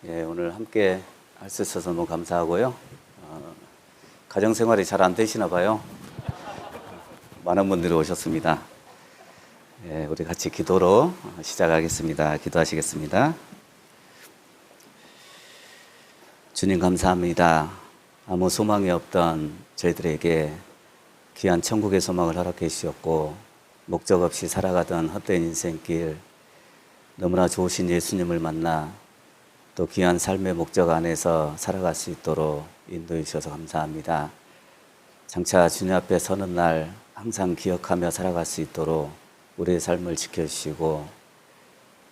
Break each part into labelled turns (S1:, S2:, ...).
S1: 예, 오늘 함께 할 수 있어서 너무 감사하고요. 가정생활이 잘 안 되시나 봐요. 많은 분들이 오셨습니다. 예, 우리 같이 기도로 시작하겠습니다. 기도하시겠습니다. 주님 감사합니다. 아무 소망이 없던 저희들에게 귀한 천국의 소망을 허락해 주셨고 목적 없이 살아가던 헛된 인생길 너무나 좋으신 예수님을 만나 또 귀한 삶의 목적 안에서 살아갈 수 있도록 인도해 주셔서 감사합니다. 장차 주님 앞에 서는 날 항상 기억하며 살아갈 수 있도록 우리의 삶을 지켜주시고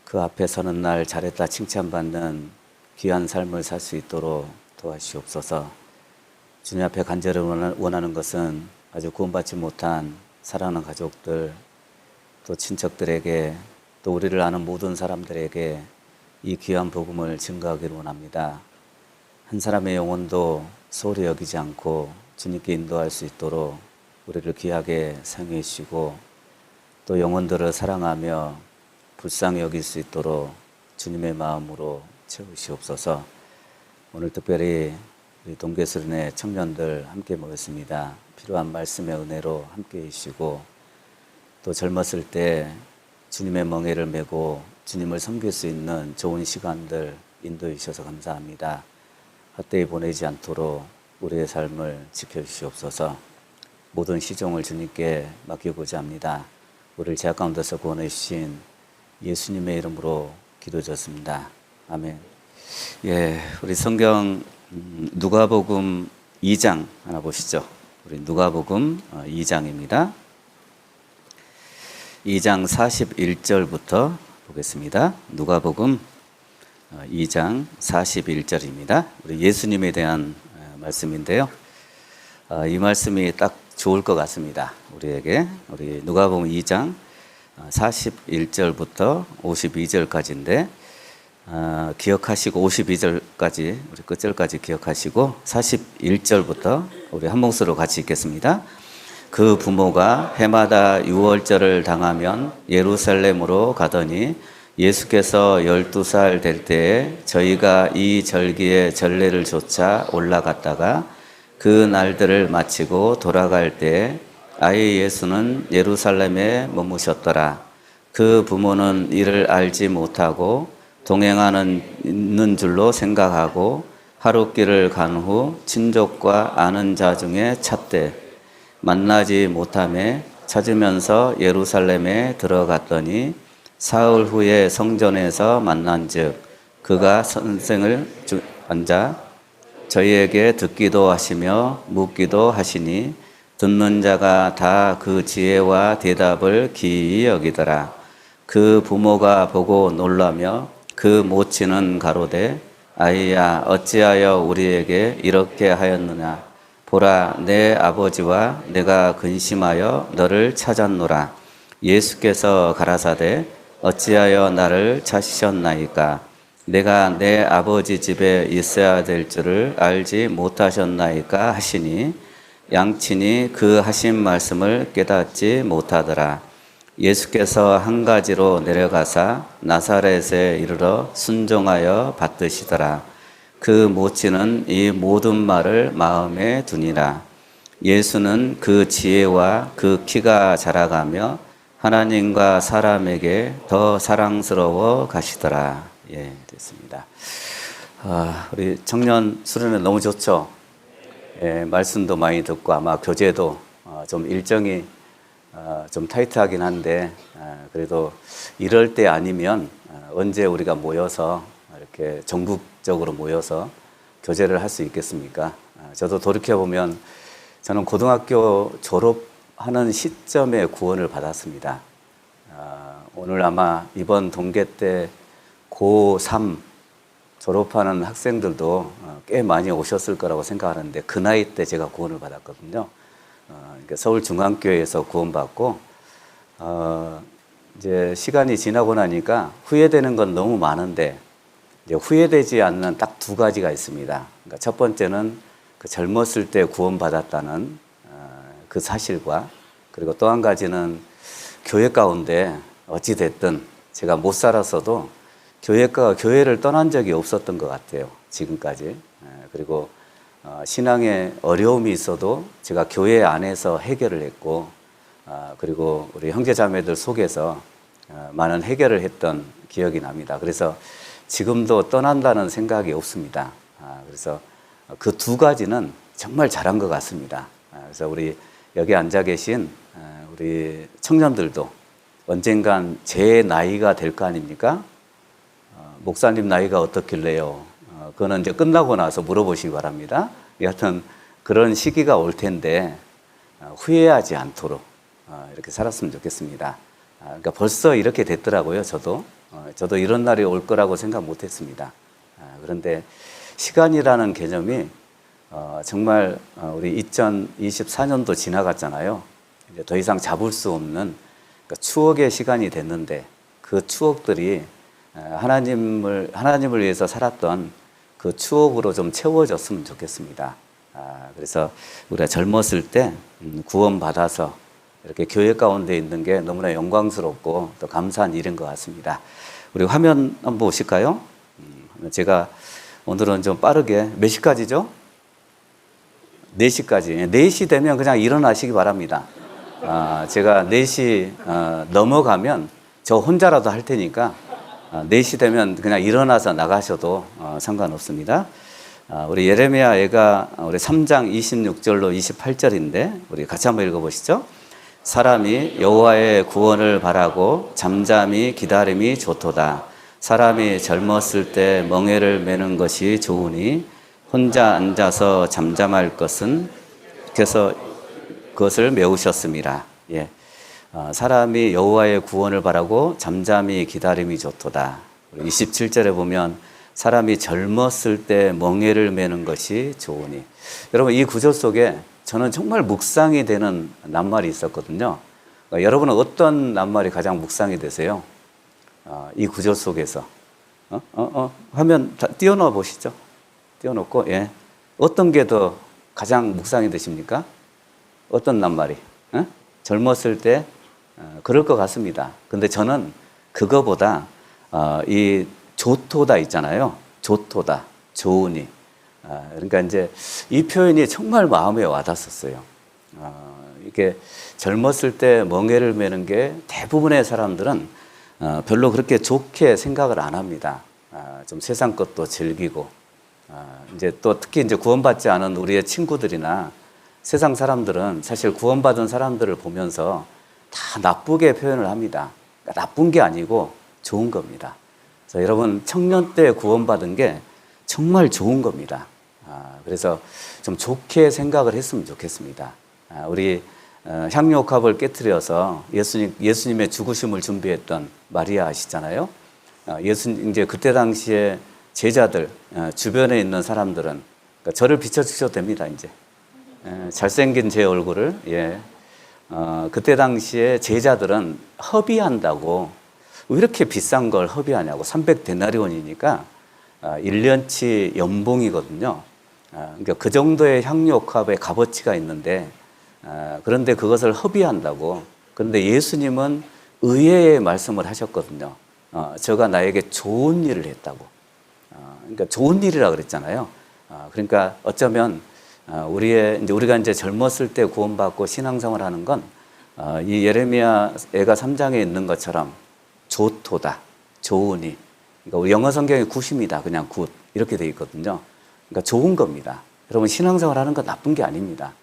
S1: 그 앞에 서는 날 잘했다 칭찬받는 귀한 삶을 살 수 있도록 도와주시옵소서. 주님 앞에 간절히 원하는 것은 아주 구원받지 못한 사랑하는 가족들 또 친척들에게 또 우리를 아는 모든 사람들에게 이 귀한 복음을 증거하기를 원합니다. 한 사람의 영혼도 소홀히 여기지 않고 주님께 인도할 수 있도록 우리를 귀하게 사용해 주시고 또 영혼들을 사랑하며 불쌍히 여길 수 있도록 주님의 마음으로 채우시옵소서. 오늘 특별히 우리 동계수련회 청년들 함께 모였습니다. 필요한 말씀의 은혜로 함께 해주시고 또 젊었을 때 주님의 멍에를 메고 주님을 섬길 수 있는 좋은 시간들 인도해 주셔서 감사합니다. 헛되이 보내지 않도록 우리의 삶을 지켜주시옵소서. 모든 시종을 주님께 맡기고자 합니다. 우리를 죄악 가운데서 구원해 주신 예수님의 이름으로 기도드렸습니다. 아멘. 예, 우리 성경 누가복음 2장 하나 보시죠. 우리 누가복음 2장입니다. 2장 41절부터 보겠습니다. 누가복음 2장 41절입니다. 우리 예수님에 대한 말씀인데요. 이 말씀이 딱 좋을 것 같습니다. 우리에게 우리 누가복음 2장 41절부터 52절까지인데 기억하시고 52절까지 우리 끝절까지 기억하시고 41절부터 우리 한 목소리로 같이 읽겠습니다. 그 부모가 해마다 유월절을 당하면 예루살렘으로 가더니 예수께서 12살 될 때에 저희가 이 절기의 전례를 좇아 올라갔다가 그 날들을 마치고 돌아갈 때 아이 예수는 예루살렘에 머무셨더라. 그 부모는 이를 알지 못하고 동행하는 있는 줄로 생각하고 하룻길을 간 후 친족과 아는 자 중에 찾되 만나지 못하매 찾으면서 예루살렘에 들어갔더니 사흘 후에 성전에서 만난즉 그가 선생을 앉아 저희에게 듣기도 하시며 묻기도 하시니 듣는 자가 다 그 지혜와 대답을 기이히 여기더라. 그 부모가 보고 놀라며 그 모친은 가로되 아이야 어찌하여 우리에게 이렇게 하였느냐. 보라 내 아버지와 내가 근심하여 너를 찾았노라. 예수께서 가라사대 어찌하여 나를 찾으셨나이까. 내가 내 아버지 집에 있어야 될 줄을 알지 못하셨나이까 하시니 양친이 그 하신 말씀을 깨닫지 못하더라. 예수께서 한 가지로 내려가사 나사렛에 이르러 순종하여 받드시더라. 그 모친은 이 모든 말을 마음에 두니라. 예수는 그 지혜와 그 키가 자라가며 하나님과 사람에게 더 사랑스러워 가시더라. 예, 됐습니다. 우리 청년 수련회 너무 좋죠? 예, 말씀도 많이 듣고 아마 교재도 좀 일정이 좀 타이트하긴 한데 그래도 이럴 때 아니면 언제 우리가 모여서 이렇게 전국적으로 모여서 교제를 할 수 있겠습니까? 저도 돌이켜보면 저는 고등학교 졸업하는 시점에 구원을 받았습니다. 오늘 아마 이번 동계 때 고3 졸업하는 학생들도 꽤 많이 오셨을 거라고 생각하는데 그 나이 때 제가 구원을 받았거든요. 그러니까 서울중앙교회에서 구원받고 이제 시간이 지나고 나니까 후회되는 건 너무 많은데 이제 후회되지 않는 딱 두 가지가 있습니다. 그러니까 첫 번째는 그 젊었을 때 구원받았다는 그 사실과 그리고 또 한 가지는 교회 가운데 어찌됐든 제가 못 살았어도 교회가 교회를 떠난 적이 없었던 것 같아요. 지금까지. 그리고 신앙에 어려움이 있어도 제가 교회 안에서 해결을 했고, 그리고 우리 형제자매들 속에서 많은 해결을 했던 기억이 납니다. 그래서 지금도 떠난다는 생각이 없습니다. 그래서 그 두 가지는 정말 잘한 것 같습니다. 그래서 우리 여기 앉아 계신 우리 청년들도 언젠간 제 나이가 될 거 아닙니까? 목사님 나이가 어떻길래요? 그거는 이제 끝나고 나서 물어보시기 바랍니다. 여하튼 그런 시기가 올 텐데 후회하지 않도록 이렇게 살았으면 좋겠습니다. 그러니까 벌써 이렇게 됐더라고요. 저도 이런 날이 올 거라고 생각 못 했습니다. 그런데 시간이라는 개념이 정말 우리 2024년도 지나갔잖아요. 이제 더 이상 잡을 수 없는 그러니까 추억의 시간이 됐는데 그 추억들이 하나님을 위해서 살았던 그 추억으로 좀 채워졌으면 좋겠습니다. 그래서 우리가 젊었을 때 구원받아서 이렇게 교회 가운데 있는 게 너무나 영광스럽고 또 감사한 일인 것 같습니다. 우리 화면 한번 보실까요? 제가 오늘은 좀 빠르게 몇 시까지죠? 4시까지. 4시 되면 그냥 일어나시기 바랍니다. 제가 4시 넘어가면 저 혼자라도 할 테니까 4시 되면 그냥 일어나서 나가셔도 상관없습니다. 우리 예레미야 애가 우리 3장 26절로 28절인데 우리 같이 한번 읽어보시죠. 사람이 여호와의 구원을 바라고 잠잠히 기다림이 좋도다. 사람이 젊었을 때 멍에를 매는 것이 좋으니 혼자 앉아서 잠잠할 것은 그래서 그것을 메우셨습니다. 예. 사람이 여호와의 구원을 바라고 잠잠히 기다림이 좋도다. 27절에 보면 사람이 젊었을 때 멍에를 매는 것이 좋으니. 여러분 이 구절 속에 저는 정말 묵상이 되는 낱말이 있었거든요. 여러분은 어떤 낱말이 가장 묵상이 되세요? 이 구절 속에서 화면 다 띄워놓아 보시죠. 띄워놓고 예. 어떤 게 더 가장 묵상이 되십니까? 어떤 낱말이? 젊었을 때 그럴 것 같습니다. 근데 저는 그거보다 이 좋도다 있잖아요. 좋도다, 좋으니. 그러니까 이제 이 표현이 정말 마음에 와닿았어요. 이게 젊었을 때 멍에를 매는 게 대부분의 사람들은 별로 그렇게 좋게 생각을 안 합니다. 좀 세상 것도 즐기고, 이제 또 특히 이제 구원받지 않은 우리의 친구들이나 세상 사람들은 사실 구원받은 사람들을 보면서 다 나쁘게 표현을 합니다. 그러니까 나쁜 게 아니고 좋은 겁니다. 그래서 여러분 청년 때 구원받은 게 정말 좋은 겁니다. 그래서 좀 좋게 생각을 했으면 좋겠습니다. 우리 향유옥합을 깨트려서 예수님의 죽으심을 준비했던 마리아 아시잖아요. 이제 그때 당시에 제자들 주변에 있는 사람들은 그러니까 저를 비춰주셔도 됩니다. 이제 잘생긴 제 얼굴을 그때 당시에 제자들은 허비한다고 왜 이렇게 비싼 걸 허비하냐고 300데나리온이니까 1년치 연봉이거든요. 그러니까 그 정도의 향유옥합의 값어치가 있는데 그런데 그것을 허비한다고. 그런데 예수님은 의외의 말씀을 하셨거든요. 저가 나에게 좋은 일을 했다고. 그러니까 좋은 일이라 그랬잖아요. 그러니까 어쩌면 우리가 이제 젊었을 때 구원받고 신앙생활 하는 건 이 예레미야 애가 3장에 있는 것처럼 좋도다, 좋으니. 그러니까 우리 영어 성경에 굿입니다. 그냥 굿 이렇게 돼 있거든요. 그러니까 좋은 겁니다. 여러분 신앙생활 하는 건 나쁜 게 아닙니다.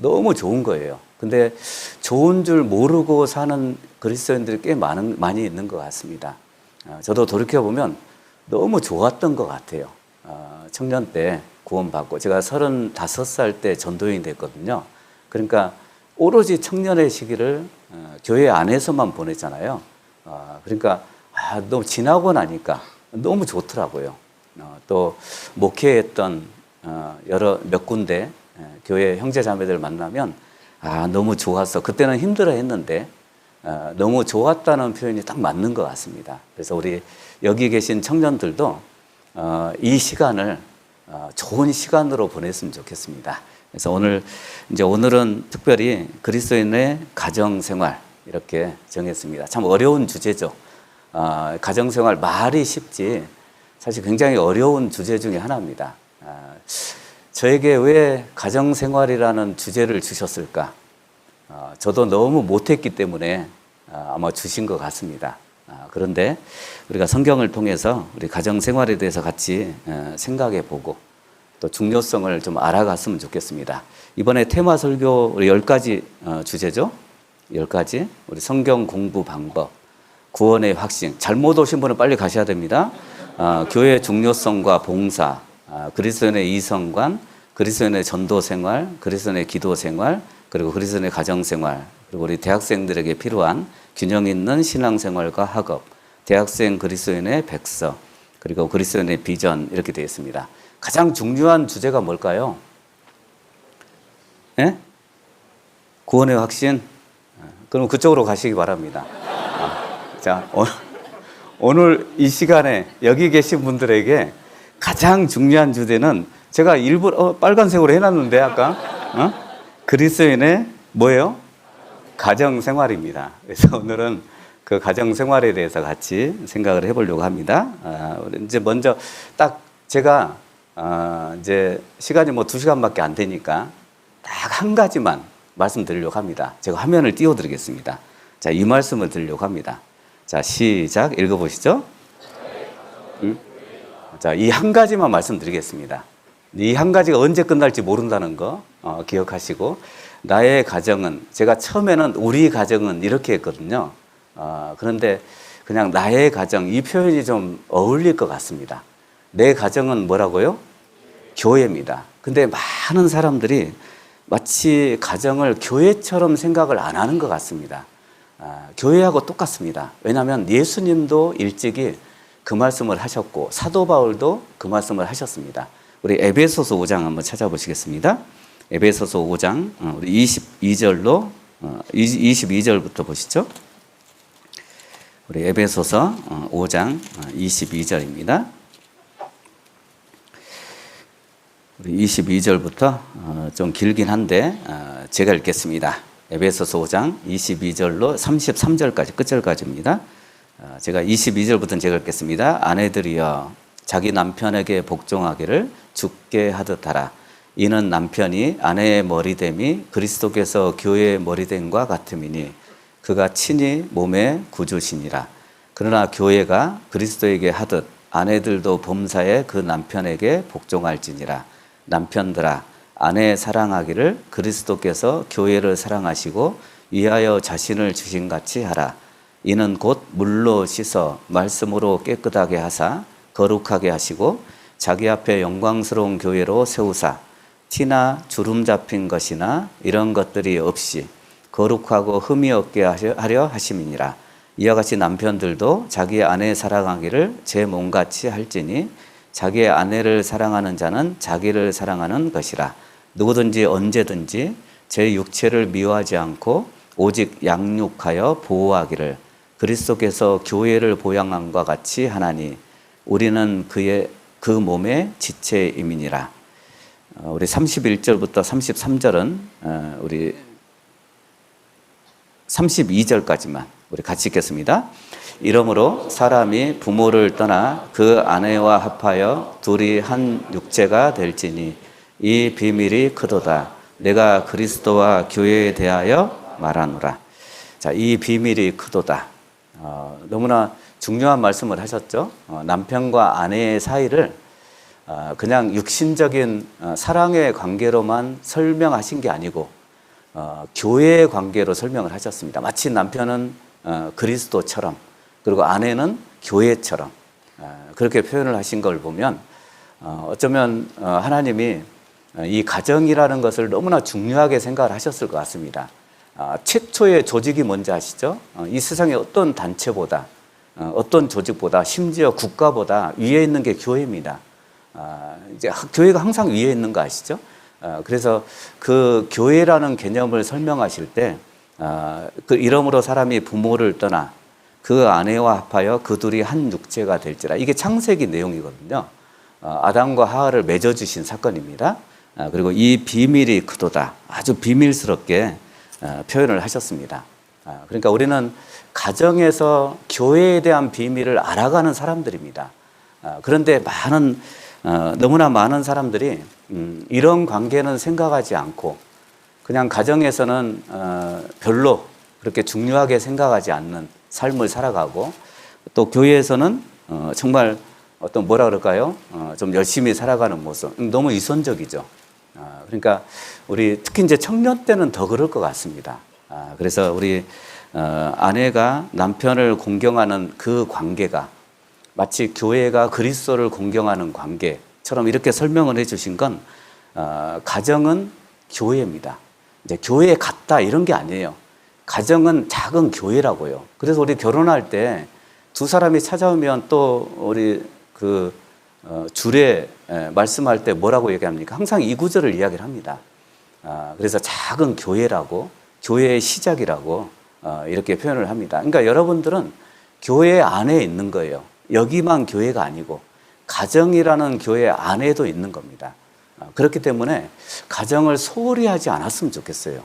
S1: 너무 좋은 거예요. 근데 좋은 줄 모르고 사는 그리스도인들이 꽤 많이 있는 것 같습니다. 저도 돌이켜보면 너무 좋았던 것 같아요. 청년 때 구원받고 제가 35살 때 전도인이 됐거든요. 그러니까 오로지 청년의 시기를 교회 안에서만 보냈잖아요. 그러니까 너무 지나고 나니까 너무 좋더라고요. 또 목회했던 몇 군데 교회 형제자매들 만나면 너무 좋았어. 그때는 힘들어 했는데 너무 좋았다는 표현이 딱 맞는 것 같습니다. 그래서 우리 여기 계신 청년들도 이 시간을 좋은 시간으로 보냈으면 좋겠습니다. 그래서 오늘은 특별히 그리스도인의 가정생활 이렇게 정했습니다. 참 어려운 주제죠. 가정생활 말이 쉽지 사실 굉장히 어려운 주제 중에 하나입니다. 저에게 왜 가정생활이라는 주제를 주셨을까? 저도 너무 못했기 때문에 아마 주신 것 같습니다. 그런데 우리가 성경을 통해서 우리 가정생활에 대해서 같이 생각해 보고 또 중요성을 좀 알아갔으면 좋겠습니다. 이번에 테마 설교 우리 10가지 주제죠. 10가지 우리 성경 공부 방법, 구원의 확신. 잘못 오신 분은 빨리 가셔야 됩니다. 교회의 중요성과 봉사, 그리스도인의 이성관, 그리스도인의 전도생활, 그리스도인의 기도생활, 그리고 그리스도인의 가정생활, 그리고 우리 대학생들에게 필요한 균형 있는 신앙생활과 학업, 대학생 그리스도인의 백서, 그리고 그리스도인의 비전 이렇게 되어 있습니다. 가장 중요한 주제가 뭘까요? 예? 구원의 확신? 그럼 그쪽으로 가시기 바랍니다. 자, 오늘 이 시간에 여기 계신 분들에게 가장 중요한 주제는 제가 일부러 빨간색으로 해놨는데 아까 그리스도인의 뭐예요? 가정생활입니다. 그래서 오늘은 그 가정생활에 대해서 같이 생각을 해보려고 합니다. 이제 먼저 딱 제가 이제 시간이 뭐 2시간밖에 안 되니까 딱 한 가지만 말씀드리려고 합니다. 제가 화면을 띄워드리겠습니다. 자, 이 말씀을 드리려고 합니다. 자, 시작 읽어보시죠. 자, 이 한 가지만 말씀드리겠습니다. 이 한 가지가 언제 끝날지 모른다는 거 기억하시고, 나의 가정은, 제가 처음에는 우리 가정은 이렇게 했거든요. 그런데 그냥 나의 가정, 이 표현이 좀 어울릴 것 같습니다. 내 가정은 뭐라고요? 교회입니다. 근데 많은 사람들이 마치 가정을 교회처럼 생각을 안 하는 것 같습니다. 교회하고 똑같습니다. 왜냐하면 예수님도 일찍이 그 말씀을 하셨고 사도 바울도 그 말씀을 하셨습니다. 우리 에베소서 5장 한번 찾아보시겠습니다. 에베소서 5장 우리 22절부터 보시죠. 우리 에베소서 5장 22절입니다. 우리 22절부터 좀 길긴 한데 제가 읽겠습니다. 에베소서 5장 22절로 33절까지 끝절까지입니다. 제가 22절부터는 제가 읽겠습니다. 아내들이여 자기 남편에게 복종하기를 주께 하듯 하라. 이는 남편이 아내의 머리됨이 그리스도께서 교회의 머리됨과 같음이니 그가 친히 몸의 구주시니라. 그러나 교회가 그리스도에게 하듯 아내들도 범사에 그 남편에게 복종할지니라. 남편들아 아내 사랑하기를 그리스도께서 교회를 사랑하시고 위하여 자신을 주신 같이 하라. 이는 곧 물로 씻어 말씀으로 깨끗하게 하사 거룩하게 하시고 자기 앞에 영광스러운 교회로 세우사 티나 주름 잡힌 것이나 이런 것들이 없이 거룩하고 흠이 없게 하려 하심이니라. 이와 같이 남편들도 자기 아내 사랑하기를 제 몸같이 할지니 자기의 아내를 사랑하는 자는 자기를 사랑하는 것이라. 누구든지 언제든지 제 육체를 미워하지 않고 오직 양육하여 보호하기를 그리스도께서 교회를 보양함과 같이 하나니 우리는 그 몸의 지체임이니라. 우리 31절부터 33절은 우리 32절까지만 우리 같이 읽겠습니다. 이러므로 사람이 부모를 떠나 그 아내와 합하여 둘이 한 육체가 될지니 이 비밀이 크도다. 내가 그리스도와 교회에 대하여 말하노라. 자, 이 비밀이 크도다. 너무나 중요한 말씀을 하셨죠. 남편과 아내의 사이를 그냥 육신적인 사랑의 관계로만 설명하신 게 아니고 교회의 관계로 설명을 하셨습니다. 마치 남편은 그리스도처럼 그리고 아내는 교회처럼 그렇게 표현을 하신 걸 보면 어쩌면 하나님이 이 가정이라는 것을 너무나 중요하게 생각을 하셨을 것 같습니다. 최초의 조직이 뭔지 아시죠? 이 세상의 어떤 단체보다 어떤 조직보다 심지어 국가보다 위에 있는 게 교회입니다. 이제 교회가 항상 위에 있는 거 아시죠? 그래서 그 교회라는 개념을 설명하실 때 그 이러므로 사람이 부모를 떠나 그 아내와 합하여 그 둘이 한 육체가 될지라. 이게 창세기 내용이거든요. 아담과 하와를 맺어주신 사건입니다. 그리고 이 비밀이 크도다. 아주 비밀스럽게 표현을 하셨습니다. 그러니까 우리는 가정에서 교회에 대한 비밀을 알아가는 사람들입니다. 그런데 너무나 많은 사람들이 이런 관계는 생각하지 않고 그냥 가정에서는 별로 그렇게 중요하게 생각하지 않는 삶을 살아가고, 또 교회에서는 정말 어떤 뭐라 그럴까요? 좀 열심히 살아가는 모습, 너무 이선적이죠. 그러니까 우리 특히 이제 청년 때는 더 그럴 것 같습니다. 그래서 우리 아내가 남편을 공경하는 그 관계가 마치 교회가 그리스도를 공경하는 관계처럼 이렇게 설명을 해주신 건, 가정은 교회입니다. 이제 교회에 갔다 이런 게 아니에요. 가정은 작은 교회라고요. 그래서 우리 결혼할 때 두 사람이 찾아오면 또 우리 줄에 말씀할 때 뭐라고 얘기합니까? 항상 이 구절을 이야기를 합니다. 그래서 작은 교회라고, 교회의 시작이라고 이렇게 표현을 합니다. 그러니까 여러분들은 교회 안에 있는 거예요. 여기만 교회가 아니고 가정이라는 교회 안에도 있는 겁니다. 그렇기 때문에 가정을 소홀히 하지 않았으면 좋겠어요.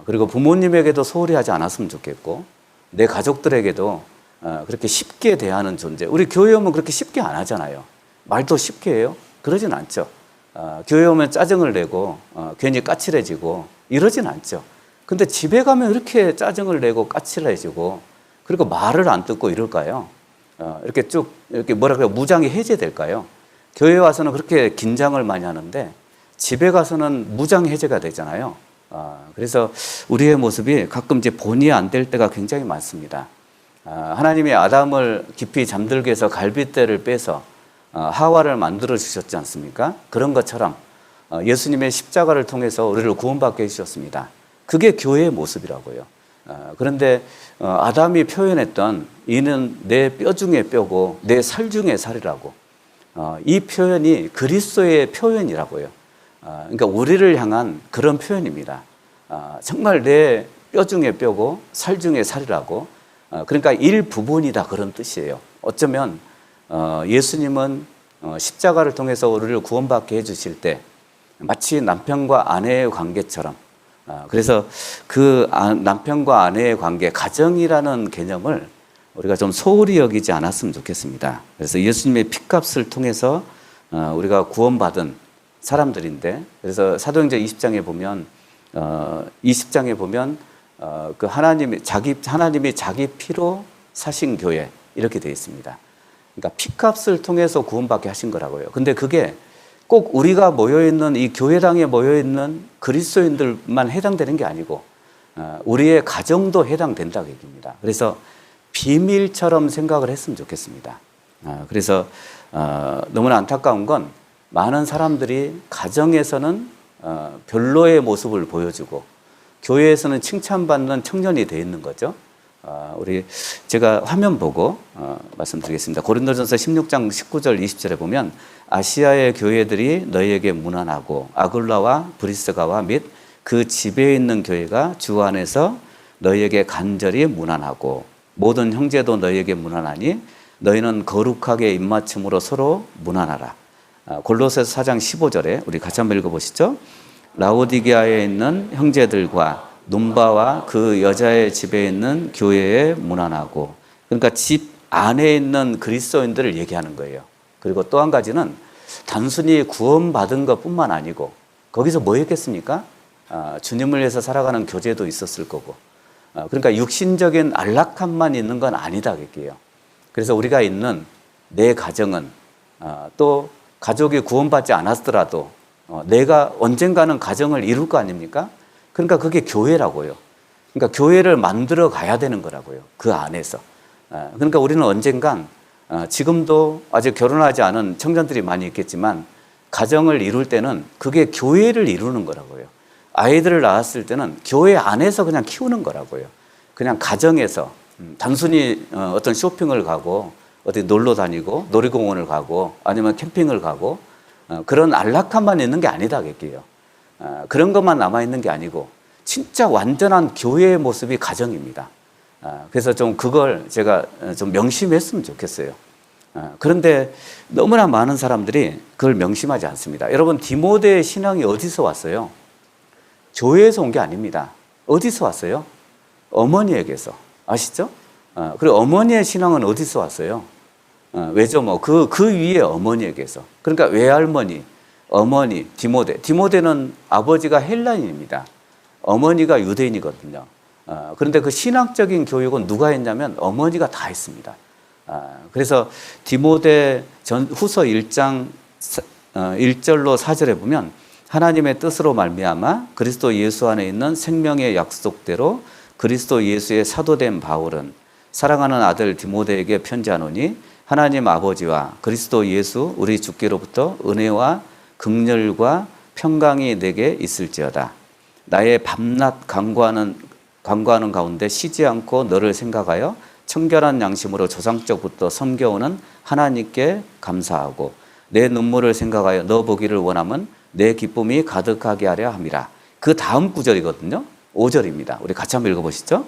S1: 그리고 부모님에게도 소홀히 하지 않았으면 좋겠고, 내 가족들에게도 그렇게 쉽게 대하는 존재. 우리 교회 오면 그렇게 쉽게 안 하잖아요. 말도 쉽게 해요? 그러진 않죠. 교회 오면 짜증을 내고 괜히 까칠해지고 이러진 않죠. 근데 집에 가면 이렇게 짜증을 내고 까칠해지고, 그리고 말을 안 듣고 이럴까요? 이렇게 쭉 이렇게 뭐라 그래요? 무장이 해제될까요? 교회 와서는 그렇게 긴장을 많이 하는데 집에 가서는 무장 해제가 되잖아요. 그래서 우리의 모습이 가끔 이제 본의 안 될 때가 굉장히 많습니다. 하나님이 아담을 깊이 잠들게 해서 갈빗대를 빼서 하와를 만들어 주셨지 않습니까? 그런 것처럼 예수님의 십자가를 통해서 우리를 구원받게 해주셨습니다. 그게 교회의 모습이라고요. 그런데 아담이 표현했던 이는 내 뼈 중에 뼈고 내 살 중에 살이라고, 이 표현이 그리스도의 표현이라고요. 그러니까 우리를 향한 그런 표현입니다. 정말 내 뼈 중에 뼈고 살 중에 살이라고, 그러니까 일부분이다 그런 뜻이에요. 어쩌면 예수님은 십자가를 통해서 우리를 구원받게 해주실 때 마치 남편과 아내의 관계처럼, 그래서 그 남편과 아내의 관계, 가정이라는 개념을 우리가 좀 소홀히 여기지 않았으면 좋겠습니다. 그래서 예수님의 피값을 통해서 우리가 구원받은 사람들인데, 그래서 사도행전 20장에 보면 그 하나님이 자기 피로 사신 교회 이렇게 되어 있습니다. 그러니까 피값을 통해서 구원받게 하신 거라고요. 근데 그게 꼭 우리가 모여있는 이 교회당에 모여있는 그리스도인들만 해당되는 게 아니고 우리의 가정도 해당된다고 얘기합니다. 그래서 비밀처럼 생각을 했으면 좋겠습니다. 그래서 너무나 안타까운 건 많은 사람들이 가정에서는 별로의 모습을 보여주고 교회에서는 칭찬받는 청년이 되어 있는 거죠. 제가 화면 보고 말씀드리겠습니다. 고린도전서 16장 19절 20절에 보면 아시아의 교회들이 너희에게 문안하고 아굴라와 브리스가와 및 그 집에 있는 교회가 주 안에서 너희에게 간절히 문안하고 모든 형제도 너희에게 문안하니 너희는 거룩하게 입맞춤으로 서로 문안하라. 골로새서 4장 15절에 우리 같이 한번 읽어보시죠. 라오디게아에 있는 형제들과 눈바와 그 여자의 집에 있는 교회에 문안하고, 그러니까 집 안에 있는 그리스도인들을 얘기하는 거예요. 그리고 또 한 가지는 단순히 구원받은 것뿐만 아니고 거기서 뭐 했겠습니까? 주님을 위해서 살아가는 교제도 있었을 거고, 그러니까 육신적인 안락함만 있는 건 아니다 그게요. 그래서 우리가 있는 내 가정은 또 가족이 구원받지 않았더라도 내가 언젠가는 가정을 이룰 거 아닙니까? 그러니까 그게 교회라고요. 그러니까 교회를 만들어 가야 되는 거라고요. 그 안에서. 그러니까 우리는 언젠간 지금도 아직 결혼하지 않은 청년들이 많이 있겠지만 가정을 이룰 때는 그게 교회를 이루는 거라고요. 아이들을 낳았을 때는 교회 안에서 그냥 키우는 거라고요. 그냥 가정에서 단순히 어떤 쇼핑을 가고 어디 놀러 다니고 놀이공원을 가고 아니면 캠핑을 가고 그런 안락함만 있는 게 아니다 그게요. 그런 것만 남아있는 게 아니고 진짜 완전한 교회의 모습이 가정입니다. 그래서 좀 그걸 제가 좀 명심했으면 좋겠어요. 그런데 너무나 많은 사람들이 그걸 명심하지 않습니다. 여러분, 디모데의 신앙이 어디서 왔어요? 교회에서 온 게 아닙니다. 어디서 왔어요? 어머니에게서. 아시죠? 그리고 어머니의 신앙은 어디서 왔어요? 외조모, 그 위에 어머니에게서. 그러니까 외할머니, 어머니, 디모데. 디모데는 아버지가 헬라인입니다. 어머니가 유대인이거든요. 그런데 그 신학적인 교육은 누가 했냐면 어머니가 다 했습니다. 그래서 디모데 후서 1장 1절로 4절에 보면 하나님의 뜻으로 말미암아 그리스도 예수 안에 있는 생명의 약속대로 그리스도 예수의 사도된 바울은 사랑하는 아들 디모데에게 편지하노니 하나님 아버지와 그리스도 예수 우리 주께로부터 은혜와 긍휼과 평강이 내게 있을지어다. 나의 밤낮 간구하는 가운데 쉬지 않고 너를 생각하여 청결한 양심으로 조상적부터 섬겨오는 하나님께 감사하고 내 눈물을 생각하여 너 보기를 원하면 내 기쁨이 가득하게 하려 함이라. 그 다음 구절이거든요. 5절입니다. 우리 같이 한번 읽어보시죠.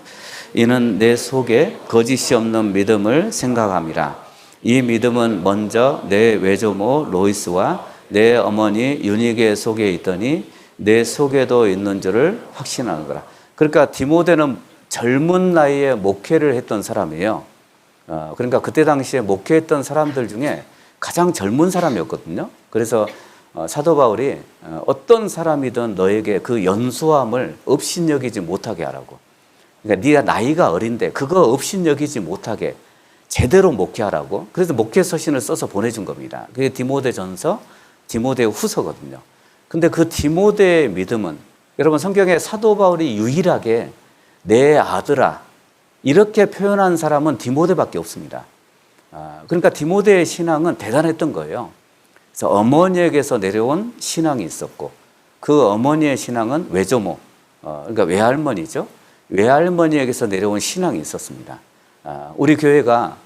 S1: 이는 내 속에 거짓이 없는 믿음을 생각함이라. 이 믿음은 먼저 내 외조모 로이스와 내 어머니 유니게 속에 있더니 내 속에도 있는 줄을 확신하는 거라. 그러니까 디모데는 젊은 나이에 목회를 했던 사람이에요. 그러니까 그때 당시에 목회했던 사람들 중에 가장 젊은 사람이었거든요. 그래서 사도 바울이 어떤 사람이든 너에게 그 연수함을 업신여기지 못하게 하라고. 그러니까 네가 나이가 어린데 그거 업신여기지 못하게 제대로 목회하라고. 그래서 목회 서신을 써서 보내준 겁니다. 그게 디모데전서, 디모데 후서거든요. 근데 그 디모데의 믿음은 여러분 성경에 사도 바울이 유일하게 내 아들아 이렇게 표현한 사람은 디모데밖에 없습니다. 그러니까 디모데의 신앙은 대단했던 거예요. 그래서 어머니에게서 내려온 신앙이 있었고 그 어머니의 신앙은 외조모, 그러니까 외할머니죠. 외할머니에게서 내려온 신앙이 있었습니다. 우리 교회가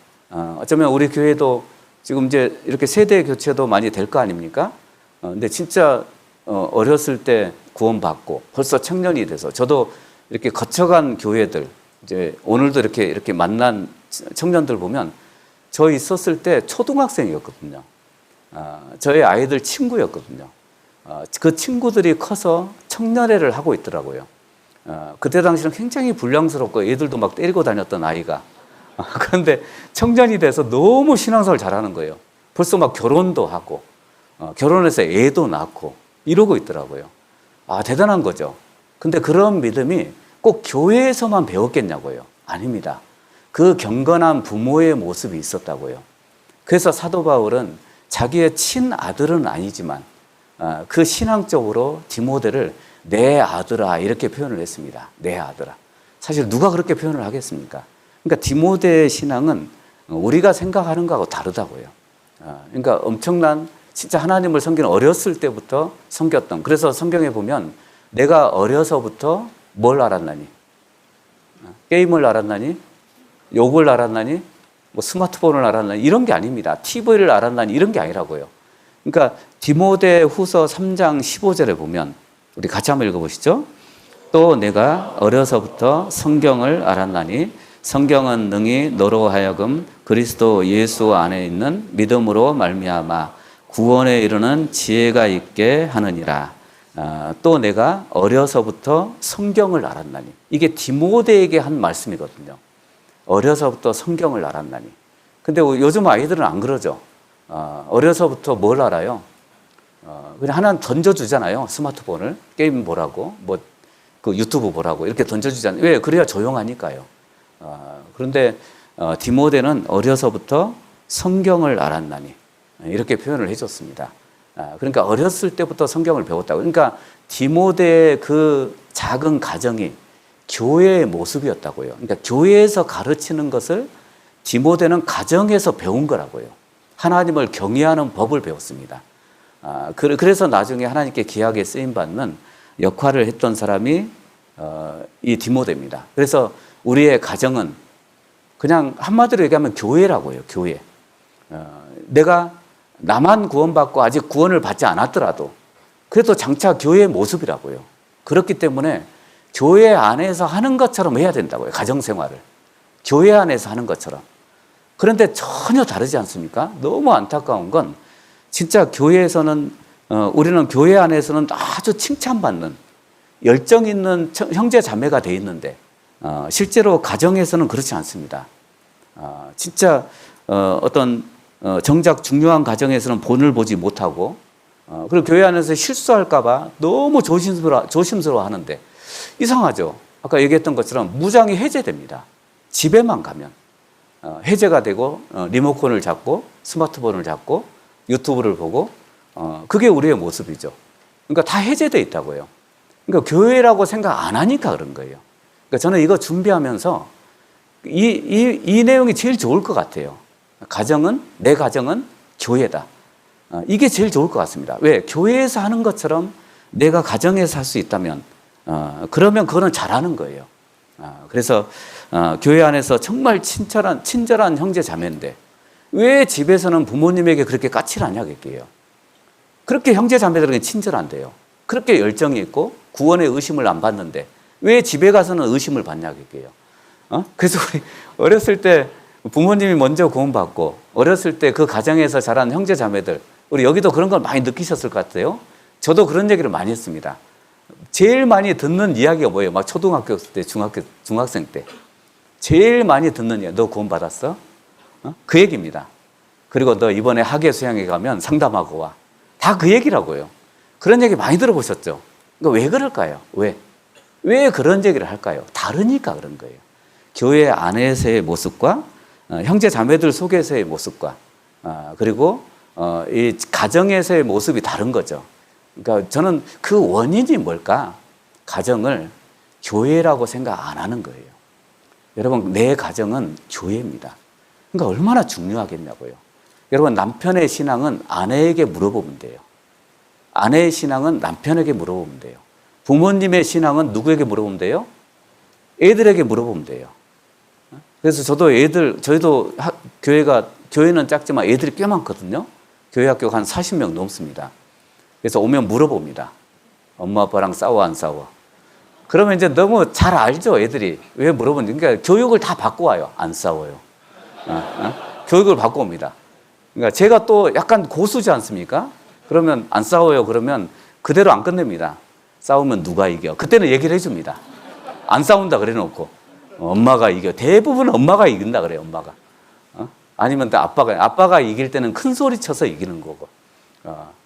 S1: 어쩌면 우리 교회도 지금 이제 이렇게 세대 교체도 많이 될 거 아닙니까? 근데 진짜 어렸을 때 구원받고 벌써 청년이 돼서 저도 이렇게 거쳐간 교회들 이제 오늘도 이렇게 만난 청년들 보면 저 있었을 때 초등학생이었거든요. 저희 아이들 친구였거든요. 그 친구들이 커서 청년회를 하고 있더라고요. 그때 당시는 굉장히 불량스럽고 애들도 막 때리고 다녔던 아이가 그런데 청년이 돼서 너무 신앙생활 잘하는 거예요. 벌써 막 결혼도 하고 결혼해서 애도 낳고 이러고 있더라고요. 대단한 거죠. 근데 그런 믿음이 꼭 교회에서만 배웠겠냐고요. 아닙니다. 그 경건한 부모의 모습이 있었다고요. 그래서 사도 바울은 자기의 친아들은 아니지만 그 신앙적으로 디모데를 내 아들아 이렇게 표현을 했습니다. 내 아들아. 사실 누가 그렇게 표현을 하겠습니까? 그러니까 디모데의 신앙은 우리가 생각하는 거하고 다르다고요. 그러니까 엄청난 진짜 하나님을 섬기는 어렸을 때부터 섬겼던. 그래서 성경에 보면 내가 어려서부터 뭘 알았나니? 게임을 알았나니? 욕을 알았나니? 뭐 스마트폰을 알았나니? 이런 게 아닙니다. TV를 알았나니? 이런 게 아니라고요. 그러니까 디모데 후서 3장 15절에 보면 우리 같이 한번 읽어보시죠. 또 내가 어려서부터 성경을 알았나니 성경은 능히 너로 하여금 그리스도 예수 안에 있는 믿음으로 말미암아 구원에 이르는 지혜가 있게 하느니라. 또 내가 어려서부터 성경을 알았나니. 이게 디모데에게 한 말씀이거든요. 어려서부터 성경을 알았나니. 근데 요즘 아이들은 안 그러죠. 어려서부터 뭘 알아요? 그냥 하나 던져주잖아요. 스마트폰을. 게임 보라고, 그 유튜브 보라고 이렇게 던져주잖아요. 왜? 그래야 조용하니까요. 그런데 디모데는 어려서부터 성경을 알았나니. 이렇게 표현을 해줬습니다. 그러니까 어렸을 때부터 성경을 배웠다고. 그러니까 디모데의 그 작은 가정이 교회의 모습이었다고요. 그러니까 교회에서 가르치는 것을 디모데는 가정에서 배운 거라고요. 하나님을 경외하는 법을 배웠습니다. 그래서 나중에 하나님께 귀하게 쓰임받는 역할을 했던 사람이 이 디모데입니다. 그래서 우리의 가정은 그냥 한마디로 얘기하면 교회라고요. 교회. 내가 나만 구원받고 아직 구원을 받지 않았더라도 그래도 장차 교회의 모습이라고요. 그렇기 때문에 교회 안에서 하는 것처럼 해야 된다고요. 가정생활을. 교회 안에서 하는 것처럼. 그런데 전혀 다르지 않습니까? 너무 안타까운 건 진짜 교회에서는 우리는 교회 안에서는 아주 칭찬받는 열정 있는 형제 자매가 돼 있는데 실제로 가정에서는 그렇지 않습니다. 진짜 어떤 정작 중요한 가정에서는 본을 보지 못하고 그리고 교회 안에서 실수할까 봐 너무 조심스러워 하는데 이상하죠. 아까 얘기했던 것처럼 무장이 해제됩니다. 집에만 가면 해제가 되고 리모컨을 잡고 스마트폰을 잡고 유튜브를 보고 그게 우리의 모습이죠. 그러니까 다 해제되어 있다고요. 그러니까 교회라고 생각 안 하니까 그런 거예요. 그러니까 저는 이거 준비하면서 이 내용이 제일 좋을 것 같아요. 내 가정은 교회다. 이게 제일 좋을 것 같습니다. 왜? 교회에서 하는 것처럼 내가 가정에서 할 수 있다면 그러면 그거는 잘하는 거예요. 그래서 교회 안에서 정말 친절한 형제 자매인데 왜 집에서는 부모님에게 그렇게 까칠하냐겠게요. 그렇게 형제 자매들에게 친절한데요. 그렇게 열정이 있고 구원의 의심을 안 받는데 왜 집에 가서는 의심을 받냐겠게요. 그래서 우리 어렸을 때 부모님이 먼저 구원받고 어렸을 때 그 가정에서 자란 형제 자매들 우리 여기도 그런 걸 많이 느끼셨을 것 같아요. 저도 그런 얘기를 많이 했습니다. 제일 많이 듣는 이야기가 뭐예요? 막 초등학교 때, 중학생 때 제일 많이 듣는 이야기. 너 구원받았어? 그 얘기입니다. 그리고 너 이번에 학예 수양회 가면 상담하고 와. 다 그 얘기라고요. 그런 얘기 많이 들어보셨죠? 그러니까 왜 그럴까요? 왜 그런 얘기를 할까요? 다르니까 그런 거예요. 교회 안에서의 모습과 형제 자매들 속에서의 모습과 그리고 이 가정에서의 모습이 다른 거죠. 그러니까 저는 그 원인이 뭘까? 가정을 교회라고 생각 안 하는 거예요. 여러분, 내 가정은 교회입니다. 그러니까 얼마나 중요하겠냐고요. 여러분, 남편의 신앙은 아내에게 물어보면 돼요. 아내의 신앙은 남편에게 물어보면 돼요. 부모님의 신앙은 누구에게 물어보면 돼요? 애들에게 물어보면 돼요. 그래서 저희도 교회는 작지만 애들이 꽤 많거든요. 교회 학교가 한 40명 넘습니다. 그래서 오면 물어봅니다. 엄마 아빠랑 싸워 안 싸워? 그러면 이제 너무 잘 알죠, 애들이. 왜 물어보는지. 그러니까 교육을 다 받고 와요. 안 싸워요. 교육을 받고 옵니다. 그러니까 제가 또 약간 고수지 않습니까? 그러면 안 싸워요. 그러면 그대로 안 끝냅니다. 싸우면 누가 이겨? 그때는 얘기를 해줍니다. 안 싸운다 그래 놓고 엄마가 이겨. 대부분 엄마가 이긴다 그래요. 엄마가. 아니면 또 아빠가 이길 때는 큰 소리 쳐서 이기는 거고.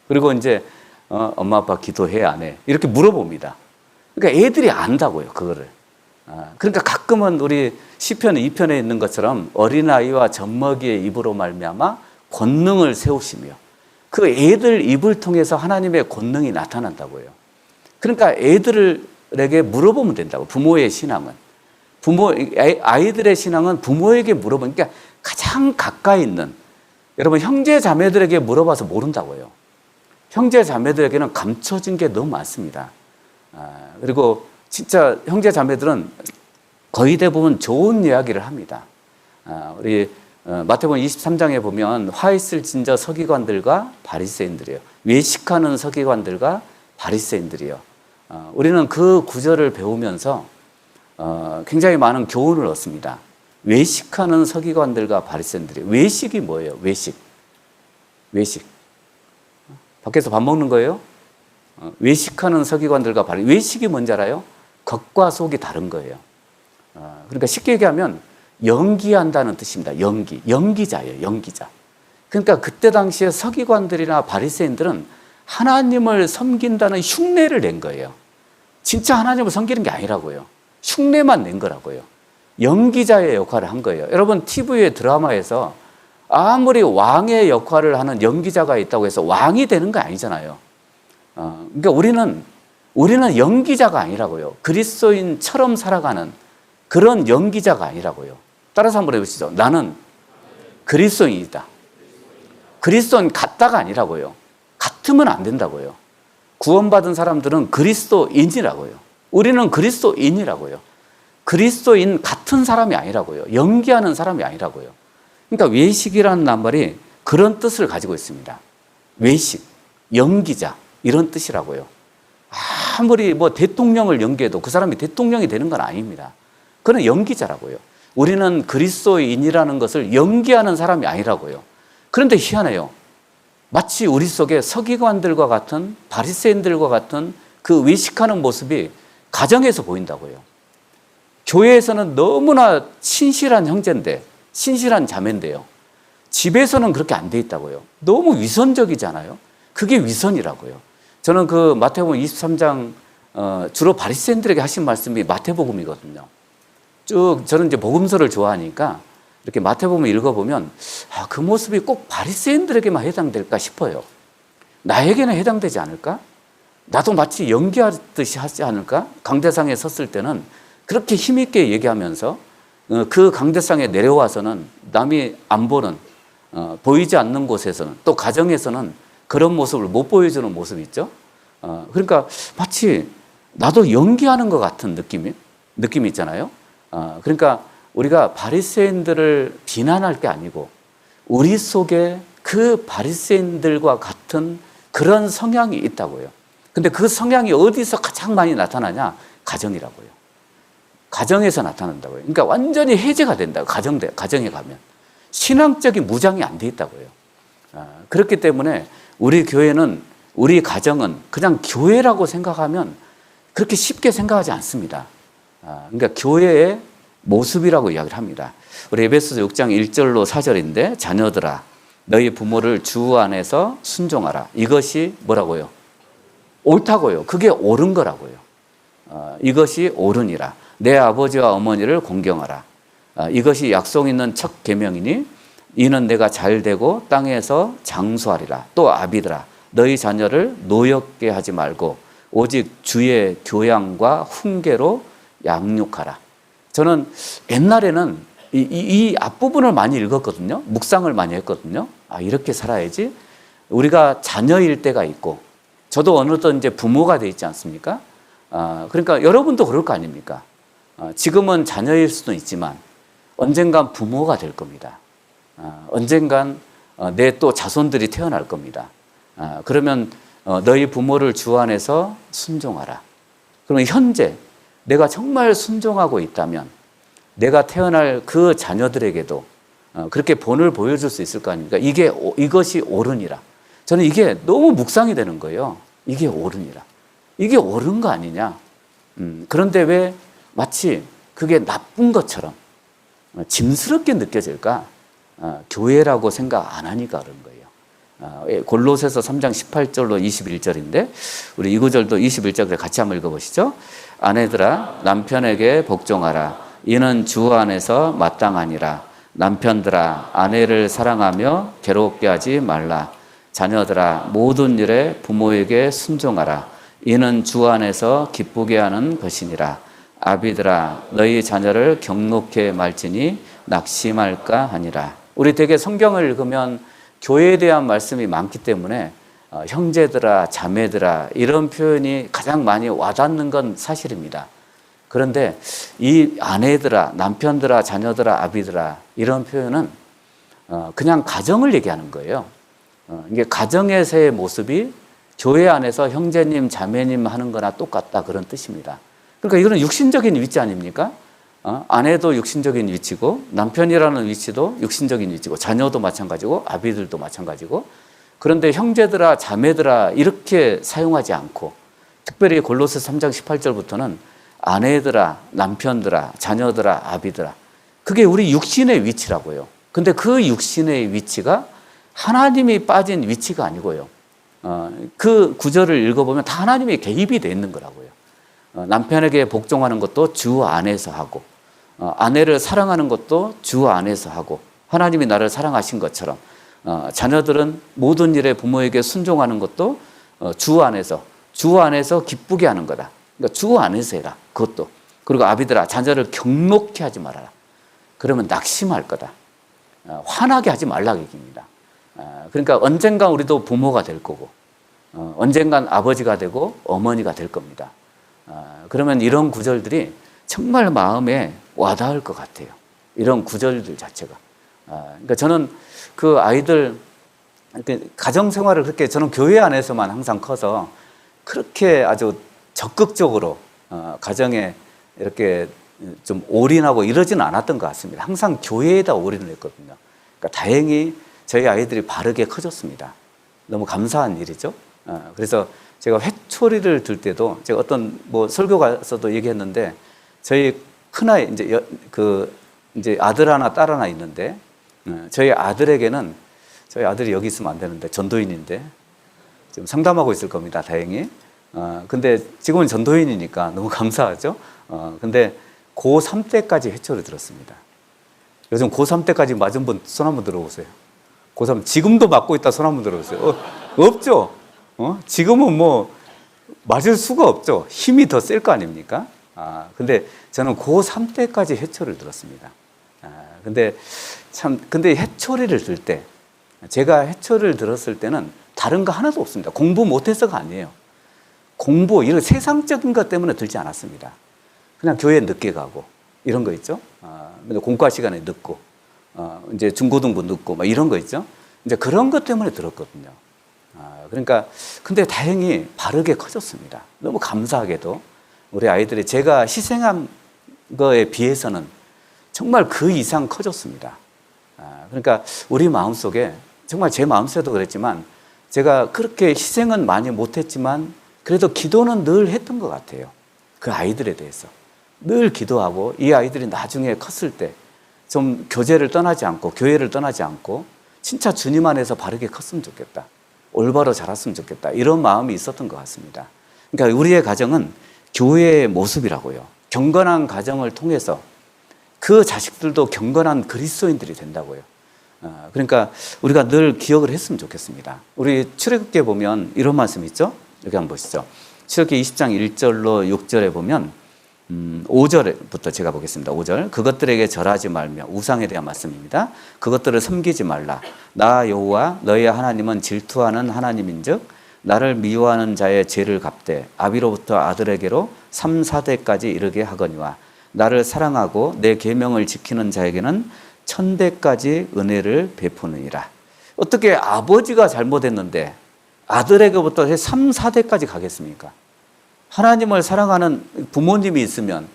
S1: 그리고 이제 엄마 아빠 기도해 안 해? 이렇게 물어봅니다. 그러니까 애들이 안다고요, 그거를. 그러니까 가끔은 우리 시편 2편에 있는 것처럼 어린아이와 젖먹이의 입으로 말미암아 권능을 세우시며 그 애들 입을 통해서 하나님의 권능이 나타난다고요. 그러니까 애들에게 물어보면 된다고. 부모의 신앙은. 아이들의 신앙은 부모에게 물어보니까 그러니까 가장 가까이 있는 여러분 형제 자매들에게 물어봐서 모른다고요. 형제 자매들에게는 감춰진 게 너무 많습니다. 그리고 진짜 형제 자매들은 거의 대부분 좋은 이야기를 합니다. 우리 마태복음 23장에 보면 화 있을 진저 서기관들과 바리새인들이요. 외식하는 서기관들과 바리새인들이요. 우리는 그 구절을 배우면서 굉장히 많은 교훈을 얻습니다. 외식하는 서기관들과 바리새인들이. 외식이 뭐예요? 외식. 밖에서 밥 먹는 거예요? 외식하는 서기관들과 외식이 뭔지 알아요? 겉과 속이 다른 거예요. 그러니까 쉽게 얘기하면 연기한다는 뜻입니다. 연기자예요. 연기자. 그러니까 그때 당시에 서기관들이나 바리새인들은 하나님을 섬긴다는 흉내를 낸 거예요. 진짜 하나님을 섬기는 게 아니라고요. 흉내만 낸 거라고요. 연기자의 역할을 한 거예요. 여러분 TV의 드라마에서 아무리 왕의 역할을 하는 연기자가 있다고 해서 왕이 되는 거 아니잖아요. 그러니까 우리는 연기자가 아니라고요. 그리스도인처럼 살아가는 그런 연기자가 아니라고요. 따라서 한번 해보시죠. 나는 그리스도인이다. 그리스도인 같다가 아니라고요. 같으면 안 된다고요. 구원받은 사람들은 그리스도인이라고요. 우리는 그리스도인이라고요. 그리스도인 같은 사람이 아니라고요. 연기하는 사람이 아니라고요. 그러니까 외식이라는 낱말이 그런 뜻을 가지고 있습니다. 외식, 연기자 이런 뜻이라고요. 아무리 뭐 대통령을 연기해도 그 사람이 대통령이 되는 건 아닙니다. 그는 연기자라고요. 우리는 그리스도인이라는 것을 연기하는 사람이 아니라고요. 그런데 희한해요. 마치 우리 속에 서기관들과 같은 바리새인들과 같은 그 외식하는 모습이 가정에서 보인다고요. 교회에서는 너무나 신실한 형제인데, 신실한 자매인데요. 집에서는 그렇게 안 돼 있다고요. 너무 위선적이잖아요. 그게 위선이라고요. 저는 그 마태복음 23장 주로 바리새인들에게 하신 말씀이 마태복음이거든요. 쭉 저는 이제 복음서를 좋아하니까 이렇게 마태복음을 읽어보면 그 모습이 꼭 바리새인들에게만 해당될까 싶어요. 나에게는 해당되지 않을까? 나도 마치 연기하듯이 하지 않을까? 강대상에 섰을 때는 그렇게 힘있게 얘기하면서 그 강대상에 내려와서는 남이 안 보는 보이지 않는 곳에서는 또 가정에서는 그런 모습을 못 보여주는 모습이 있죠. 그러니까 마치 나도 연기하는 것 같은 느낌이 있잖아요. 그러니까 우리가 바리새인들을 비난할 게 아니고 우리 속에 그 바리새인들과 같은 그런 성향이 있다고요. 근데 그 성향이 어디서 가장 많이 나타나냐? 가정이라고요. 가정에서 나타난다고요. 그러니까 완전히 해제가 된다고. 가정에 가면 신앙적인 무장이 안 돼 있다고요. 그렇기 때문에 우리 교회는, 우리 가정은 그냥 교회라고 생각하면 그렇게 쉽게 생각하지 않습니다. 그러니까 교회의 모습이라고 이야기를 합니다. 우리 에베소서 6장 1절로 4절인데, 자녀들아 너희 부모를 주 안에서 순종하라. 이것이 뭐라고요? 옳다고요. 그게 옳은 거라고요. 이것이 옳으니라. 내 아버지와 어머니를 공경하라. 이것이 약속 있는 첫 계명이니 이는 내가 잘되고 땅에서 장수하리라. 또 아비들아 너희 자녀를 노엽게 하지 말고 오직 주의 교양과 훈계로 양육하라. 저는 옛날에는 이 앞부분을 많이 읽었거든요. 묵상을 많이 했거든요. 이렇게 살아야지. 우리가 자녀일 때가 있고, 저도 어느덧 이제 부모가 돼 있지 않습니까? 그러니까 여러분도 그럴 거 아닙니까? 지금은 자녀일 수도 있지만 언젠간 부모가 될 겁니다. 언젠간 내 또 자손들이 태어날 겁니다. 그러면 너희 부모를 주 안에서 순종하라. 그러면 현재 내가 정말 순종하고 있다면 내가 태어날 그 자녀들에게도 그렇게 본을 보여줄 수 있을 거 아닙니까? 이것이 옳으니라. 저는 이게 너무 묵상이 되는 거예요. 이게 옳으니라. 이게 옳은 거 아니냐? 그런데 왜 마치 그게 나쁜 것처럼 짐스럽게 느껴질까? 교회라고 생각 안 하니까 그런 거예요. 골로새서 3장 18절로 21절인데 우리 이 구절도 21절에 같이 한번 읽어보시죠. 아내들아 남편에게 복종하라. 이는 주 안에서 마땅하니라. 남편들아 아내를 사랑하며 괴롭게 하지 말라. 자녀들아 모든 일에 부모에게 순종하라. 이는 주 안에서 기쁘게 하는 것이니라. 아비들아 너희 자녀를 경록해 말지니 낙심할까 하니라. 우리 되게 성경을 읽으면 교회에 대한 말씀이 많기 때문에 형제들아 자매들아 이런 표현이 가장 많이 와닿는 건 사실입니다. 그런데 이 아내들아 남편들아 자녀들아 아비들아 이런 표현은 그냥 가정을 얘기하는 거예요. 이게 가정에서의 모습이 교회 안에서 형제님 자매님 하는 거나 똑같다 그런 뜻입니다. 그러니까 이거는 육신적인 위치 아닙니까? 아내도 육신적인 위치고 남편이라는 위치도 육신적인 위치고 자녀도 마찬가지고 아비들도 마찬가지고, 그런데 형제들아 자매들아 이렇게 사용하지 않고 특별히 골로새 3장 18절부터는 아내들아 남편들아 자녀들아 아비들아, 그게 우리 육신의 위치라고요. 근데 그 육신의 위치가 하나님이 빠진 위치가 아니고요. 그 구절을 읽어보면 다 하나님의 개입이 되어 있는 거라고요. 남편에게 복종하는 것도 주 안에서 하고, 아내를 사랑하는 것도 주 안에서 하고, 하나님이 나를 사랑하신 것처럼 자녀들은 모든 일에 부모에게 순종하는 것도 주 안에서 기쁘게 하는 거다. 그러니까 주 안에서 해라. 그것도. 그리고 아비들아 자녀를 경록케 하지 말아라. 그러면 낙심할 거다. 화나게 하지 말라 얘기입니다. 그러니까 언젠간 우리도 부모가 될 거고 언젠간 아버지가 되고 어머니가 될 겁니다. 그러면 이런 구절들이 정말 마음에 와닿을 것 같아요. 이런 구절들 자체가. 그러니까 저는 그 아이들 가정 생활을 그렇게, 저는 교회 안에서만 항상 커서 그렇게 아주 적극적으로 가정에 이렇게 좀 올인하고 이러지는 않았던 것 같습니다. 항상 교회에다 올인을 했거든요. 그러니까 다행히 저희 아이들이 바르게 커졌습니다. 너무 감사한 일이죠. 그래서 제가 회초리를 들 때도 제가 어떤 설교 가서도 얘기했는데 저희 큰아이, 이제 아들 하나, 딸 하나 있는데, 저희 아들에게는, 저희 아들이 여기 있으면 안 되는데, 전도인인데, 지금 상담하고 있을 겁니다, 다행히. 근데 지금은 전도인이니까 너무 감사하죠. 근데 고3 때까지 해초를 들었습니다. 요즘 고3 때까지 맞은 분 손 한번 들어보세요. 고3 지금도 맞고 있다 손 한번 들어보세요. 없죠? 지금은 뭐 맞을 수가 없죠. 힘이 더 셀 거 아닙니까? 근데 저는 고3 때까지 해초를 들었습니다. 근데 해초리를 들 때, 제가 해초를 들었을 때는 다른 거 하나도 없습니다. 공부 못해서가 아니에요. 공부, 이런 세상적인 것 때문에 들지 않았습니다. 그냥 교회 늦게 가고, 이런 거 있죠. 공과 시간에 늦고, 이제 중고등부 늦고, 막 이런 거 있죠. 이제 그런 것 때문에 들었거든요. 그러니까, 근데 다행히 바르게 커졌습니다. 너무 감사하게도. 우리 아이들이 제가 희생한 거에 비해서는 정말 그 이상 커졌습니다. 그러니까 우리 마음속에, 정말 제 마음속에도 그랬지만, 제가 그렇게 희생은 많이 못했지만, 그래도 기도는 늘 했던 것 같아요. 그 아이들에 대해서. 늘 기도하고, 이 아이들이 나중에 컸을 때, 좀 교제를 떠나지 않고, 교회를 떠나지 않고, 진짜 주님 안에서 바르게 컸으면 좋겠다. 올바로 자랐으면 좋겠다. 이런 마음이 있었던 것 같습니다. 그러니까 우리의 가정은 교회의 모습이라고요. 경건한 가정을 통해서 그 자식들도 경건한 그리스도인들이 된다고요. 그러니까 우리가 늘 기억을 했으면 좋겠습니다. 우리 출애굽기에 보면 이런 말씀이 있죠. 여기 한번 보시죠. 출애굽기 20장 1절로 6절에 보면 5절부터 제가 보겠습니다. 5절. 그것들에게 절하지 말며, 우상에 대한 말씀입니다. 그것들을 섬기지 말라. 나 여호와 너희의 하나님은 질투하는 하나님인즉 나를 미워하는 자의 죄를 갚되 아비로부터 아들에게로 3, 4대까지 이르게 하거니와 나를 사랑하고 내 계명을 지키는 자에게는 1000대까지 은혜를 베푸느니라. 어떻게 아버지가 잘못했는데 아들에게부터 3, 4대까지 가겠습니까? 하나님을 사랑하는 부모님이 있으면,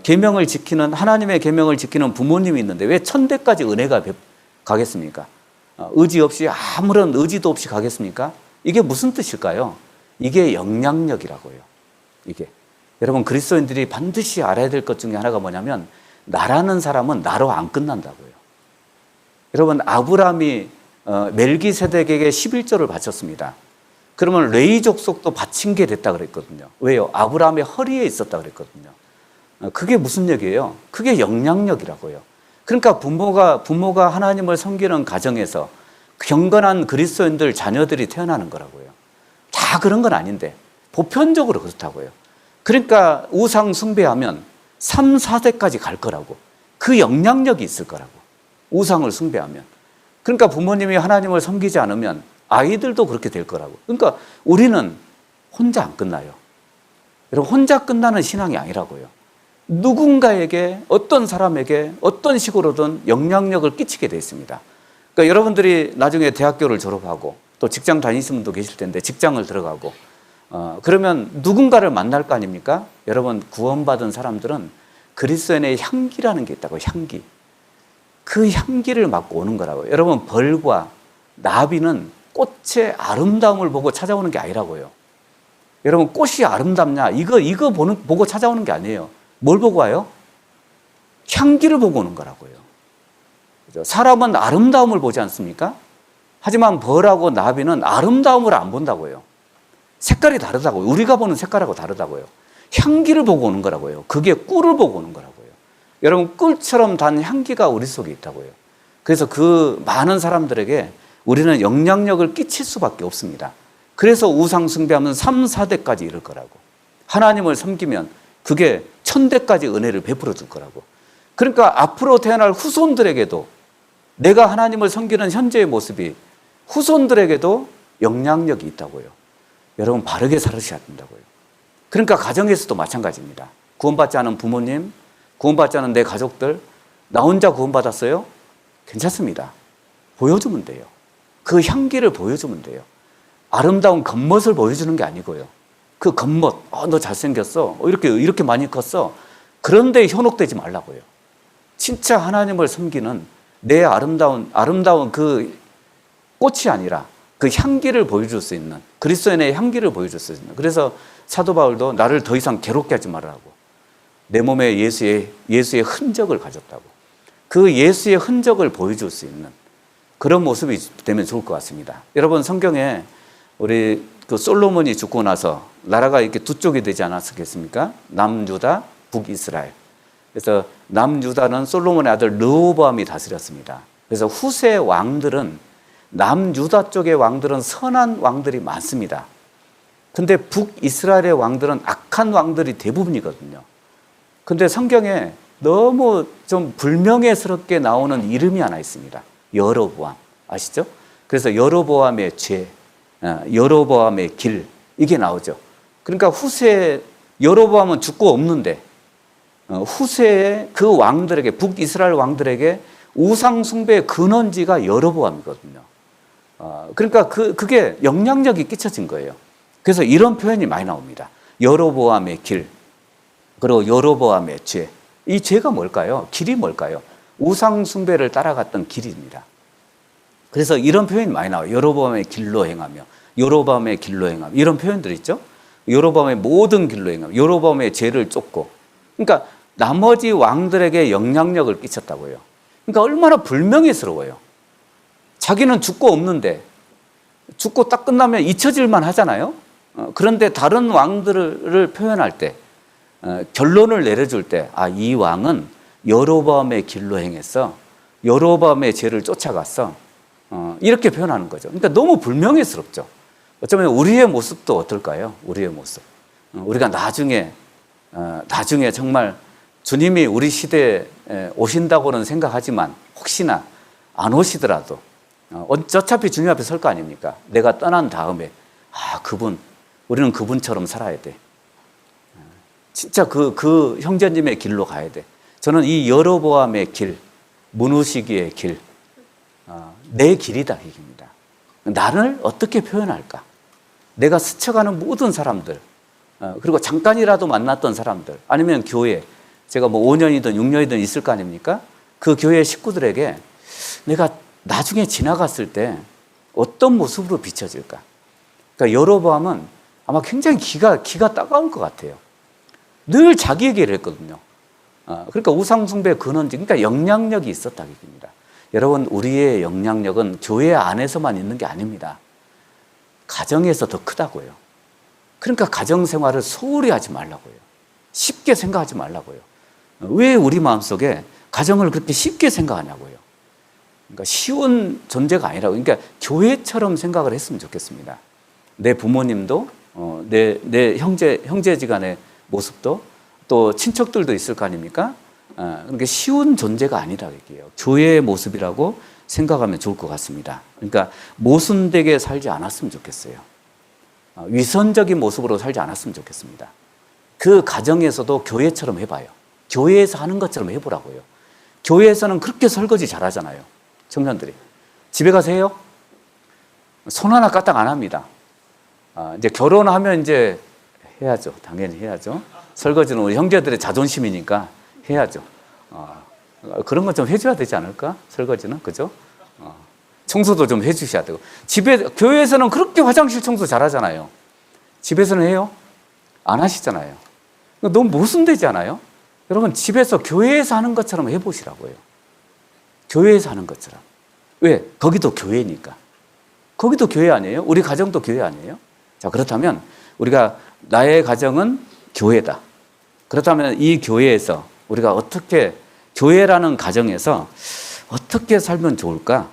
S1: 계명을 지키는, 하나님의 계명을 지키는 부모님이 있는데 왜 1000대까지 은혜가 가겠습니까? 의지 없이, 아무런 의지도 없이 가겠습니까? 이게 무슨 뜻일까요? 이게 영향력이라고요. 이게. 여러분, 그리스도인들이 반드시 알아야 될 것 중에 하나가 뭐냐면, 나라는 사람은 나로 안 끝난다고요. 여러분, 아브라함이 멜기세덱에게 11조를 바쳤습니다. 그러면 레위 족속도 바친 게 됐다 그랬거든요. 왜요? 아브라함의 허리에 있었다 그랬거든요. 그게 무슨 얘기예요? 그게 영향력이라고요. 그러니까 부모가 하나님을 섬기는 가정에서 경건한 그리스도인들 자녀들이 태어나는 거라고요. 다 그런 건 아닌데 보편적으로 그렇다고요. 그러니까 우상 숭배하면 3, 4대까지 갈 거라고. 그 영향력이 있을 거라고. 우상을 숭배하면. 그러니까 부모님이 하나님을 섬기지 않으면 아이들도 그렇게 될 거라고. 그러니까 우리는 혼자 안 끝나요. 여러분, 혼자 끝나는 신앙이 아니라고요. 누군가에게, 어떤 사람에게 어떤 식으로든 영향력을 끼치게 돼 있습니다. 그러니까 여러분들이 나중에 대학교를 졸업하고 또 직장 다니시는 분도 계실 텐데 직장을 들어가고 그러면 누군가를 만날 거 아닙니까? 여러분, 구원받은 사람들은 그리스도인의 향기라는 게 있다고요. 향기. 그 향기를 맡고 오는 거라고요. 여러분, 벌과 나비는 꽃의 아름다움을 보고 찾아오는 게 아니라고요. 여러분, 꽃이 아름답냐? 이거 보고 찾아오는 게 아니에요. 뭘 보고 와요? 향기를 보고 오는 거라고요. 그죠? 사람은 아름다움을 보지 않습니까? 하지만 벌하고 나비는 아름다움을 안 본다고요. 색깔이 다르다고요. 우리가 보는 색깔하고 다르다고요. 향기를 보고 오는 거라고요. 그게 꿀을 보고 오는 거라고요. 여러분, 꿀처럼 단 향기가 우리 속에 있다고요. 그래서 그 많은 사람들에게 우리는 영향력을 끼칠 수밖에 없습니다. 그래서 우상 숭배하면 3, 4대까지 이를 거라고. 하나님을 섬기면 그게 1000대까지 은혜를 베풀어 줄 거라고. 그러니까 앞으로 태어날 후손들에게도 내가 하나님을 섬기는 현재의 모습이 후손들에게도 영향력이 있다고요. 여러분, 바르게 살으셔야 된다고요. 그러니까 가정에서도 마찬가지입니다. 구원받지 않은 부모님, 구원받지 않은 내 가족들, 나 혼자 구원받았어요? 괜찮습니다. 보여주면 돼요. 그 향기를 보여주면 돼요. 아름다운 겉멋을 보여주는 게 아니고요. 그 겉멋, 너 잘생겼어, 이렇게 많이 컸어, 그런데 현혹되지 말라고요. 진짜 하나님을 섬기는 내 아름다운 그 꽃이 아니라 그 향기를 보여줄 수 있는, 그리스도인의 향기를 보여줄 수 있는. 그래서 사도 바울도 나를 더 이상 괴롭게 하지 말라고. 내 몸에 예수의 흔적을 가졌다고. 그 예수의 흔적을 보여줄 수 있는 그런 모습이 되면 좋을 것 같습니다. 여러분, 성경에 우리 그 솔로몬이 죽고 나서 나라가 이렇게 두 쪽이 되지 않았겠습니까? 남유다, 북이스라엘. 그래서 남유다는 솔로몬의 아들 르호보암이 다스렸습니다. 그래서 후세 왕들은, 남유다 쪽의 왕들은 선한 왕들이 많습니다. 근데 북이스라엘의 왕들은 악한 왕들이 대부분이거든요. 근데 성경에 너무 좀 불명예스럽게 나오는 이름이 하나 있습니다. 여로보암. 아시죠? 그래서 여로보암의 죄, 여로보암의 길, 이게 나오죠. 그러니까 후세, 여로보암은 죽고 없는데 후세의 그 왕들에게, 북이스라엘 왕들에게 우상 숭배의 근원지가 여로보암이거든요. 그러니까 그게 영향력이 끼쳐진 거예요. 그래서 이런 표현이 많이 나옵니다. 여로보암의 길, 그리고 여로보암의 죄. 이 죄가 뭘까요? 길이 뭘까요? 우상 숭배를 따라갔던 길입니다. 그래서 이런 표현이 많이 나와요. 여로보암의 길로 행하며, 여로보암의 길로 행하며, 이런 표현들 있죠. 여로보암의 모든 길로 행하며, 여로보암의 죄를 쫓고. 그러니까 나머지 왕들에게 영향력을 끼쳤다고요. 그러니까 얼마나 불명예스러워요. 자기는 죽고 없는데, 죽고 딱 끝나면 잊혀질만 하잖아요. 그런데 다른 왕들을 표현할 때, 결론을 내려줄 때, 이 왕은 여로보암의 길로 행했어, 여로보암의 죄를 쫓아갔어, 이렇게 표현하는 거죠. 그러니까 너무 불명예스럽죠. 어쩌면 우리의 모습도 어떨까요? 우리의 모습. 우리가 나중에 정말 주님이 우리 시대에 오신다고는 생각하지만 혹시나 안 오시더라도 어차피 주님 앞에 설 거 아닙니까? 내가 떠난 다음에 우리는 그분처럼 살아야 돼. 진짜 그 형제님의 길로 가야 돼. 저는 이 여로보암의 길, 문후시기의 길, 내 길이다, 이깁니다. 나를 어떻게 표현할까? 내가 스쳐가는 모든 사람들, 그리고 잠깐이라도 만났던 사람들, 아니면 교회, 제가 뭐 5년이든 6년이든 있을 거 아닙니까? 그 교회 식구들에게 내가 나중에 지나갔을 때 어떤 모습으로 비춰질까? 그러니까 여로보암은 아마 굉장히 기가 따가울 것 같아요. 늘 자기 얘기를 했거든요. 그러니까 우상숭배의 근원지, 그러니까 영향력이 있었다, 이겁니다. 여러분, 우리의 영향력은 교회 안에서만 있는 게 아닙니다. 가정에서 더 크다고요. 그러니까 가정생활을 소홀히 하지 말라고요. 쉽게 생각하지 말라고요. 왜 우리 마음속에 가정을 그렇게 쉽게 생각하냐고요. 그러니까 쉬운 존재가 아니라고. 그러니까 교회처럼 생각을 했으면 좋겠습니다. 내 부모님도, 내 형제지간의 모습도, 또 친척들도 있을 거 아닙니까? 그러니까 쉬운 존재가 아니라 얘기해요. 교회의 모습이라고 생각하면 좋을 것 같습니다. 그러니까 모순되게 살지 않았으면 좋겠어요. 위선적인 모습으로 살지 않았으면 좋겠습니다. 그 가정에서도 교회처럼 해봐요. 교회에서 하는 것처럼 해보라고요. 교회에서는 그렇게 설거지 잘하잖아요. 청년들이. 집에 가서 해요? 손 하나 까딱 안 합니다. 이제 결혼하면 이제 해야죠. 당연히 해야죠. 설거지는 우리 형제들의 자존심이니까 해야죠. 그런 건 좀 해줘야 되지 않을까? 설거지는, 그죠? 청소도 좀 해주셔야 되고. 교회에서는 그렇게 화장실 청소 잘하잖아요. 집에서는 해요? 안 하시잖아요. 너무 모순되지 않아요? 여러분, 집에서 교회에서 하는 것처럼 해보시라고요. 교회에서 하는 것처럼. 왜? 거기도 교회니까. 거기도 교회 아니에요? 우리 가정도 교회 아니에요? 자, 그렇다면 우리가 나의 가정은 교회다. 그렇다면 이 교회에서 우리가 어떻게, 교회라는 가정에서 어떻게 살면 좋을까?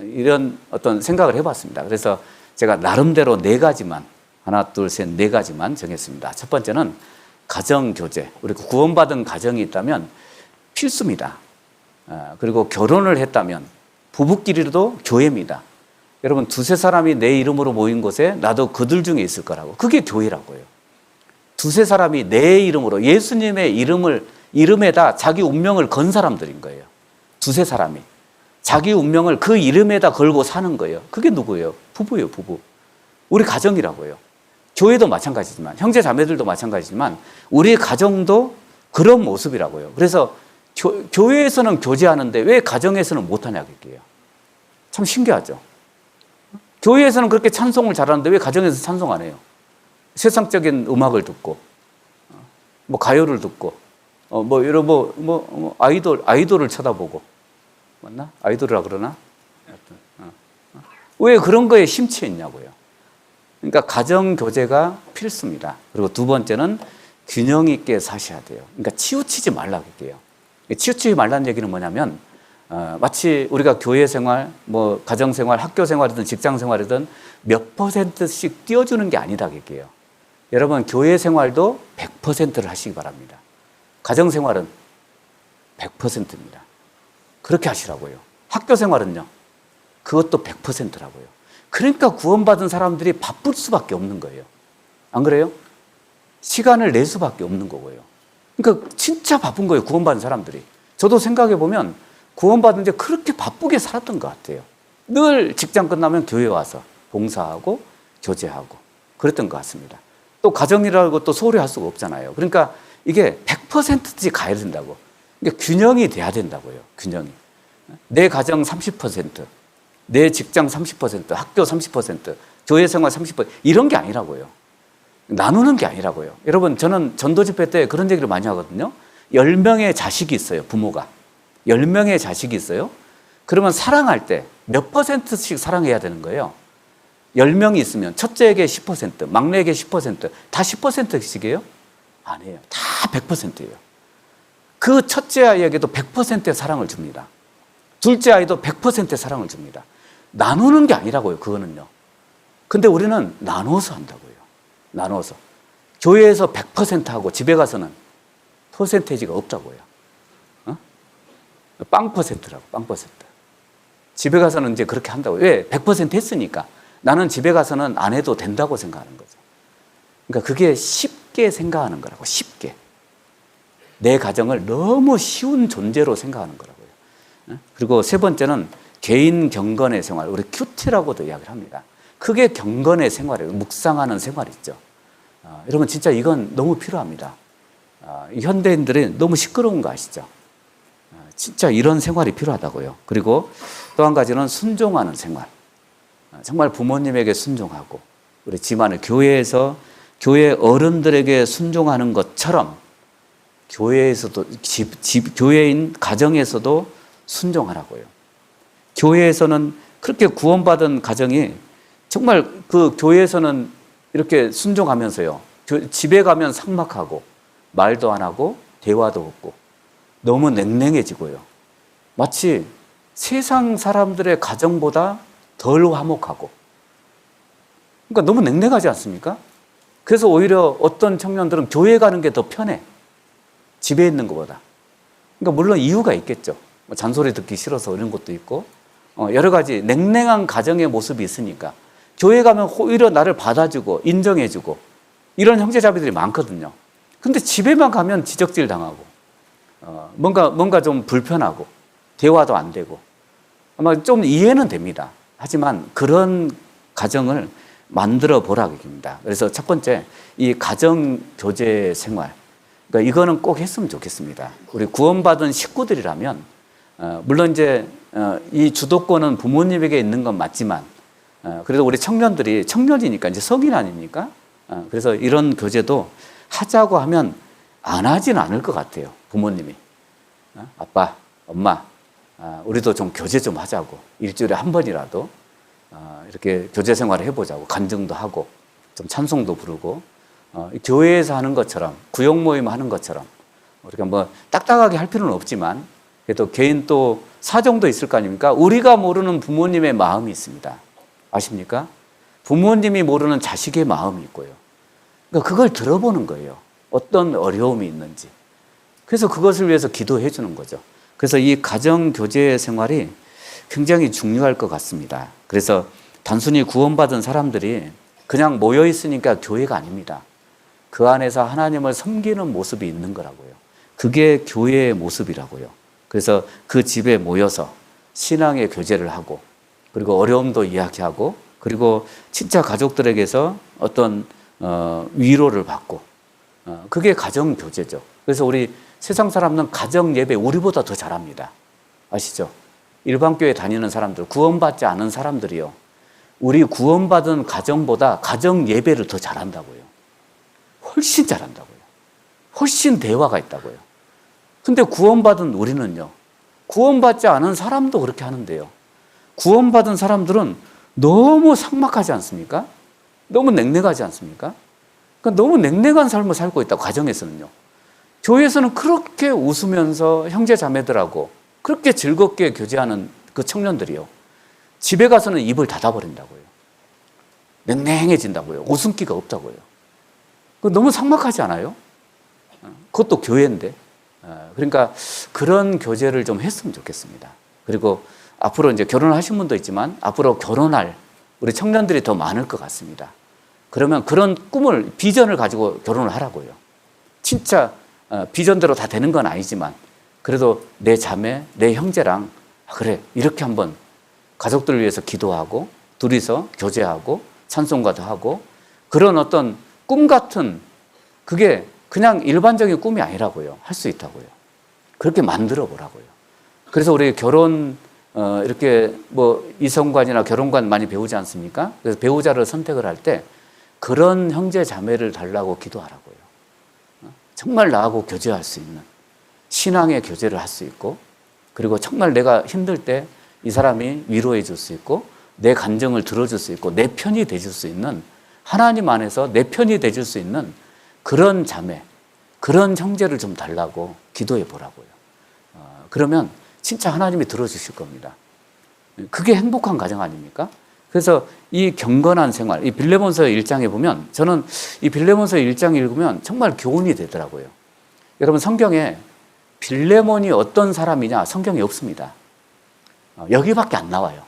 S1: 이런 어떤 생각을 해봤습니다. 그래서 제가 나름대로 4가지만, 하나, 둘, 셋, 4가지만 정했습니다. 첫 번째는 가정교제. 우리가 구원받은 가정이 있다면 필수입니다. 그리고 결혼을 했다면 부부끼리도 교회입니다. 여러분, 2-3 사람이 내 이름으로 모인 곳에 나도 그들 중에 있을 거라고. 그게 교회라고요. 2-3 사람이 내 이름으로, 예수님의 이름에다 자기 운명을 건 사람들인 거예요. 2-3 사람이 자기 운명을 그 이름에다 걸고 사는 거예요. 그게 누구예요? 부부예요, 부부. 우리 가정이라고요. 교회도 마찬가지지만, 형제 자매들도 마찬가지지만 우리 가정도 그런 모습이라고요. 그래서 교회에서는 교제하는데 왜 가정에서는 못하냐고 얘기해요. 참 신기하죠. 교회에서는 그렇게 찬송을 잘하는데 왜 가정에서 찬송 안 해요? 세상적인 음악을 듣고, 뭐 가요를 듣고, 이런 아이돌을 쳐다보고, 맞나? 아이돌이라 그러나? 왜 그런 거에 심취해 있냐고요. 그러니까 가정 교제가 필수입니다. 그리고 두 번째는 균형 있게 사셔야 돼요. 그러니까 치우치지 말라고 할게요. 치우치지 말라는 얘기는 뭐냐면 마치 우리가 교회 생활, 가정 생활, 학교 생활이든 직장 생활이든 몇 %씩 띄워주는 게 아니다 할게요. 여러분 교회 생활도 100%를 하시기 바랍니다. 가정 생활은 100%입니다. 그렇게 하시라고요. 학교 생활은요. 그것도 100%라고요. 그러니까 구원받은 사람들이 바쁠 수밖에 없는 거예요. 안 그래요? 시간을 낼 수밖에 없는 거고요. 그러니까 진짜 바쁜 거예요. 구원받은 사람들이. 저도 생각해 보면 구원받은 지 그렇게 바쁘게 살았던 것 같아요. 늘 직장 끝나면 교회 와서 봉사하고 교제하고 그랬던 것 같습니다. 또 가정이라고 또 소홀히 할 수가 없잖아요. 그러니까 이게 100%씩 가야 된다고. 그러니까 균형이 돼야 된다고요. 균형이. 내 가정 30%, 내 직장 30%, 학교 30%, 교회 생활 30% 이런 게 아니라고요. 나누는 게 아니라고요. 여러분 저는 전도 집회 때 그런 얘기를 많이 하거든요. 10명의 자식이 있어요. 부모가. 10명의 자식이 있어요. 그러면 사랑할 때 몇 %씩 사랑해야 되는 거예요. 10명이 있으면 첫째에게 10%, 막내에게 10%, 다 10%씩이에요? 아니에요. 다 100%예요. 그 첫째 아이에게도 100%의 사랑을 줍니다. 둘째 아이도 100%의 사랑을 줍니다. 나누는 게 아니라고요. 그거는요. 근데 우리는 나눠서 한다고요. 나눠서. 교회에서 100% 하고 집에 가서는 퍼센테이지가 없다고요. 빵 퍼센트라고, 빵 퍼센트. 집에 가서는 이제 그렇게 한다고요. 왜? 100% 했으니까. 나는 집에 가서는 안 해도 된다고 생각하는 거죠. 그러니까 그게 쉽게 생각하는 거라고, 쉽게. 내 가정을 너무 쉬운 존재로 생각하는 거라고요. 그리고 세 번째는 개인 경건의 생활, 우리 큐티라고도 이야기를 합니다. 그게 경건의 생활이에요. 묵상하는 생활 있죠. 여러분 진짜 이건 너무 필요합니다. 현대인들이 너무 시끄러운 거 아시죠? 진짜 이런 생활이 필요하다고요. 그리고 또 한 가지는 순종하는 생활. 정말 부모님에게 순종하고 우리 집안을 교회에서 교회 어른들에게 순종하는 것처럼 교회에서도 교회인 가정에서도 순종하라고요. 교회에서는 그렇게 구원받은 가정이 정말 그 교회에서는 이렇게 순종하면서요. 집에 가면 삭막하고 말도 안 하고 대화도 없고 너무 냉랭해지고요. 마치 세상 사람들의 가정보다 덜 화목하고 그러니까 너무 냉랭하지 않습니까? 그래서 오히려 어떤 청년들은 교회 가는 게 더 편해. 집에 있는 것보다. 그러니까 물론 이유가 있겠죠. 잔소리 듣기 싫어서 이런 것도 있고 여러 가지 냉랭한 가정의 모습이 있으니까 교회 가면 오히려 나를 받아주고 인정해주고 이런 형제자매들이 많거든요. 근데 집에만 가면 지적질 당하고 뭔가 좀 불편하고 대화도 안 되고 아마 좀 이해는 됩니다. 하지만 그런 가정을 만들어 보라고 합니다. 그래서 첫 번째 이 가정 교제 생활 그러니까 이거는 꼭 했으면 좋겠습니다. 우리 구원받은 식구들이라면 물론 이제 이 주도권은 부모님에게 있는 건 맞지만 그래도 우리 청년이니까 이제 성인 아닙니까? 그래서 이런 교제도 하자고 하면 안 하진 않을 것 같아요. 부모님이. 아빠, 엄마, 우리도 좀 교제 좀 하자고. 일주일에 한 번이라도 이렇게 교제 생활을 해보자고. 간증도 하고, 좀 찬송도 부르고, 교회에서 하는 것처럼, 구역 모임 하는 것처럼, 우리가 뭐 딱딱하게 할 필요는 없지만, 그래도 개인 또 사정도 있을 거 아닙니까? 우리가 모르는 부모님의 마음이 있습니다. 아십니까? 부모님이 모르는 자식의 마음이 있고요. 그러니까 그걸 들어보는 거예요. 어떤 어려움이 있는지. 그래서 그것을 위해서 기도해 주는 거죠. 그래서 이 가정 교제 생활이 굉장히 중요할 것 같습니다. 그래서 단순히 구원받은 사람들이 그냥 모여 있으니까 교회가 아닙니다. 그 안에서 하나님을 섬기는 모습이 있는 거라고요. 그게 교회의 모습이라고요. 그래서 그 집에 모여서 신앙의 교제를 하고 그리고 어려움도 이야기하고 그리고 진짜 가족들에게서 어떤 위로를 받고 그게 가정 교제죠. 그래서 우리 세상 사람은 가정 예배 우리보다 더 잘합니다. 아시죠? 일반교회 다니는 사람들, 구원받지 않은 사람들이요. 우리 구원받은 가정보다 가정 예배를 더 잘한다고요. 훨씬 잘한다고요. 훨씬 대화가 있다고요. 근데 구원받은 우리는요, 구원받지 않은 사람도 그렇게 하는데요. 구원받은 사람들은 너무 삭막하지 않습니까? 너무 냉랭하지 않습니까? 그러니까 너무 냉랭한 삶을 살고 있다, 가정에서는요. 교회에서는 그렇게 웃으면서 형제 자매들하고 그렇게 즐겁게 교제하는 그 청년들이요, 집에 가서는 입을 닫아버린다고요. 냉랭해진다고요. 웃음기가 없다고요. 너무 삭막하지 않아요? 그것도 교회인데. 그러니까 그런 교제를 좀 했으면 좋겠습니다. 그리고 앞으로 이제 결혼하신 분도 있지만 앞으로 결혼할 우리 청년들이 더 많을 것 같습니다. 그러면 그런 꿈을, 비전을 가지고 결혼을 하라고요. 진짜 비전대로 다 되는 건 아니지만 그래도 내 자매, 내 형제랑 그래, 이렇게 한번 가족들을 위해서 기도하고 둘이서 교제하고 찬송가도 하고, 그런 어떤 꿈 같은, 그게 그냥 일반적인 꿈이 아니라고요. 할 수 있다고요. 그렇게 만들어 보라고요. 그래서 우리 결혼 이렇게 뭐 이성관이나 결혼관 많이 배우지 않습니까? 그래서 배우자를 선택을 할 때 그런 형제 자매를 달라고 기도하라고요. 정말 나하고 교제할 수 있는, 신앙의 교제를 할 수 있고, 그리고 정말 내가 힘들 때 이 사람이 위로해 줄 수 있고, 내 감정을 들어줄 수 있고, 내 편이 돼줄 수 있는, 하나님 안에서 내 편이 돼줄 수 있는 그런 자매, 그런 형제를 좀 달라고 기도해 보라고요. 그러면 진짜 하나님이 들어주실 겁니다. 그게 행복한 가정 아닙니까? 그래서 이 경건한 생활, 이 빌레몬서 1장에 보면, 저는 이 빌레몬서 1장 읽으면 정말 교훈이 되더라고요. 여러분, 성경에 빌레몬이 어떤 사람이냐, 성경에 없습니다. 여기밖에 안 나와요.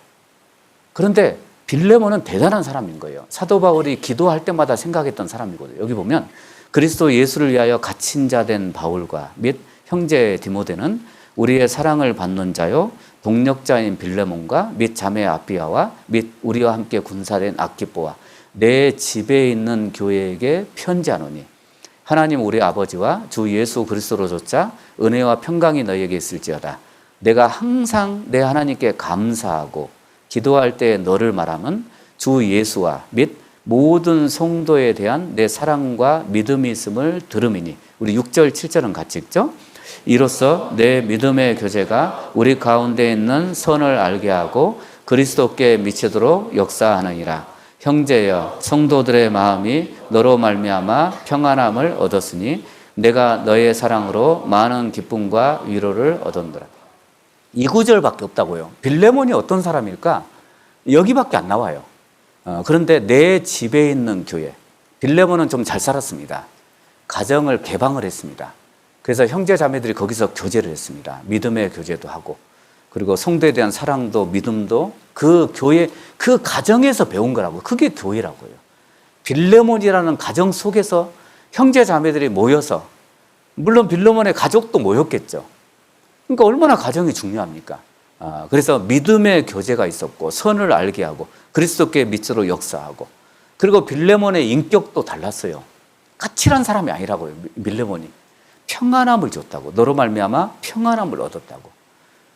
S1: 그런데 빌레몬은 대단한 사람인 거예요. 사도 바울이 기도할 때마다 생각했던 사람이거든요. 여기 보면 그리스도 예수를 위하여 갇힌 자 된 바울과 및 형제 디모데는 우리의 사랑을 받는 자요 동력자인 빌레몬과 및 자매 아비아와 및 우리와 함께 군사된 아키뽀와 내 집에 있는 교회에게 편지하노니, 하나님 우리 아버지와 주 예수 그리스도로조차 은혜와 평강이 너희에게 있을지어다. 내가 항상 내 하나님께 감사하고 기도할 때 너를 말하면 주 예수와 및 모든 성도에 대한 내 사랑과 믿음이 있음을 들음이니. 우리 6절 7절은 같이 읽죠. 이로써 내 믿음의 교제가 우리 가운데 있는 선을 알게 하고 그리스도께 미치도록 역사하느니라. 형제여, 성도들의 마음이 너로 말미암아 평안함을 얻었으니 내가 너의 사랑으로 많은 기쁨과 위로를 얻었노라. 이 구절밖에 없다고요. 빌레몬이 어떤 사람일까? 여기밖에 안 나와요. 그런데 내 집에 있는 교회, 빌레몬은 좀 잘 살았습니다. 가정을 개방을 했습니다. 그래서 형제 자매들이 거기서 교제를 했습니다. 믿음의 교제도 하고, 그리고 성도에 대한 사랑도 믿음도 그 교회, 그 가정에서 배운 거라고. 그게 교회라고요. 빌레몬이라는 가정 속에서 형제 자매들이 모여서, 물론 빌레몬의 가족도 모였겠죠. 그러니까 얼마나 가정이 중요합니까? 그래서 믿음의 교제가 있었고, 선을 알게 하고 그리스도께 밑으로 역사하고, 그리고 빌레몬의 인격도 달랐어요. 까칠한 사람이 아니라고요. 빌레몬이 평안함을 줬다고. 너로 말미암아 평안함을 얻었다고.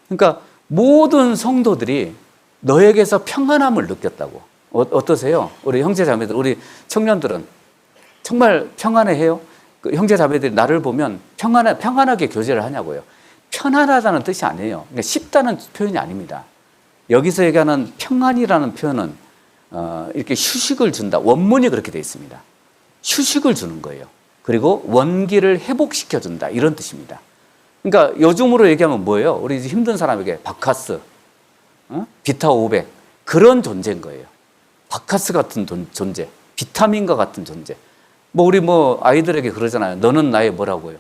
S1: 그러니까 모든 성도들이 너에게서 평안함을 느꼈다고. 어떠세요? 우리 형제 자매들, 우리 청년들은 정말 평안해해요? 그 형제 자매들이 나를 보면 평안하게 교제를 하냐고요. 편안하다는 뜻이 아니에요. 그러니까 쉽다는 표현이 아닙니다. 여기서 얘기하는 평안이라는 표현은 이렇게 휴식을 준다. 원문이 그렇게 되어 있습니다. 휴식을 주는 거예요. 그리고 원기를 회복시켜준다, 이런 뜻입니다. 그러니까 요즘으로 얘기하면 뭐예요? 우리 힘든 사람에게 바카스, 비타 500, 그런 존재인 거예요. 바카스 같은 존재, 비타민과 같은 존재. 우리 아이들에게 그러잖아요. 너는 나의 뭐라고요?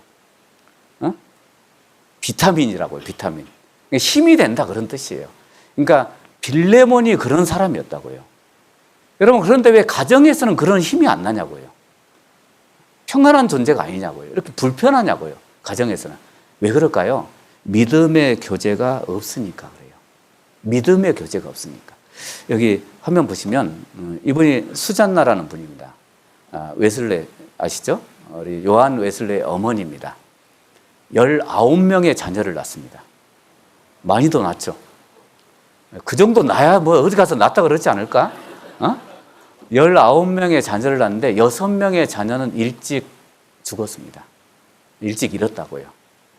S1: 비타민이라고요. 비타민. 힘이 된다, 그런 뜻이에요. 그러니까 빌레몬이 그런 사람이었다고요. 여러분, 그런데 왜 가정에서는 그런 힘이 안 나냐고요. 평안한 존재가 아니냐고요. 이렇게 불편하냐고요. 가정에서는. 왜 그럴까요? 믿음의 교제가 없으니까 그래요. 믿음의 교제가 없으니까. 여기 화면 보시면 이분이 수잔나라는 분입니다. 웨슬레 아시죠? 우리 요한 웨슬레의 어머니입니다. 19명의 자녀를 낳습니다. 많이도 낳죠. 그 정도 낳아야 어디 가서 낳다 그러지 않을까? 19명의 자녀를 낳았는데 6명의 자녀는 일찍 죽었습니다. 일찍 잃었다고요.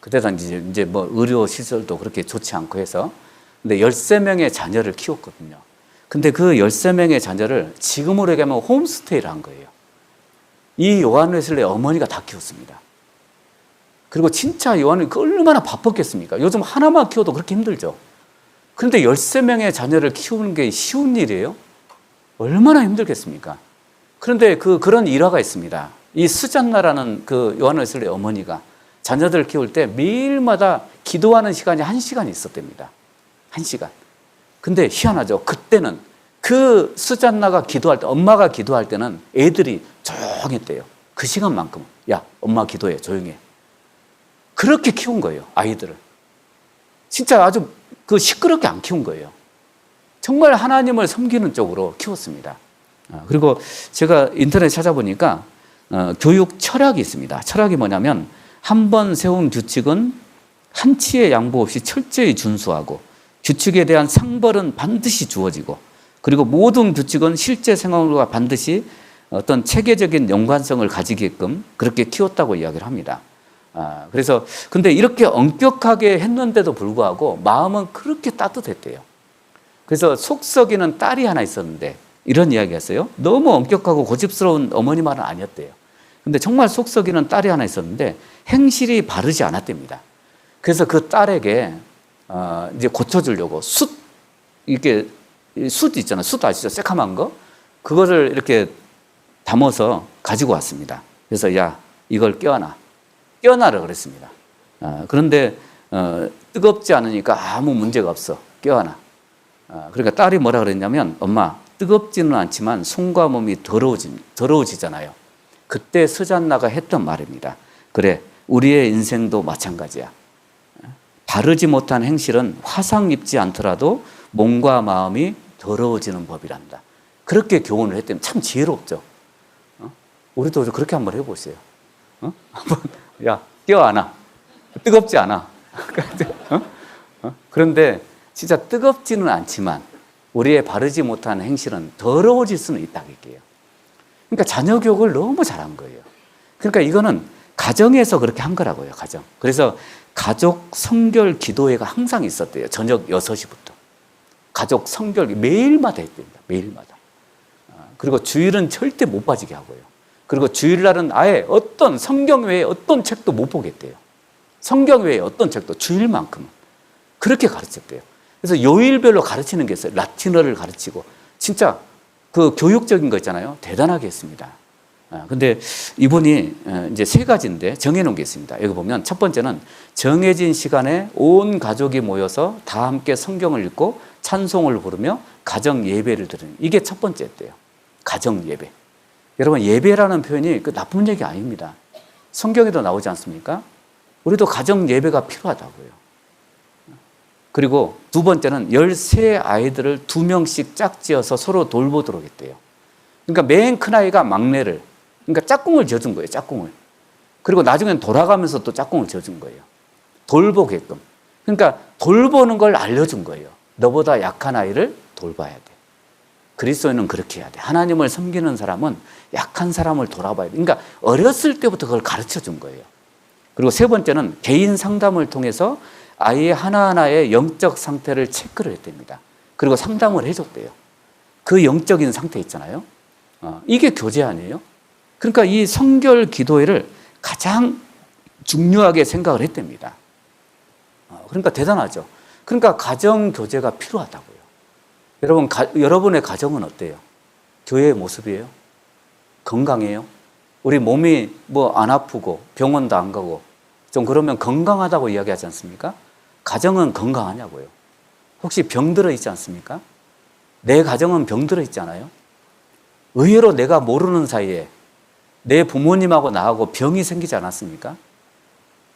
S1: 그때 당시 이제 뭐 의료 시설도 그렇게 좋지 않고 해서. 근데 13명의 자녀를 키웠거든요. 근데 그 13명의 자녀를 지금으로 얘기하면 홈스테이를 한 거예요. 이 요한 웨슬레의 어머니가 다 키웠습니다. 그리고 진짜 요한이 얼마나 바빴겠습니까? 요즘 하나만 키워도 그렇게 힘들죠. 그런데 13명의 자녀를 키우는 게 쉬운 일이에요? 얼마나 힘들겠습니까? 그런데 그런 일화가 있습니다. 이 스잔나라는 그 요한 웨슬레의 어머니가 자녀들을 키울 때 매일마다 기도하는 시간이 1시간이 있었답니다. 1시간. 근데 희한하죠. 그때는 그 스잔나가 기도할 때, 엄마가 기도할 때는 애들이 조용했대요. 그 시간만큼은. 야, 엄마 기도해. 조용히 해. 그렇게 키운 거예요. 아이들을. 진짜 아주 시끄럽게 안 키운 거예요. 정말 하나님을 섬기는 쪽으로 키웠습니다. 그리고 제가 인터넷 찾아보니까 교육 철학이 있습니다. 철학이 뭐냐면 한 번 세운 규칙은 한치의 양보 없이 철저히 준수하고 규칙에 대한 상벌은 반드시 주어지고 그리고 모든 규칙은 실제 생활과 반드시 어떤 체계적인 연관성을 가지게끔 그렇게 키웠다고 이야기를 합니다. 그래서 근데 이렇게 엄격하게 했는데도 불구하고 마음은 그렇게 따뜻했대요. 그래서 속 썩이는 딸이 하나 있었는데 이런 이야기였어요. 너무 엄격하고 고집스러운 어머니만은 아니었대요. 근데 정말 속 썩이는 딸이 하나 있었는데 행실이 바르지 않았답니다. 그래서 그 딸에게 이제 고쳐주려고 이렇게 숯 있잖아요. 숯 아시죠? 새카만 거? 그거를 이렇게 담아서 가지고 왔습니다. 그래서 야, 이걸 껴놔라 그랬습니다. 그런데 뜨겁지 않으니까 아무 문제가 없어. 껴놔. 그러니까 딸이 뭐라 그랬냐면 엄마 뜨겁지는 않지만 손과 몸이 더러워지잖아요. 그때 스잔나가 했던 말입니다. 그래, 우리의 인생도 마찬가지야. 바르지 못한 행실은 화상 입지 않더라도 몸과 마음이 더러워지는 법이란다. 그렇게 교훈을 했더니 참 지혜롭죠. 우리도 그렇게 한번 해보세요. 한번 야, 껴안아. 뜨겁지 않아. 그런데 진짜 뜨겁지는 않지만 우리의 바르지 못한 행실은 더러워질 수는 있다. 이게요. 그러니까 자녀 교육을 너무 잘한 거예요. 그러니까 이거는 가정에서 그렇게 한 거라고요. 가정. 그래서 가족 성결 기도회가 항상 있었대요. 저녁 6시부터. 가족 성결 매일마다 했답니다. 매일마다. 그리고 주일은 절대 못 빠지게 하고요. 그리고 주일날은 아예 어떤 성경 외에 어떤 책도 못 보겠대요. 성경 외에 어떤 책도 주일만큼은. 그렇게 가르쳤대요. 그래서 요일별로 가르치는 게 있어요. 라틴어를 가르치고. 진짜 그 교육적인 거 있잖아요. 대단하게 했습니다. 근데 이분이 이제 3가지인데 정해놓은 게 있습니다. 여기 보면 첫 번째는 정해진 시간에 온 가족이 모여서 다 함께 성경을 읽고 찬송을 부르며 가정 예배를 드리는 이게 첫 번째였대요. 가정 예배. 여러분 예배라는 표현이 그 나쁜 얘기 아닙니다. 성경에도 나오지 않습니까? 우리도 가정 예배가 필요하다고요. 그리고 두 번째는 13아이들을 2명씩 짝지어서 서로 돌보도록 했대요. 그러니까 맨 큰아이가 막내를, 그러니까 짝꿍을 지어준 거예요. 짝꿍을. 그리고 나중엔 돌아가면서 또 짝꿍을 지어준 거예요. 돌보게끔. 그러니까 돌보는 걸 알려준 거예요. 너보다 약한 아이를 돌봐야 돼. 그리스도인은 그렇게 해야 돼. 하나님을 섬기는 사람은 약한 사람을 돌아봐야 돼. 그러니까 어렸을 때부터 그걸 가르쳐 준 거예요. 그리고 세 번째는 개인 상담을 통해서 아이의 하나하나의 영적 상태를 체크를 했답니다. 그리고 상담을 해줬대요. 그 영적인 상태 있잖아요. 이게 교제 아니에요? 그러니까 이 성결 기도회를 가장 중요하게 생각을 했답니다. 그러니까 대단하죠. 그러니까 가정 교제가 필요하다고요. 여러분, 여러분의 가정은 어때요? 교회의 모습이에요? 건강해요? 우리 몸이 뭐 안 아프고 병원도 안 가고 좀 그러면 건강하다고 이야기하지 않습니까? 가정은 건강하냐고요. 혹시 병들어 있지 않습니까? 내 가정은 병들어 있지 않아요? 의외로 내가 모르는 사이에 내 부모님하고 나하고 병이 생기지 않았습니까?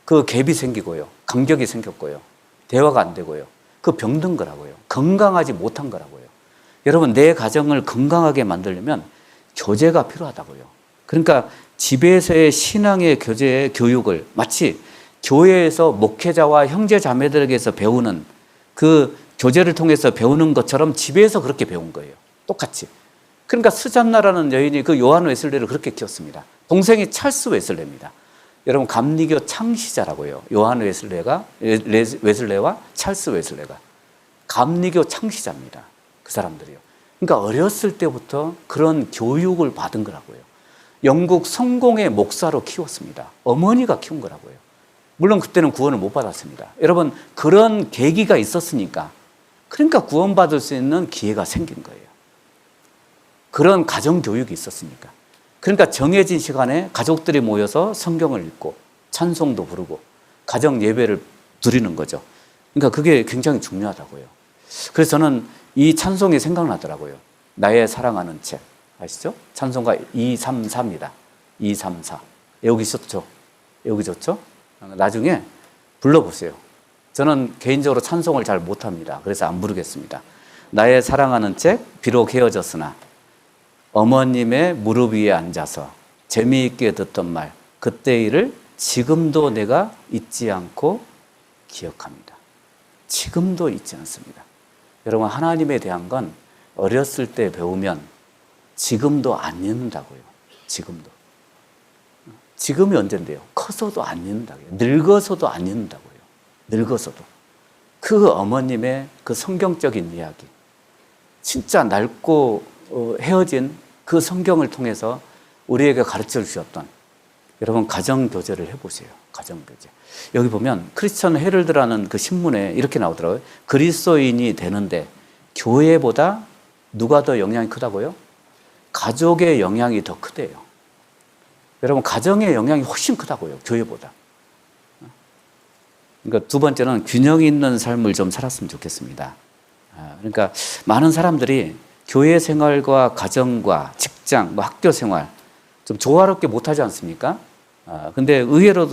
S1: 그 갭이 생기고요. 간격이 생겼고요. 대화가 안 되고요. 그 병든 거라고요. 건강하지 못한 거라고요. 여러분, 내 가정을 건강하게 만들려면 교제가 필요하다고요. 그러니까 집에서의 신앙의 교제의 교육을 마치 교회에서 목회자와 형제 자매들에게서 배우는 그 교제를 통해서 배우는 것처럼 집에서 그렇게 배운 거예요. 똑같이. 그러니까 스잔나라는 여인이 그 요한 웨슬레를 그렇게 키웠습니다. 동생이 찰스 웨슬레입니다. 여러분 감리교 창시자라고요. 요한 웨슬레와 찰스 웨슬레가 감리교 창시자입니다. 그 사람들이요. 그러니까 어렸을 때부터 그런 교육을 받은 거라고요. 영국 성공의 목사로 키웠습니다. 어머니가 키운 거라고요. 물론 그때는 구원을 못 받았습니다. 여러분 그런 계기가 있었으니까 그러니까 구원받을 수 있는 기회가 생긴 거예요. 그런 가정교육이 있었으니까. 그러니까 정해진 시간에 가족들이 모여서 성경을 읽고 찬송도 부르고 가정 예배를 드리는 거죠. 그러니까 그게 굉장히 중요하다고요. 그래서 저는 이 찬송이 생각나더라고요. 나의 사랑하는 책 아시죠? 찬송가 234입니다. 234. 여기 좋죠? 여기 좋죠? 나중에 불러보세요. 저는 개인적으로 찬송을 잘 못합니다. 그래서 안 부르겠습니다. 나의 사랑하는 책 비록 헤어졌으나 어머님의 무릎 위에 앉아서 재미있게 듣던 말 그때 일을 지금도 내가 잊지 않고 기억합니다. 지금도 잊지 않습니다. 여러분 하나님에 대한 건 어렸을 때 배우면 지금도 안 잊는다고요. 지금도. 지금이 언젠데요? 커서도 안 잊는다고요. 늙어서도 안 잊는다고요. 늙어서도. 그 어머님의 그 성경적인 이야기 진짜 낡고 헤어진 그 성경을 통해서 우리에게 가르쳐 주셨던 여러분 가정교제를 해보세요. 가정교제. 여기 보면 크리스천 헤럴드라는 그 신문에 이렇게 나오더라고요. 그리스도인이 되는데 교회보다 누가 더 영향이 크다고요? 가족의 영향이 더 크대요. 여러분 가정의 영향이 훨씬 크다고요. 교회보다. 그러니까 두 번째는 균형 있는 삶을 좀 살았으면 좋겠습니다. 그러니까 많은 사람들이 교회 생활과 가정과 직장, 학교 생활 좀 조화롭게 못하지 않습니까? 근데 의외로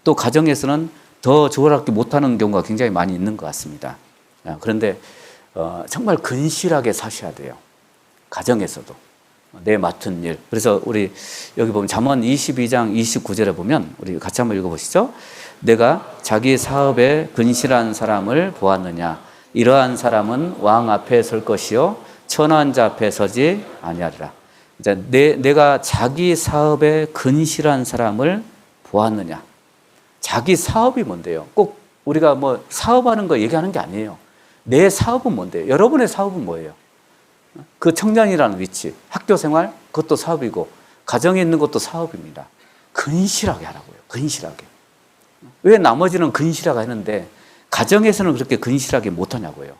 S1: 또 가정에서는 더 조화롭게 못하는 경우가 굉장히 많이 있는 것 같습니다. 그런데 정말 근실하게 사셔야 돼요. 가정에서도. 내 맡은 일. 그래서 우리 여기 보면 잠언 22장 29절에 보면 우리 같이 한번 읽어보시죠. 내가 자기 사업에 근실한 사람을 보았느냐. 이러한 사람은 왕 앞에 설 것이요 천한 자 앞에 서지 아니하리라. 내가 자기 사업에 근실한 사람을 보았느냐. 자기 사업이 뭔데요? 꼭 우리가 뭐 사업하는 거 얘기하는 게 아니에요. 내 사업은 뭔데요? 여러분의 사업은 뭐예요? 그 청년이라는 위치, 학교 생활, 그것도 사업이고 가정에 있는 것도 사업입니다. 근실하게 하라고요. 근실하게. 왜 나머지는 근실하게 하는데 가정에서는 그렇게 근실하게 못하냐고요.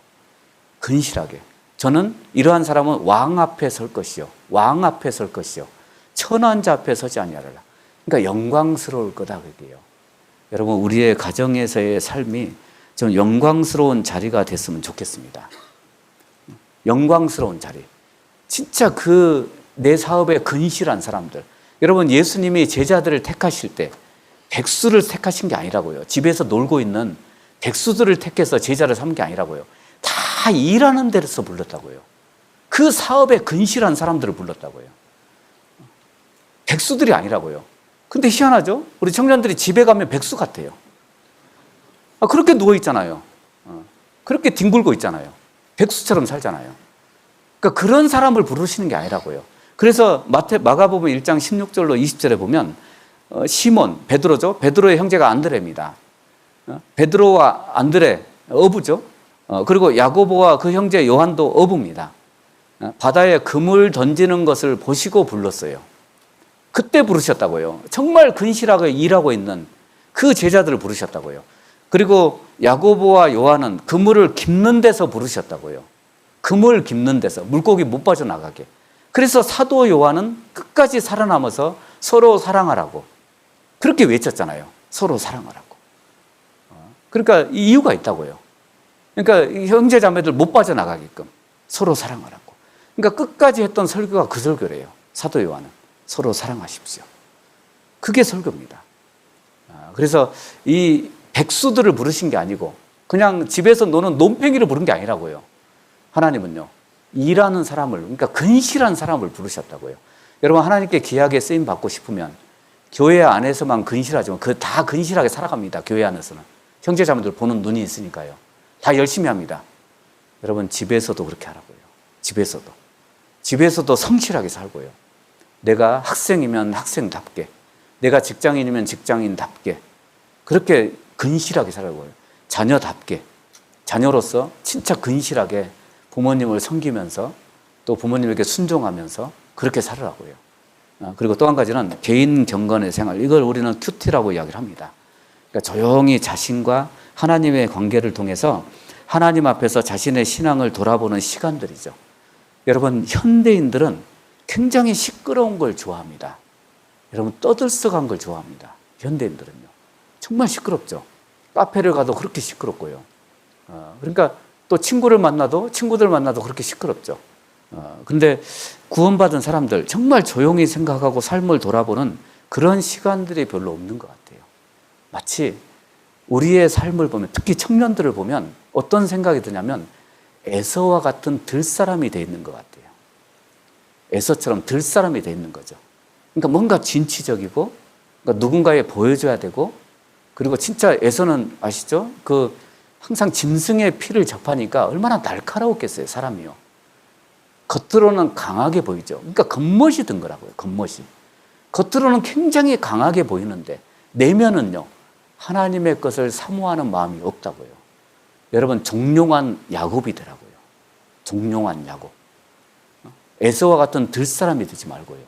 S1: 근실하게. 저는 이러한 사람은 왕 앞에 설 것이요. 왕 앞에 설 것이요. 천한 자 앞에 서지 아니하리라. 그러니까 영광스러울 거다 그게요. 여러분 우리의 가정에서의 삶이 좀 영광스러운 자리가 됐으면 좋겠습니다. 영광스러운 자리. 진짜 내 사업에 근실한 사람들. 여러분 예수님이 제자들을 택하실 때 백수를 택하신 게 아니라고요. 집에서 놀고 있는 백수들을 택해서 제자를 삼은 게 아니라고요. 다 일하는 데서 불렀다고요. 그 사업에 근실한 사람들을 불렀다고요. 백수들이 아니라고요. 근데 희한하죠? 우리 청년들이 집에 가면 백수 같아요. 그렇게 누워있잖아요. 그렇게 뒹굴고 있잖아요. 백수처럼 살잖아요. 그러니까 그런 사람을 부르시는 게 아니라고요. 그래서 마가복음 1장 16절로 20절에 보면 시몬, 베드로죠. 베드로의 형제가 안드레입니다. 베드로와 안드레 어부죠. 그리고 야고보와 그 형제 요한도 어부입니다. 바다에 금을 던지는 것을 보시고 불렀어요. 그때 부르셨다고요. 정말 근실하게 일하고 있는 그 제자들을 부르셨다고요. 그리고 야고보와 요한은 그물을 깁는 데서 부르셨다고요. 그물 깁는 데서 물고기 못 빠져나가게. 그래서 사도 요한은 끝까지 살아남아서 서로 사랑하라고 그렇게 외쳤잖아요. 서로 사랑하라고. 그러니까 이유가 있다고요. 그러니까 형제 자매들 못 빠져나가게끔 서로 사랑하라고. 그러니까 끝까지 했던 설교가 그 설교래요. 사도 요한은 서로 사랑하십시오. 그게 설교입니다. 그래서 이 백수들을 부르신 게 아니고 그냥 집에서 노는 논팽이를 부른 게 아니라고요. 하나님은요. 일하는 사람을, 그러니까 근실한 사람을 부르셨다고요. 여러분 하나님께 귀하게 쓰임 받고 싶으면 교회 안에서만 근실하지만 다 근실하게 살아갑니다. 교회 안에서는. 형제자매들 보는 눈이 있으니까요. 다 열심히 합니다. 여러분 집에서도 그렇게 하라고요. 집에서도 성실하게 살고요. 내가 학생이면 학생답게, 내가 직장인이면 직장인답게 그렇게 근실하게 살아가고요. 자녀답게 자녀로서 진짜 근실하게 부모님을 섬기면서 또 부모님에게 순종하면서 그렇게 살으라고요. 그리고 또 한 가지는 개인 경건의 생활. 이걸 우리는 큐티라고 이야기를 합니다. 그러니까 조용히 자신과 하나님의 관계를 통해서 하나님 앞에서 자신의 신앙을 돌아보는 시간들이죠. 여러분, 현대인들은 굉장히 시끄러운 걸 좋아합니다. 여러분, 떠들썩한 걸 좋아합니다. 현대인들은요. 정말 시끄럽죠. 카페를 가도 그렇게 시끄럽고요. 그러니까 또 친구들 만나도 그렇게 시끄럽죠. 근데 구원받은 사람들, 정말 조용히 생각하고 삶을 돌아보는 그런 시간들이 별로 없는 것 같아요. 마치 우리의 삶을 보면, 특히 청년들을 보면 어떤 생각이 드냐면 에서와 같은 들사람이 돼 있는 것 같아요. 에서처럼 들사람이 돼 있는 거죠. 그러니까 뭔가 진취적이고, 그러니까 누군가에 보여줘야 되고, 그리고 진짜 에서는 아시죠? 항상 짐승의 피를 접하니까 얼마나 날카로웠겠어요, 사람이요. 겉으로는 강하게 보이죠. 그러니까 겉멋이 든 거라고요, 겉멋이. 겉으로는 굉장히 강하게 보이는데 내면은요, 하나님의 것을 사모하는 마음이 없다고요. 여러분, 종용한 야곱이더라고요. 종용한 야곱. 에서와 같은 들사람이 되지 말고요.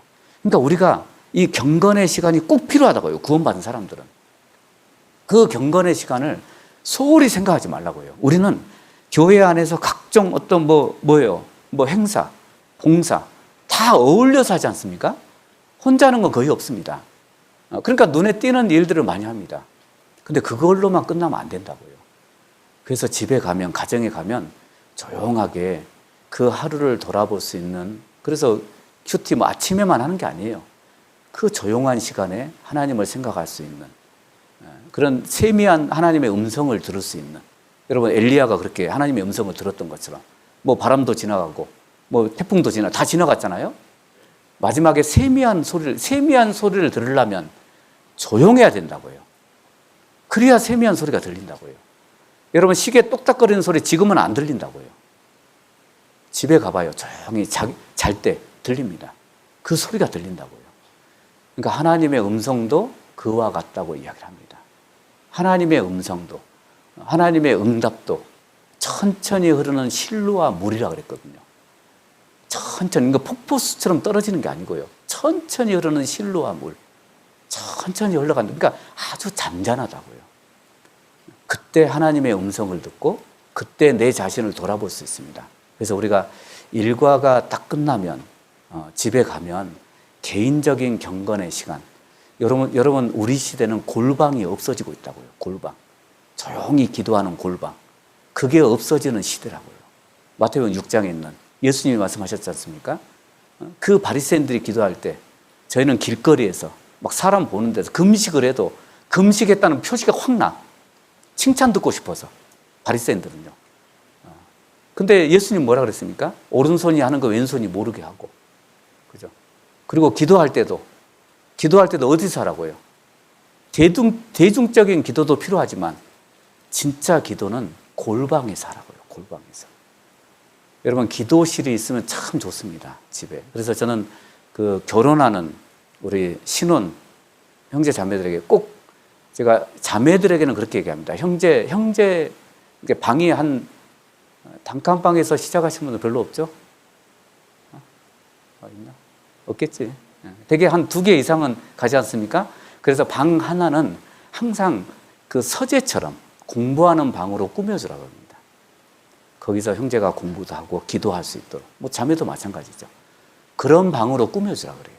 S1: 그러니까 우리가 이 경건의 시간이 꼭 필요하다고요, 구원받은 사람들은. 그 경건의 시간을 소홀히 생각하지 말라고요. 우리는 교회 안에서 각종 어떤 뭐예요? 행사, 봉사 다 어울려서 하지 않습니까? 혼자 하는 건 거의 없습니다. 그러니까 눈에 띄는 일들을 많이 합니다. 근데 그걸로만 끝나면 안 된다고요. 그래서 집에 가면, 가정에 가면 조용하게 그 하루를 돌아볼 수 있는, 그래서 큐티 아침에만 하는 게 아니에요. 그 조용한 시간에 하나님을 생각할 수 있는 그런 세미한 하나님의 음성을 들을 수 있는, 여러분 엘리야가 그렇게 하나님의 음성을 들었던 것처럼 바람도 지나가고 태풍도 다 지나갔잖아요. 마지막에 세미한 소리를 들으려면 조용해야 된다고요. 그래야 세미한 소리가 들린다고요. 여러분, 시계 똑딱거리는 소리 지금은 안 들린다고요. 집에 가봐요. 조용히 잘 때 들립니다. 그 소리가 들린다고요. 그러니까 하나님의 음성도 그와 같다고 이야기를 합니다. 하나님의 음성도, 하나님의 응답도 천천히 흐르는 실로와 물이라 그랬거든요. 천천히, 그러니까 폭포수처럼 떨어지는 게 아니고요. 천천히 흐르는 실로와 물. 천천히 흘러간다. 그러니까 아주 잔잔하다고요. 그때 하나님의 음성을 듣고 그때 내 자신을 돌아볼 수 있습니다. 그래서 우리가 일과가 딱 끝나면 집에 가면 개인적인 경건의 시간. 여러분 우리 시대는 골방이 없어지고 있다고요. 골방. 조용히 기도하는 골방. 그게 없어지는 시대라고요. 마태복음 6장에 있는 예수님이 말씀하셨지 않습니까? 그 바리새인들이 기도할 때 저희는 길거리에서 막 사람 보는 데서 금식을 해도 금식했다는 표시가 확 나. 칭찬 듣고 싶어서. 바리새인들은요. 근데 예수님 뭐라 그랬습니까? 오른손이 하는 거 왼손이 모르게 하고. 그죠? 그리고 기도할 때도 어디서 하라고요? 대중적인 기도도 필요하지만 진짜 기도는 골방에서 하라고요. 골방에서. 여러분, 기도실이 있으면 참 좋습니다. 집에. 그래서 저는 결혼하는 우리 신혼 형제 자매들에게 꼭, 제가 자매들에게는 그렇게 얘기합니다. 형제 방이 단칸방에서 시작하신 분들 별로 없죠? 있나? 없겠지. 되게 한 2개 이상은 가지 않습니까? 그래서 방 하나는 항상 그 서재처럼 공부하는 방으로 꾸며주라고 합니다. 거기서 형제가 공부도 하고 기도할 수 있도록. 자매도 마찬가지죠. 그런 방으로 꾸며주라 그래요.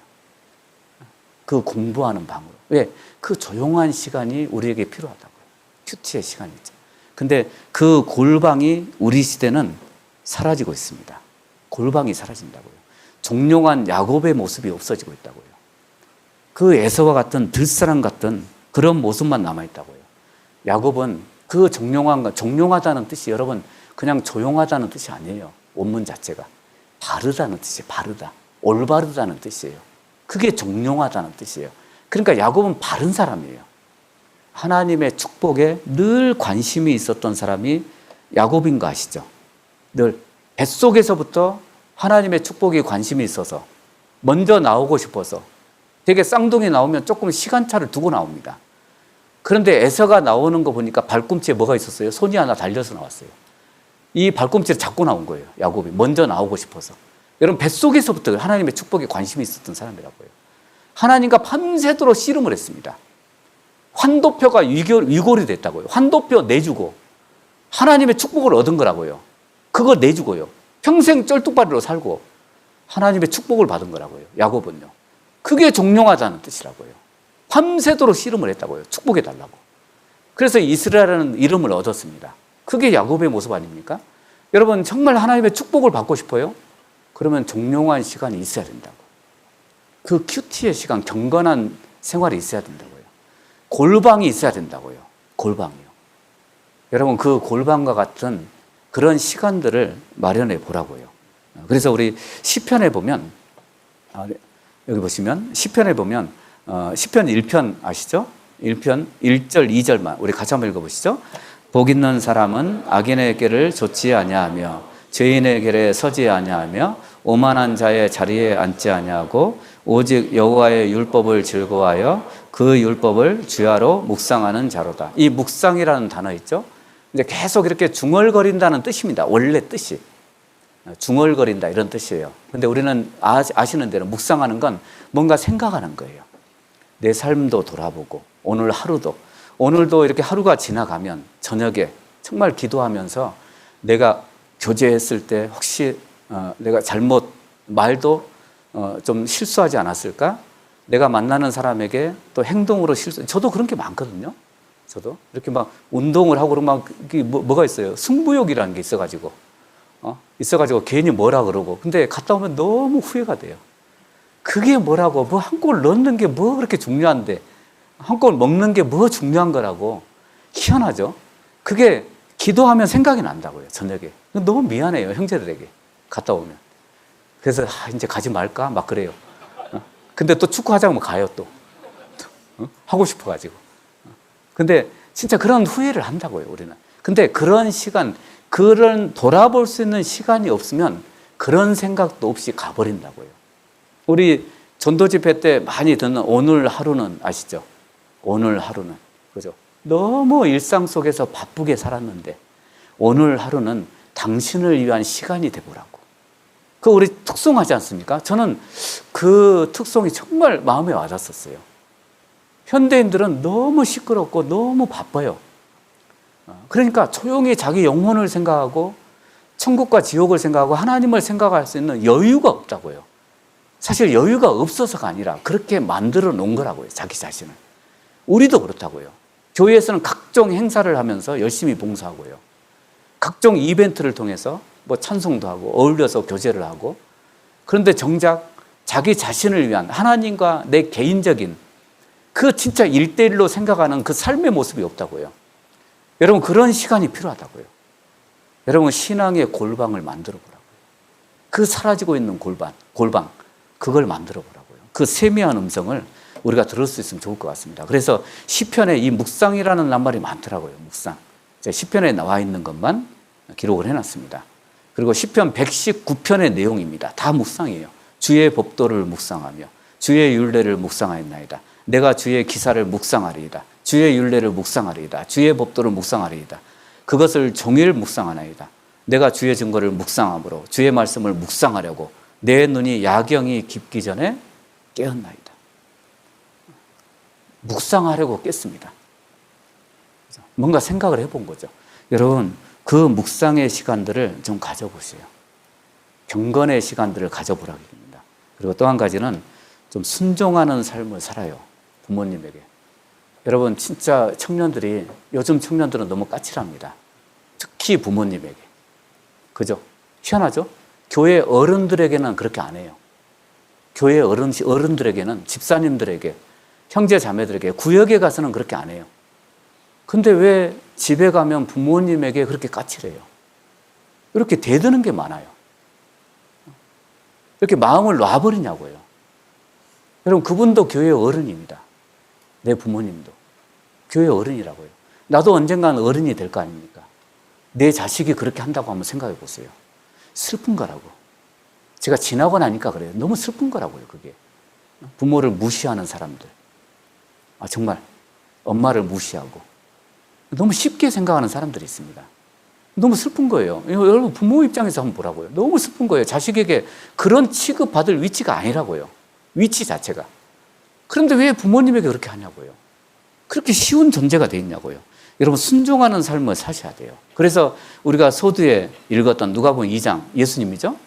S1: 그 공부하는 방으로. 왜? 그 조용한 시간이 우리에게 필요하다고요. 큐티의 시간이죠. 근데 그 골방이 우리 시대는 사라지고 있습니다. 골방이 사라진다고요. 종용한 야곱의 모습이 없어지고 있다고요. 그 에서와 같은 들사람 같은 그런 모습만 남아있다고요. 야곱은 그 종용하다는 뜻이, 여러분, 그냥 조용하다는 뜻이 아니에요. 원문 자체가. 바르다는 뜻이에요. 바르다. 올바르다는 뜻이에요. 그게 종용하다는 뜻이에요. 그러니까 야곱은 바른 사람이에요. 하나님의 축복에 늘 관심이 있었던 사람이 야곱인 거 아시죠? 늘 뱃속에서부터 하나님의 축복에 관심이 있어서 먼저 나오고 싶어서
S2: 되게 쌍둥이 나오면 조금 시간차를 두고 나옵니다. 그런데 에서가 나오는 거 보니까 발꿈치에 뭐가 있었어요? 손이 하나 달려서 나왔어요. 이 발꿈치를 잡고 나온 거예요. 야곱이 먼저 나오고 싶어서. 여러분 뱃속에서부터 하나님의 축복에 관심이 있었던 사람이라고요. 하나님과 밤새도록 씨름을 했습니다. 환도표가 위골이 됐다고요. 환도표 내주고 하나님의 축복을 얻은 거라고요. 그거 내주고요. 평생 쩔뚝발이로 살고 하나님의 축복을 받은 거라고요. 야곱은요. 그게 종용하다는 뜻이라고요. 밤새도록 씨름을 했다고요. 축복해 달라고. 그래서 이스라엘이라는 이름을 얻었습니다. 그게 야곱의 모습 아닙니까? 여러분 정말 하나님의 축복을 받고 싶어요? 그러면 종용한 시간이 있어야 된다고. 그 큐티의 시간, 경건한 생활이 있어야 된다고요. 골방이 있어야 된다고요. 골방이요. 여러분 그 골방과 같은 그런 시간들을 마련해 보라고요. 그래서 우리 시편에 보면 여기 보시면 시편에 보면 시편 1편 아시죠? 1편 1절 2절만 우리 같이 한번 읽어보시죠. 복 있는 사람은 악인의 길을 좇지 아니하며 죄인의 길에 서지 아니하며 오만한 자의 자리에 앉지 아니하고 오직 여호와의 율법을 즐거워하여 그 율법을 주야로 묵상하는 자로다. 이 묵상이라는 단어 있죠? 이제 계속 이렇게 중얼거린다는 뜻입니다. 원래 뜻이 중얼거린다 이런 뜻이에요. 근데 우리는 아시는 대로 묵상하는 건 뭔가 생각하는 거예요. 내 삶도 돌아보고 오늘도 이렇게 하루가 지나가면 저녁에 정말 기도하면서 내가 교제했을 때 혹시 내가 말도 좀 실수하지 않았을까? 내가 만나는 사람에게 또 행동으로 저도 그런 게 많거든요. 저도 이렇게 막 운동을 하고 그러면 뭐가 있어요? 승부욕이라는 게 있어가지고 괜히 뭐라 그러고 근데 갔다 오면 너무 후회가 돼요. 그게 뭐라고 뭐 한 골 넣는 게 뭐 그렇게 중요한데 한 골 먹는 게 뭐 중요한 거라고 희한하죠. 그게 기도하면 생각이 난다고요. 저녁에 너무 미안해요 형제들에게 갔다 오면. 그래서 이제 가지 말까 막 그래요. 근데 또 축구하자면 가요 또 하고 싶어가지고. 근데 진짜 그런 후회를 한다고요 우리는. 근데 그런 시간 그런 돌아볼 수 있는 시간이 없으면 그런 생각도 없이 가버린다고요. 우리 전도 집회 때 많이 듣는 오늘 하루는 아시죠? 오늘 하루는 그죠? 너무 일상 속에서 바쁘게 살았는데 오늘 하루는 당신을 위한 시간이 되보라고. 그 우리 특송하지 않습니까? 저는 그 특송이 정말 마음에 와닿았었어요. 현대인들은 너무 시끄럽고 너무 바빠요. 그러니까 조용히 자기 영혼을 생각하고 천국과 지옥을 생각하고 하나님을 생각할 수 있는 여유가 없다고요. 사실 여유가 없어서가 아니라 그렇게 만들어 놓은 거라고요. 자기 자신을. 우리도 그렇다고요. 교회에서는 각종 행사를 하면서 열심히 봉사하고요. 각종 이벤트를 통해서 뭐 찬송도 하고 어울려서 교제를 하고 그런데 정작 자기 자신을 위한 하나님과 내 개인적인 그 진짜 1대1로 생각하는 그 삶의 모습이 없다고요. 여러분 그런 시간이 필요하다고요. 여러분 신앙의 골방을 만들어 보라고요. 그 사라지고 있는 골방 그걸 만들어 보라고요. 그 세미한 음성을 우리가 들을 수 있으면 좋을 것 같습니다. 그래서 시편에 이 묵상이라는 낱말이 많더라고요. 묵상. 시편에 나와 있는 것만 기록을 해놨습니다. 그리고 시편 119편의 내용입니다. 다 묵상이에요. 주의 법도를 묵상하며 주의 율례를 묵상하였나이다. 내가 주의 기사를 묵상하리이다. 주의 율례를 묵상하리이다. 주의 법도를 묵상하리이다. 그것을 종일 묵상하나이다. 내가 주의 증거를 묵상함으로 주의 말씀을 묵상하려고 내 눈이 야경이 깊기 전에 깨었나이다. 묵상하려고 깼습니다. 뭔가 생각을 해본 거죠. 여러분 그 묵상의 시간들을 좀 가져보세요. 경건의 시간들을 가져보라고 합니다. 그리고 또 한 가지는 좀 순종하는 삶을 살아요. 부모님에게. 여러분 진짜 청년들이 요즘 청년들은 너무 까칠합니다. 특히 부모님에게. 그죠? 희한하죠? 교회 어른들에게는 그렇게 안 해요. 교회 어른들에게는 집사님들에게 형제 자매들에게 구역에 가서는 그렇게 안 해요. 근데 왜 집에 가면 부모님에게 그렇게 까칠해요? 이렇게 대드는 게 많아요. 이렇게 마음을 놔버리냐고요. 여러분 그분도 교회 어른입니다. 내 부모님도 교회 어른이라고요. 나도 언젠간 어른이 될 거 아닙니까? 내 자식이 그렇게 한다고 한번 생각해 보세요. 슬픈 거라고. 제가 지나고 나니까 그래요. 너무 슬픈 거라고요. 그게. 부모를 무시하는 사람들. 정말 엄마를 무시하고 너무 쉽게 생각하는 사람들이 있습니다. 너무 슬픈 거예요. 여러분 부모 입장에서 한번 보라고요. 너무 슬픈 거예요. 자식에게 그런 취급받을 위치가 아니라고요. 위치 자체가. 그런데 왜 부모님에게 그렇게 하냐고요. 그렇게 쉬운 존재가 돼 있냐고요. 여러분 순종하는 삶을 사셔야 돼요. 그래서 우리가 서두에 읽었던 누가복음 2장 예수님이죠.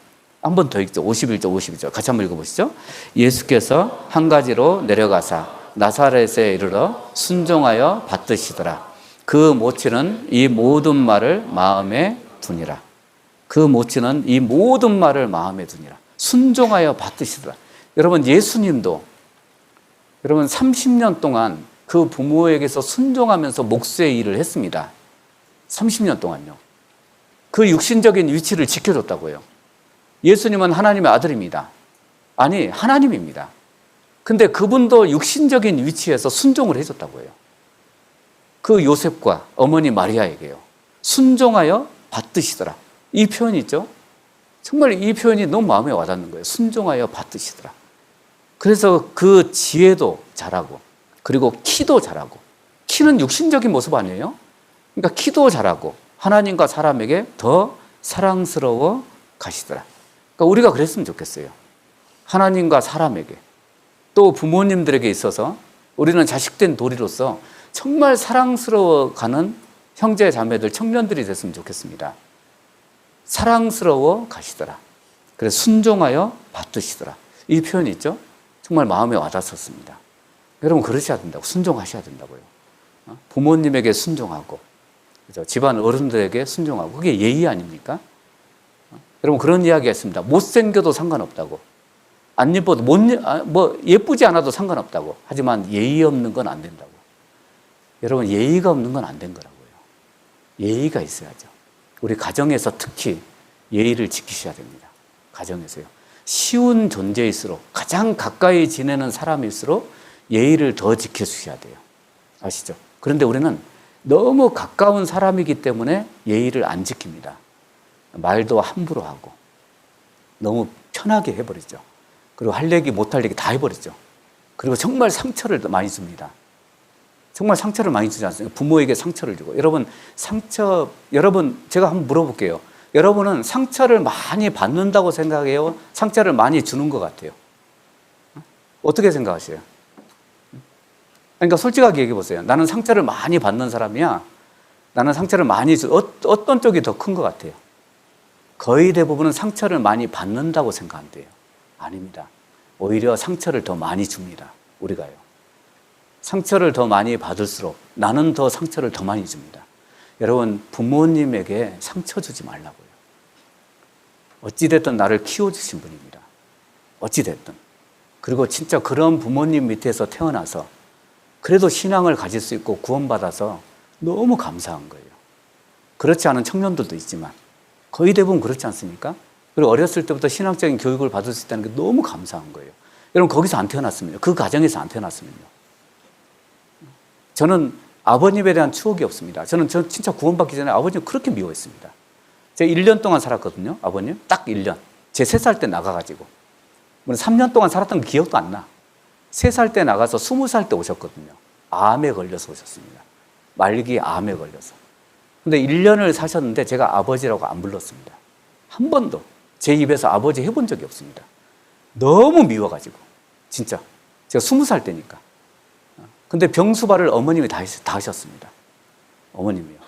S2: 한 번 더 읽죠. 51절 52절 같이 한번 읽어보시죠. 예수께서 한 가지로 내려가사 나사렛에 이르러 순종하여 받드시더라. 그 모친은 이 모든 말을 마음에 두니라. 그 모친은 이 모든 말을 마음에 두니라. 순종하여 받드시더라. 여러분 예수님도 여러분 30년 동안 그 부모에게서 순종하면서 목수의 일을 했습니다. 30년 동안요. 그 육신적인 위치를 지켜줬다고요. 예수님은 하나님의 아들입니다. 아니 하나님입니다. 근데 그분도 육신적인 위치에서 순종을 해줬다고요. 그 요셉과 어머니 마리아에게요. 순종하여 받드시더라. 이 표현이 있죠. 정말 이 표현이 너무 마음에 와닿는 거예요. 순종하여 받드시더라. 그래서 그 지혜도 잘하고 그리고 키도 잘하고 키는 육신적인 모습 아니에요? 그러니까 키도 잘하고 하나님과 사람에게 더 사랑스러워 가시더라. 그러니까 우리가 그랬으면 좋겠어요. 하나님과 사람에게 또 부모님들에게 있어서 우리는 자식된 도리로서 정말 사랑스러워 가는 형제 자매들 청년들이 됐으면 좋겠습니다. 사랑스러워 가시더라. 그래서 순종하여 받드시더라. 이 표현이 있죠. 정말 마음에 와닿았습니다. 여러분 그러셔야 된다고. 순종하셔야 된다고요. 부모님에게 순종하고 그죠? 집안 어른들에게 순종하고 그게 예의 아닙니까? 여러분 그런 이야기가 있습니다. 못생겨도 상관없다고. 안 예뻐도 예쁘지 않아도 상관없다고. 하지만 예의 없는 건 안 된다고. 여러분 예의가 없는 건 안 된 거라고요. 예의가 있어야죠. 우리 가정에서 특히 예의를 지키셔야 됩니다. 가정에서요. 쉬운 존재일수록 가장 가까이 지내는 사람일수록 예의를 더 지켜주셔야 돼요. 아시죠? 그런데 우리는 너무 가까운 사람이기 때문에 예의를 안 지킵니다. 말도 함부로 하고 너무 편하게 해버리죠. 그리고 할 얘기 못할 얘기 다 해버리죠. 그리고 정말 상처를 많이 줍니다. 정말 상처를 많이 주지 않습니까? 부모에게 상처를 주고. 여러분 제가 한번 물어볼게요. 여러분은 상처를 많이 받는다고 생각해요? 상처를 많이 주는 것 같아요? 어떻게 생각하세요? 그러니까 솔직하게 얘기해 보세요. 나는 상처를 많이 받는 사람이야. 나는 상처를 많이 어떤 쪽이 더 큰 것 같아요? 거의 대부분은 상처를 많이 받는다고 생각한대요. 아닙니다. 오히려 상처를 더 많이 줍니다. 우리가요. 상처를 더 많이 받을수록 나는 더 상처를 더 많이 줍니다. 여러분 부모님에게 상처 주지 말라고요. 어찌됐든 나를 키워주신 분입니다. 어찌됐든. 그리고 진짜 그런 부모님 밑에서 태어나서 그래도 신앙을 가질 수 있고 구원받아서 너무 감사한 거예요. 그렇지 않은 청년들도 있지만 거의 대부분 그렇지 않습니까? 그리고 어렸을 때부터 신앙적인 교육을 받을 수 있다는 게 너무 감사한 거예요. 여러분 거기서 안 태어났으면요. 그 가정에서 안 태어났으면요. 저는 아버님에 대한 추억이 없습니다. 저는 진짜 구원받기 전에 아버님 그렇게 미워했습니다. 제가 1년 동안 살았거든요. 아버님 딱 1년. 제 3살 때 나가가지고 3년 동안 살았던 기억도 안 나. 3살 때 나가서 20살 때 오셨거든요. 암에 걸려서 오셨습니다. 말기 암에 걸려서. 근데 1년을 사셨는데 제가 아버지라고 안 불렀습니다. 한 번도 제 입에서 아버지 해본 적이 없습니다. 너무 미워가지고 진짜 제가 20살 때니까. 근데 병수발을 어머님이 다 하셨습니다. 어머님이요.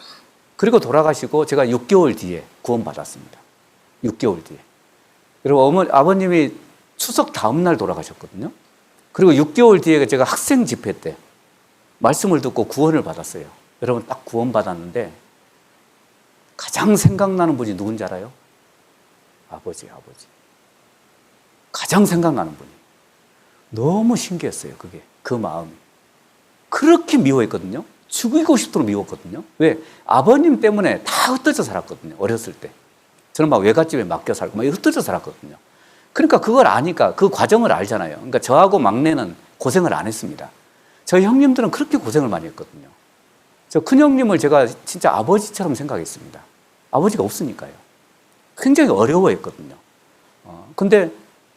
S2: 그리고 돌아가시고 제가 6개월 뒤에 구원받았습니다. 6개월 뒤에. 그리고 아버님이 추석 다음 날 돌아가셨거든요. 그리고 6개월 뒤에 제가 학생 집회 때 말씀을 듣고 구원을 받았어요. 여러분 딱 구원받았는데 가장 생각나는 분이 누군지 알아요? 아버지. 가장 생각나는 분이. 너무 신기했어요. 그게. 그 마음이. 그렇게 미워했거든요. 죽이고 싶도록 미웠거든요. 왜? 아버님 때문에 다 흩어져 살았거든요. 어렸을 때. 저는 막 외갓집에 맡겨 살고 막 흩어져 살았거든요. 그러니까 그걸 아니까 그 과정을 알잖아요. 그러니까 저하고 막내는 고생을 안 했습니다. 저희 형님들은 그렇게 고생을 많이 했거든요. 저 큰형님을 제가 진짜 아버지처럼 생각했습니다. 아버지가 없으니까요. 굉장히 어려워했거든요. 근데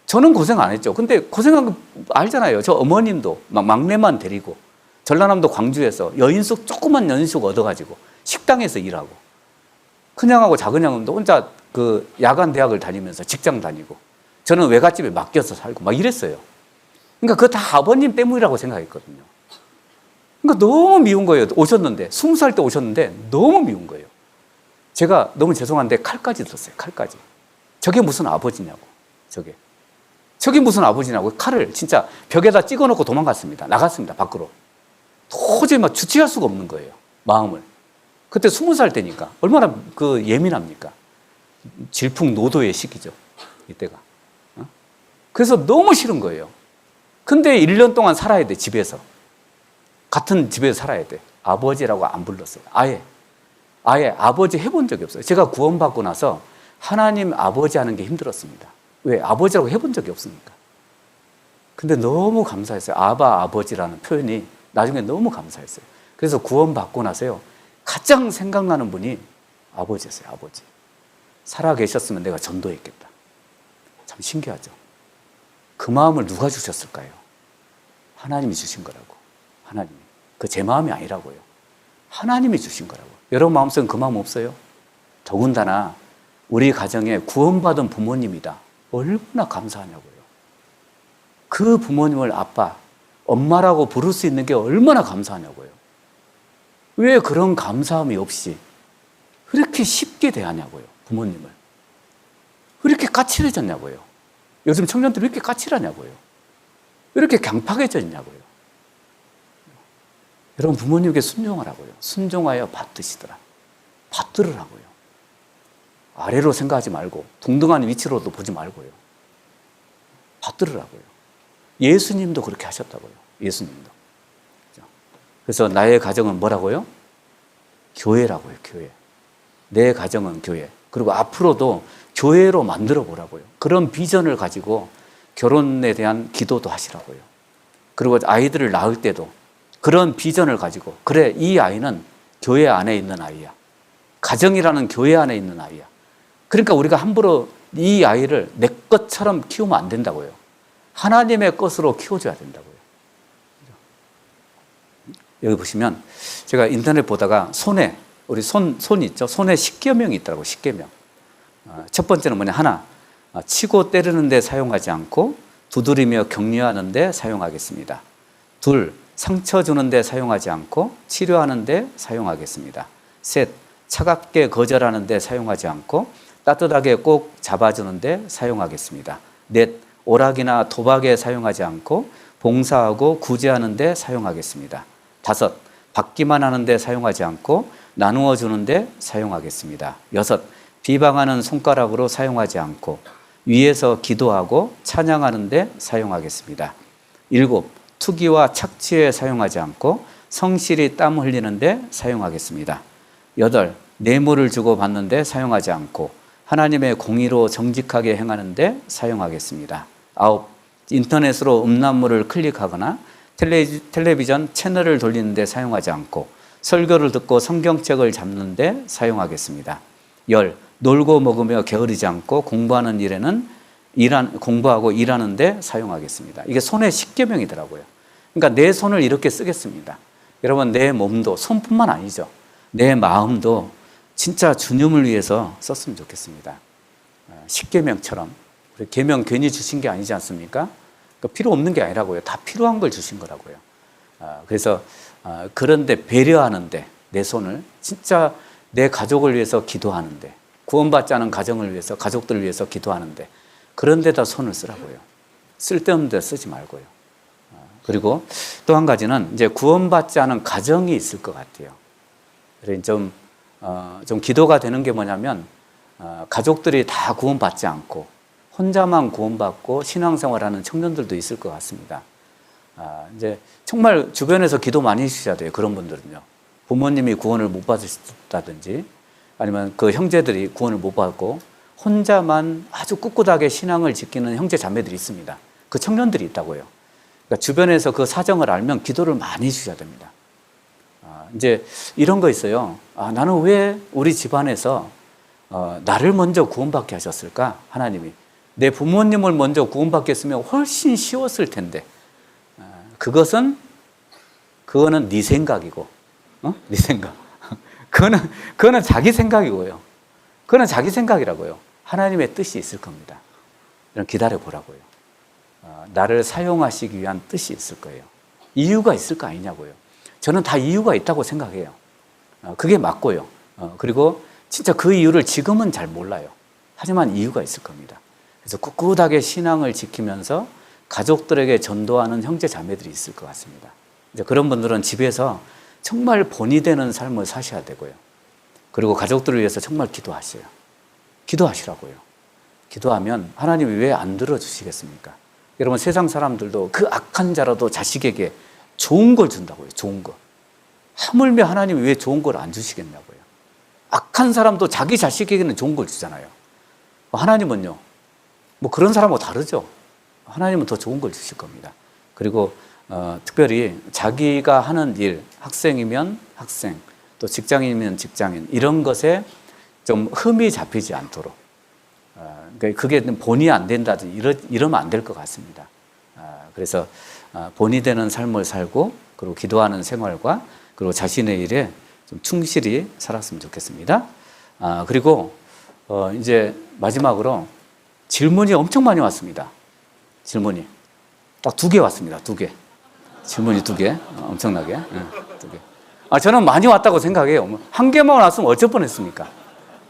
S2: 저는 고생 안 했죠. 근데 고생한 거 알잖아요. 저 어머님도 막 막내만 데리고 전라남도 광주에서 여인숙 조그만 여인숙 얻어가지고 식당에서 일하고 큰형하고 작은형도 혼자 그 야간 대학을 다니면서 직장 다니고 저는 외갓집에 맡겨서 살고 막 이랬어요. 그러니까 그거 다 아버님 때문이라고 생각했거든요. 그러니까 너무 미운 거예요. 오셨는데 20살 때 오셨는데 너무 미운 거예요. 제가 너무 죄송한데 칼까지 들었어요. 칼까지. 저게 무슨 아버지냐고. 저게 무슨 아버지냐고. 칼을 진짜 벽에다 찍어놓고 도망갔습니다. 나갔습니다. 밖으로. 도저히 막 주체할 수가 없는 거예요. 마음을. 그때 20살 때니까 얼마나 그 예민합니까? 질풍노도의 시기죠. 이때가. 그래서 너무 싫은 거예요. 근데 1년 동안 살아야 돼. 집에서. 같은 집에서 살아야 돼. 아버지라고 안 불렀어요. 아예 아버지 해본 적이 없어요. 제가 구원받고 나서 하나님 아버지 하는 게 힘들었습니다. 왜? 아버지라고 해본 적이 없으니까. 근데 너무 감사했어요. 아바 아버지라는 표현이 나중에 너무 감사했어요. 그래서 구원받고 나서요. 가장 생각나는 분이 아버지였어요. 아버지. 살아 계셨으면 내가 전도했겠다. 참 신기하죠. 그 마음을 누가 주셨을까요? 하나님이 주신 거라고. 하나님이. 그 제 마음이 아니라고요. 하나님이 주신 거라고. 여러분 마음속엔 그 마음 없어요? 더군다나 우리 가정에 구원받은 부모님이다. 얼마나 감사하냐고요. 그 부모님을 아빠, 엄마라고 부를 수 있는 게 얼마나 감사하냐고요. 왜 그런 감사함이 없이 그렇게 쉽게 대하냐고요. 부모님을. 왜 이렇게 까칠해졌냐고요. 요즘 청년들이 왜 이렇게 까칠하냐고요. 왜 이렇게 강팍해져 있냐고요. 여러분 부모님께 순종하라고요. 순종하여 받드시더라. 받들으라고요. 아래로 생각하지 말고 동등한 위치로도 보지 말고요. 받들으라고요. 예수님도 그렇게 하셨다고요. 예수님도. 그래서 나의 가정은 뭐라고요? 교회라고요. 교회. 내 가정은 교회. 그리고 앞으로도 교회로 만들어 보라고요. 그런 비전을 가지고 결혼에 대한 기도도 하시라고요. 그리고 아이들을 낳을 때도 그런 비전을 가지고 그래 이 아이는 교회 안에 있는 아이야. 가정이라는 교회 안에 있는 아이야. 그러니까 우리가 함부로 이 아이를 내 것처럼 키우면 안 된다고요. 하나님의 것으로 키워줘야 된다고요. 여기 보시면 제가 인터넷 보다가 손에 우리 손 있죠. 손에 10계명이 있더라고요. 10계명. 첫 번째는 뭐냐. 하나, 치고 때리는 데 사용하지 않고 두드리며 격려하는 데 사용하겠습니다. 둘, 상처 주는 데 사용하지 않고 치료하는 데 사용하겠습니다. 셋, 차갑게 거절하는 데 사용하지 않고 따뜻하게 꼭 잡아주는 데 사용하겠습니다. 넷, 오락이나 도박에 사용하지 않고 봉사하고 구제하는 데 사용하겠습니다. 다섯, 받기만 하는 데 사용하지 않고 나누어 주는 데 사용하겠습니다. 여섯, 비방하는 손가락으로 사용하지 않고 위에서 기도하고 찬양하는 데 사용하겠습니다. 일곱, 투기와 착취에 사용하지 않고 성실히 땀 흘리는 데 사용하겠습니다. 여덟, 뇌물을 주고 받는 데 사용하지 않고 하나님의 공의로 정직하게 행하는 데 사용하겠습니다. 아홉, 인터넷으로 음란물을 클릭하거나 텔레비전 채널을 돌리는 데 사용하지 않고 설교를 듣고 성경책을 잡는 데 사용하겠습니다. 열, 놀고 먹으며 게으르지 않고 공부하는 일에는 공부하고 일하는 데 사용하겠습니다. 이게 손의 10계명이더라고요. 그러니까 내 손을 이렇게 쓰겠습니다. 여러분 내 몸도 손뿐만 아니죠. 내 마음도 진짜 주님을 위해서 썼으면 좋겠습니다. 10계명처럼 우리 계명 괜히 주신 게 아니지 않습니까? 그러니까 필요 없는 게 아니라고요. 다 필요한 걸 주신 거라고요. 그래서 그런데 배려하는데 내 손을 진짜 내 가족을 위해서 기도하는데 구원받지 않은 가정을 위해서 가족들을 위해서 기도하는데 그런 데다 손을 쓰라고요. 쓸데없는 데 쓰지 말고요. 그리고 또 한 가지는 이제 구원받지 않은 가정이 있을 것 같아요. 그래서 좀 기도가 되는 게 뭐냐면 가족들이 다 구원받지 않고 혼자만 구원받고 신앙생활하는 청년들도 있을 것 같습니다. 이제 정말 주변에서 기도 많이 해주셔야 돼요. 그런 분들은요. 부모님이 구원을 못 받으셨다든지 아니면 그 형제들이 구원을 못 받고 혼자만 아주 꿋꿋하게 신앙을 지키는 형제 자매들이 있습니다. 그 청년들이 있다고요. 그러니까 주변에서 그 사정을 알면 기도를 많이 해주셔야 됩니다. 이제 이런 거 있어요. 나는 왜 우리 집안에서 나를 먼저 구원받게 하셨을까? 하나님이. 내 부모님을 먼저 구원받겠으면 훨씬 쉬웠을 텐데 그거는 네 생각이고, 네 생각. 그거는 자기 생각이고요. 그거는 자기 생각이라고요. 하나님의 뜻이 있을 겁니다. 기다려 보라고요. 나를 사용하시기 위한 뜻이 있을 거예요. 이유가 있을 거 아니냐고요. 저는 다 이유가 있다고 생각해요. 그게 맞고요. 그리고 진짜 그 이유를 지금은 잘 몰라요. 하지만 이유가 있을 겁니다. 그래서 꿋꿋하게 신앙을 지키면서 가족들에게 전도하는 형제 자매들이 있을 것 같습니다. 이제 그런 분들은 집에서 정말 본이 되는 삶을 사셔야 되고요. 그리고 가족들을 위해서 정말 기도하세요. 기도하시라고요. 기도하면 하나님이 왜 안 들어주시겠습니까? 여러분, 세상 사람들도 그 악한 자라도 자식에게 좋은 걸 준다고요. 좋은 거. 하물며 하나님이 왜 좋은 걸 안 주시겠냐고요. 악한 사람도 자기 자식에게는 좋은 걸 주잖아요. 하나님은요, 뭐 그런 사람하고 다르죠. 하나님은 더 좋은 걸 주실 겁니다. 그리고 특별히 자기가 하는 일, 학생이면 학생, 또 직장인이면 직장인, 이런 것에 좀 흠이 잡히지 않도록, 그러니까 그게 본이 안 된다든지 이러면 안 될 것 같습니다. 그래서 본이 되는 삶을 살고, 그리고 기도하는 생활과, 그리고 자신의 일에 좀 충실히 살았으면 좋겠습니다. 그리고 이제 마지막으로 질문이 엄청 많이 왔습니다. 질문이 딱 2개 왔습니다. 2개. 질문이 2개. 엄청나게. 2개. 저는 많이 왔다고 생각해요. 1개만 왔으면 어쩔 뻔했습니까?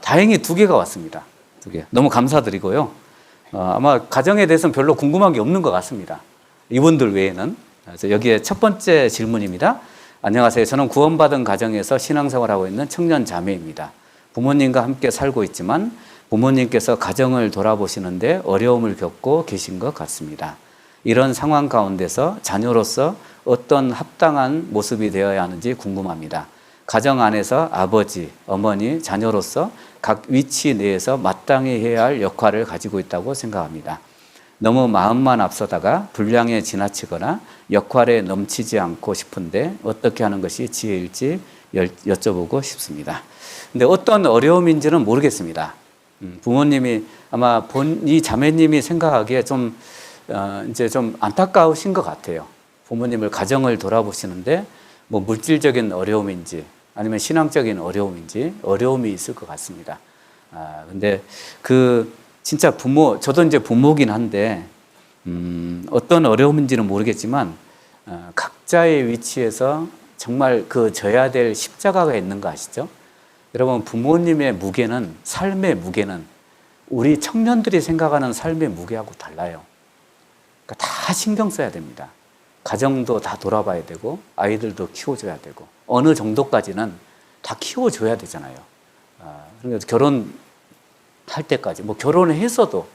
S2: 다행히 2개가 왔습니다. 2개. 너무 감사드리고요. 아마 가정에 대해서는 별로 궁금한 게 없는 것 같습니다. 이분들 외에는. 그래서 여기에 첫 번째 질문입니다. 안녕하세요. 저는 구원받은 가정에서 신앙생활하고 있는 청년 자매입니다. 부모님과 함께 살고 있지만 부모님께서 가정을 돌아보시는데 어려움을 겪고 계신 것 같습니다. 이런 상황 가운데서 자녀로서 어떤 합당한 모습이 되어야 하는지 궁금합니다. 가정 안에서 아버지, 어머니, 자녀로서 각 위치 내에서 마땅히 해야 할 역할을 가지고 있다고 생각합니다. 너무 마음만 앞서다가 분량에 지나치거나 역할에 넘치지 않고 싶은데 어떻게 하는 것이 지혜일지 여쭤보고 싶습니다. 근데 어떤 어려움인지는 모르겠습니다. 부모님이 아마 이 자매님이 생각하기에 이제 좀 안타까우신 것 같아요. 부모님을 가정을 돌아보시는데 뭐 물질적인 어려움인지 아니면 신앙적인 어려움인지 어려움이 있을 것 같습니다. 근데 진짜 저도 이제 부모긴 한데 어떤 어려움인지는 모르겠지만 각자의 위치에서 정말 져야 될 십자가가 있는 거 아시죠? 여러분, 부모님의 무게는, 삶의 무게는 우리 청년들이 생각하는 삶의 무게하고 달라요. 그러니까 다 신경 써야 됩니다. 가정도 다 돌아봐야 되고 아이들도 키워줘야 되고 어느 정도까지는 다 키워줘야 되잖아요. 그러니까 결혼할 때까지, 뭐 결혼을 했어도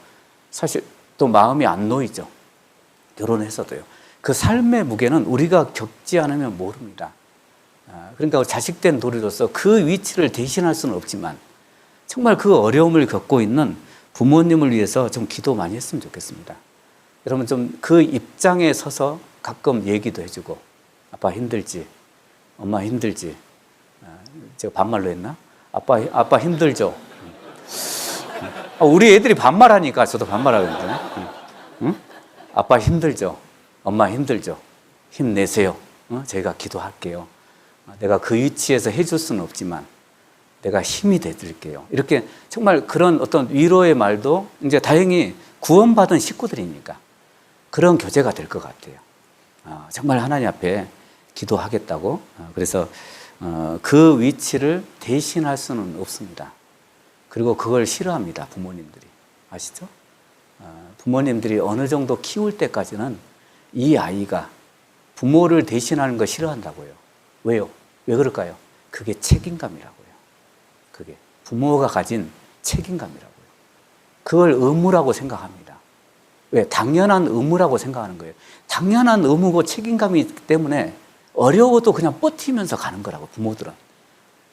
S2: 사실 또 마음이 안 놓이죠. 결혼했어도요. 그 삶의 무게는 우리가 겪지 않으면 모릅니다. 그러니까 자식된 도리로서 그 위치를 대신할 수는 없지만 정말 그 어려움을 겪고 있는 부모님을 위해서 좀 기도 많이 했으면 좋겠습니다. 여러분, 좀 그 입장에 서서 가끔 얘기도 해주고, 아빠 힘들지? 엄마 힘들지? 제가 반말로 했나? 아빠 힘들죠? 우리 애들이 반말하니까 저도 반말하거든요. 응? 아빠 힘들죠? 엄마 힘들죠? 힘내세요. 제가 기도할게요. 내가 그 위치에서 해줄 수는 없지만 내가 힘이 되드릴게요. 이렇게 정말 그런 어떤 위로의 말도 이제 다행히 구원받은 식구들이니까 그런 교제가 될 것 같아요. 정말 하나님 앞에 기도하겠다고. 그래서 그 위치를 대신할 수는 없습니다. 그리고 그걸 싫어합니다, 부모님들이. 아시죠? 부모님들이 어느 정도 키울 때까지는 이 아이가 부모를 대신하는 거 싫어한다고요. 왜요? 왜 그럴까요? 그게 책임감이라고요. 그게 부모가 가진 책임감이라고요. 그걸 의무라고 생각합니다. 왜? 당연한 의무라고 생각하는 거예요. 당연한 의무고 책임감이 있기 때문에 어려워도 그냥 버티면서 가는 거라고, 부모들은.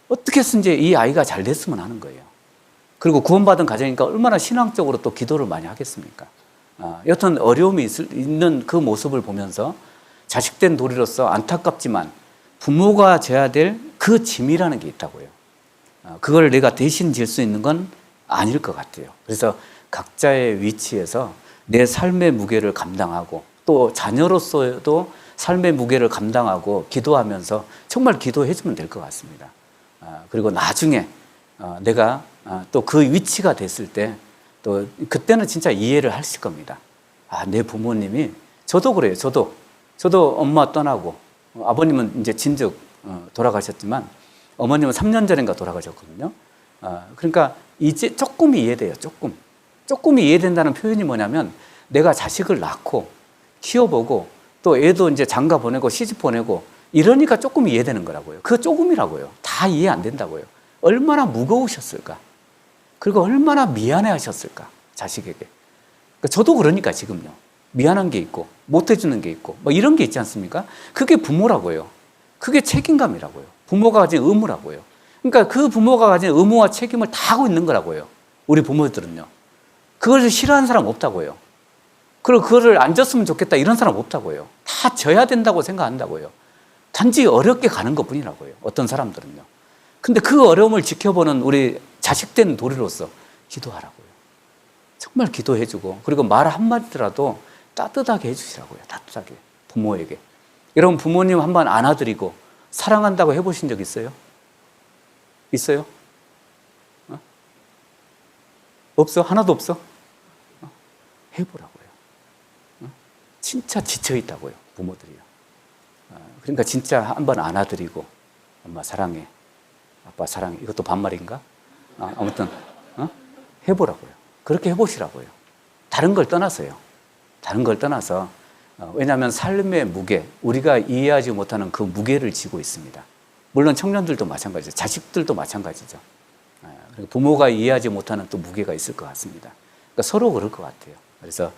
S2: 어떻게 해서든지 이 아이가 잘 됐으면 하는 거예요. 그리고 구원받은 가정이니까 얼마나 신앙적으로 또 기도를 많이 하겠습니까? 여튼 어려움이 있는 그 모습을 보면서 자식된 도리로서 안타깝지만 부모가 져야 될 그 짐이라는 게 있다고요. 그걸 내가 대신 질 수 있는 건 아닐 것 같아요. 그래서 각자의 위치에서 내 삶의 무게를 감당하고 또 자녀로서도 삶의 무게를 감당하고 기도하면서 정말 기도해 주면 될 것 같습니다. 그리고 나중에 내가 또 그 위치가 됐을 때 또 그때는 진짜 이해를 하실 겁니다. 내 부모님이 저도 그래요. 저도 엄마 떠나고 아버님은 이제 진즉 돌아가셨지만 어머님은 3년 전인가 돌아가셨거든요. 그러니까 이제 조금 이해돼요. 조금 이해된다는 표현이 뭐냐면 내가 자식을 낳고 키워보고 또 애도 이제 장가 보내고 시집 보내고 이러니까 조금 이해되는 거라고요. 그 조금이라고요. 다 이해 안 된다고요. 얼마나 무거우셨을까? 그리고 얼마나 미안해 하셨을까? 자식에게. 그러니까 저도 그러니까 지금요. 미안한 게 있고 못 해주는 게 있고 뭐 이런 게 있지 않습니까? 그게 부모라고요. 그게 책임감이라고요. 부모가 가진 의무라고요. 그러니까 그 부모가 가진 의무와 책임을 다 하고 있는 거라고요. 우리 부모들은요. 그걸 싫어하는 사람 없다고요. 그리고 그거를 안 졌으면 좋겠다 이런 사람 없다고요. 다 져야 된다고 생각한다고요. 단지 어렵게 가는 것 뿐이라고요. 어떤 사람들은요. 근데 그 어려움을 지켜보는 우리 자식된 도리로서 기도하라고요. 정말 기도해주고 그리고 말 한마디라도 따뜻하게 해주시라고요. 따뜻하게 부모에게. 여러분 부모님 한번 안아드리고 사랑한다고 해보신 적 있어요? 있어요? 없어? 하나도 없어? 해보라고요. 진짜 지쳐있다고요. 부모들이요. 그러니까 진짜 한번 안아드리고 엄마 사랑해, 아빠 사랑해. 이것도 반말인가? 아무튼 해보라고요. 그렇게 해보시라고요. 다른 걸 떠나서요. 다른 걸 떠나서 왜냐하면 삶의 무게, 우리가 이해하지 못하는 그 무게를 지고 있습니다. 물론 청년들도 마찬가지죠. 자식들도 마찬가지죠. 부모가 이해하지 못하는 또 무게가 있을 것 같습니다. 그러니까 서로 그럴 것 같아요. 그래서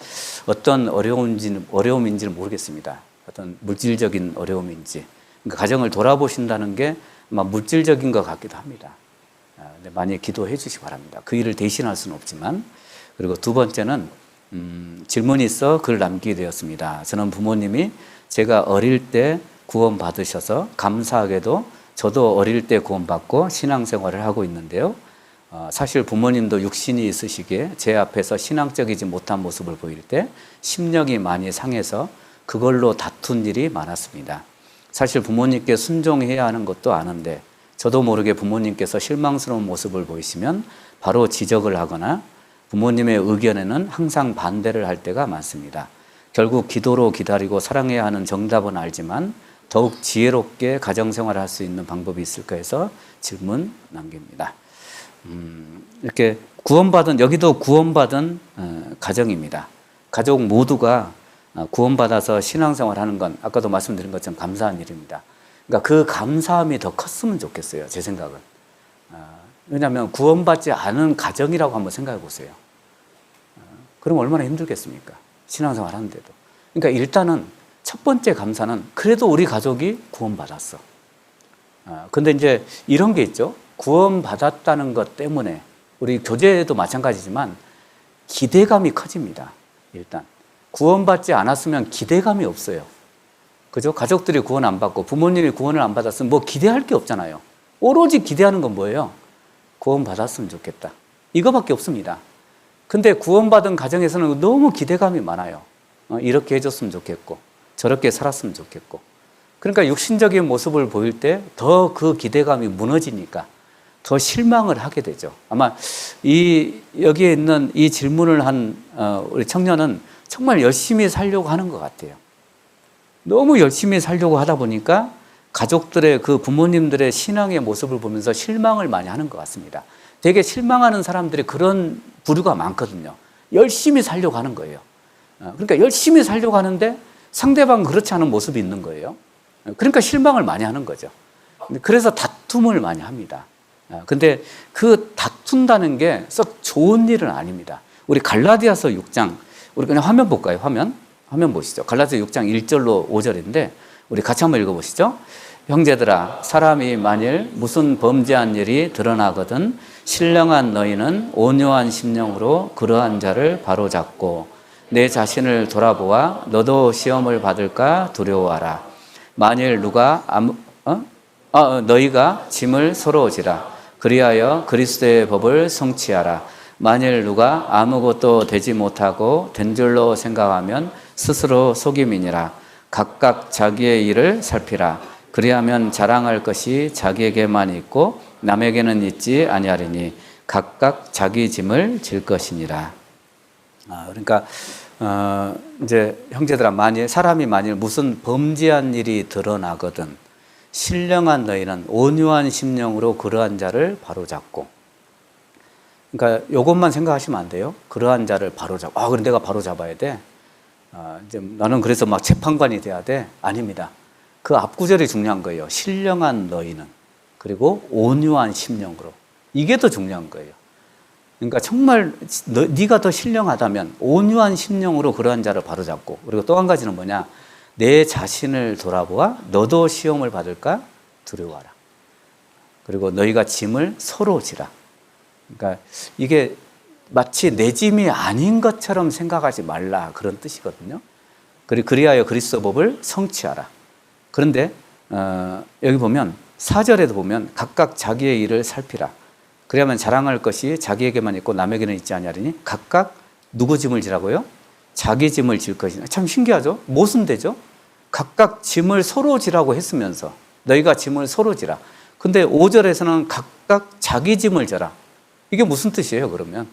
S2: 어떤 어려움인지는 모르겠습니다. 어떤 물질적인 어려움인지. 그러니까 가정을 돌아보신다는 게 아마 물질적인 것 같기도 합니다. 많이 기도해 주시기 바랍니다. 그 일을 대신할 수는 없지만. 그리고 두 번째는 질문이 있어 글 남기게 되었습니다. 저는 부모님이 제가 어릴 때 구원 받으셔서 감사하게도 저도 어릴 때 구원받고 신앙생활을 하고 있는데요. 사실 부모님도 육신이 있으시기에 제 앞에서 신앙적이지 못한 모습을 보일 때 심령이 많이 상해서 그걸로 다툰 일이 많았습니다. 사실 부모님께 순종해야 하는 것도 아는데 저도 모르게 부모님께서 실망스러운 모습을 보이시면 바로 지적을 하거나 부모님의 의견에는 항상 반대를 할 때가 많습니다. 결국 기도로 기다리고 사랑해야 하는 정답은 알지만 더욱 지혜롭게 가정생활을 할 수 있는 방법이 있을까 해서 질문 남깁니다. 이렇게 여기도 구원받은 가정입니다. 가족 모두가 구원받아서 신앙생활 하는 건 아까도 말씀드린 것처럼 감사한 일입니다. 그러니까 그 감사함이 더 컸으면 좋겠어요. 제 생각은. 왜냐하면 구원받지 않은 가정이라고 한번 생각해 보세요. 그럼 얼마나 힘들겠습니까? 신앙생활 하는데도. 그러니까 일단은 첫 번째 감사는 그래도 우리 가족이 구원받았어. 근데 이제 이런 게 있죠. 구원받았다는 것 때문에 우리 교제도 마찬가지지만 기대감이 커집니다. 일단. 구원받지 않았으면 기대감이 없어요. 그죠? 가족들이 구원 안 받고 부모님이 구원을 안 받았으면 뭐 기대할 게 없잖아요. 오로지 기대하는 건 뭐예요? 구원 받았으면 좋겠다. 이거밖에 없습니다. 근데 구원받은 가정에서는 너무 기대감이 많아요. 이렇게 해줬으면 좋겠고 저렇게 살았으면 좋겠고. 그러니까 육신적인 모습을 보일 때 더 그 기대감이 무너지니까 더 실망을 하게 되죠. 아마 여기에 있는 이 질문을 한 우리 청년은 정말 열심히 살려고 하는 것 같아요. 너무 열심히 살려고 하다 보니까 가족들의 그 부모님들의 신앙의 모습을 보면서 실망을 많이 하는 것 같습니다. 되게 실망하는 사람들이 그런 부류가 많거든요. 열심히 살려고 하는 거예요. 그러니까 열심히 살려고 하는데 상대방은 그렇지 않은 모습이 있는 거예요. 그러니까 실망을 많이 하는 거죠. 그래서 다툼을 많이 합니다. 근데 그 다툰다는 게 썩 좋은 일은 아닙니다. 우리 갈라디아서 6장, 우리 그냥 화면 볼까요? 화면 보시죠. 갈라디아서 6장 1절로 5절인데 우리 같이 한번 읽어보시죠. 형제들아, 사람이 만일 무슨 범죄한 일이 드러나거든 신령한 너희는 온유한 심령으로 그러한 자를 바로잡고 내 자신을 돌아보아 너도 시험을 받을까 두려워하라. 만일 누가 너희가 짐을 서로 지라. 그리하여 그리스도의 법을 성취하라. 만일 누가 아무것도 되지 못하고 된 줄로 생각하면 스스로 속임이니라. 각각 자기의 일을 살피라. 그리하면 자랑할 것이 자기에게만 있고 남에게는 있지 아니하리니 각각 자기 짐을 질 것이니라. 그러니까 이제 형제들아, 사람이 만일 무슨 범죄한 일이 드러나거든 신령한 너희는 온유한 심령으로 그러한 자를 바로잡고, 그러니까 이것만 생각하시면 안 돼요. 그러한 자를 바로잡고, 그럼 내가 바로잡아야 돼. 이제 나는 그래서 막 재판관이 돼야 돼. 아닙니다. 그 앞구절이 중요한 거예요. 신령한 너희는. 그리고 온유한 심령으로. 이게 더 중요한 거예요. 그러니까 정말 네가 더 신령하다면 온유한 심령으로 그러한 자를 바로잡고, 그리고 또 한 가지는 뭐냐? 내 자신을 돌아보아 너도 시험을 받을까 두려워하라. 그리고 너희가 짐을 서로 지라. 그러니까 이게 마치 내 짐이 아닌 것처럼 생각하지 말라, 그런 뜻이거든요. 그리하여 그리스도 법을 성취하라. 그런데 여기 보면 4절에도 보면 각각 자기의 일을 살피라. 그러면 자랑할 것이 자기에게만 있고 남에게는 있지 아니하리니 각각 누구 짐을 지라고요? 자기 짐을 질 것이냐. 참 신기하죠? 무슨 되죠? 각각 짐을 서로 지라고 했으면서 너희가 짐을 서로 지라. 근데 5절에서는 각각 자기 짐을 져라. 이게 무슨 뜻이에요, 그러면?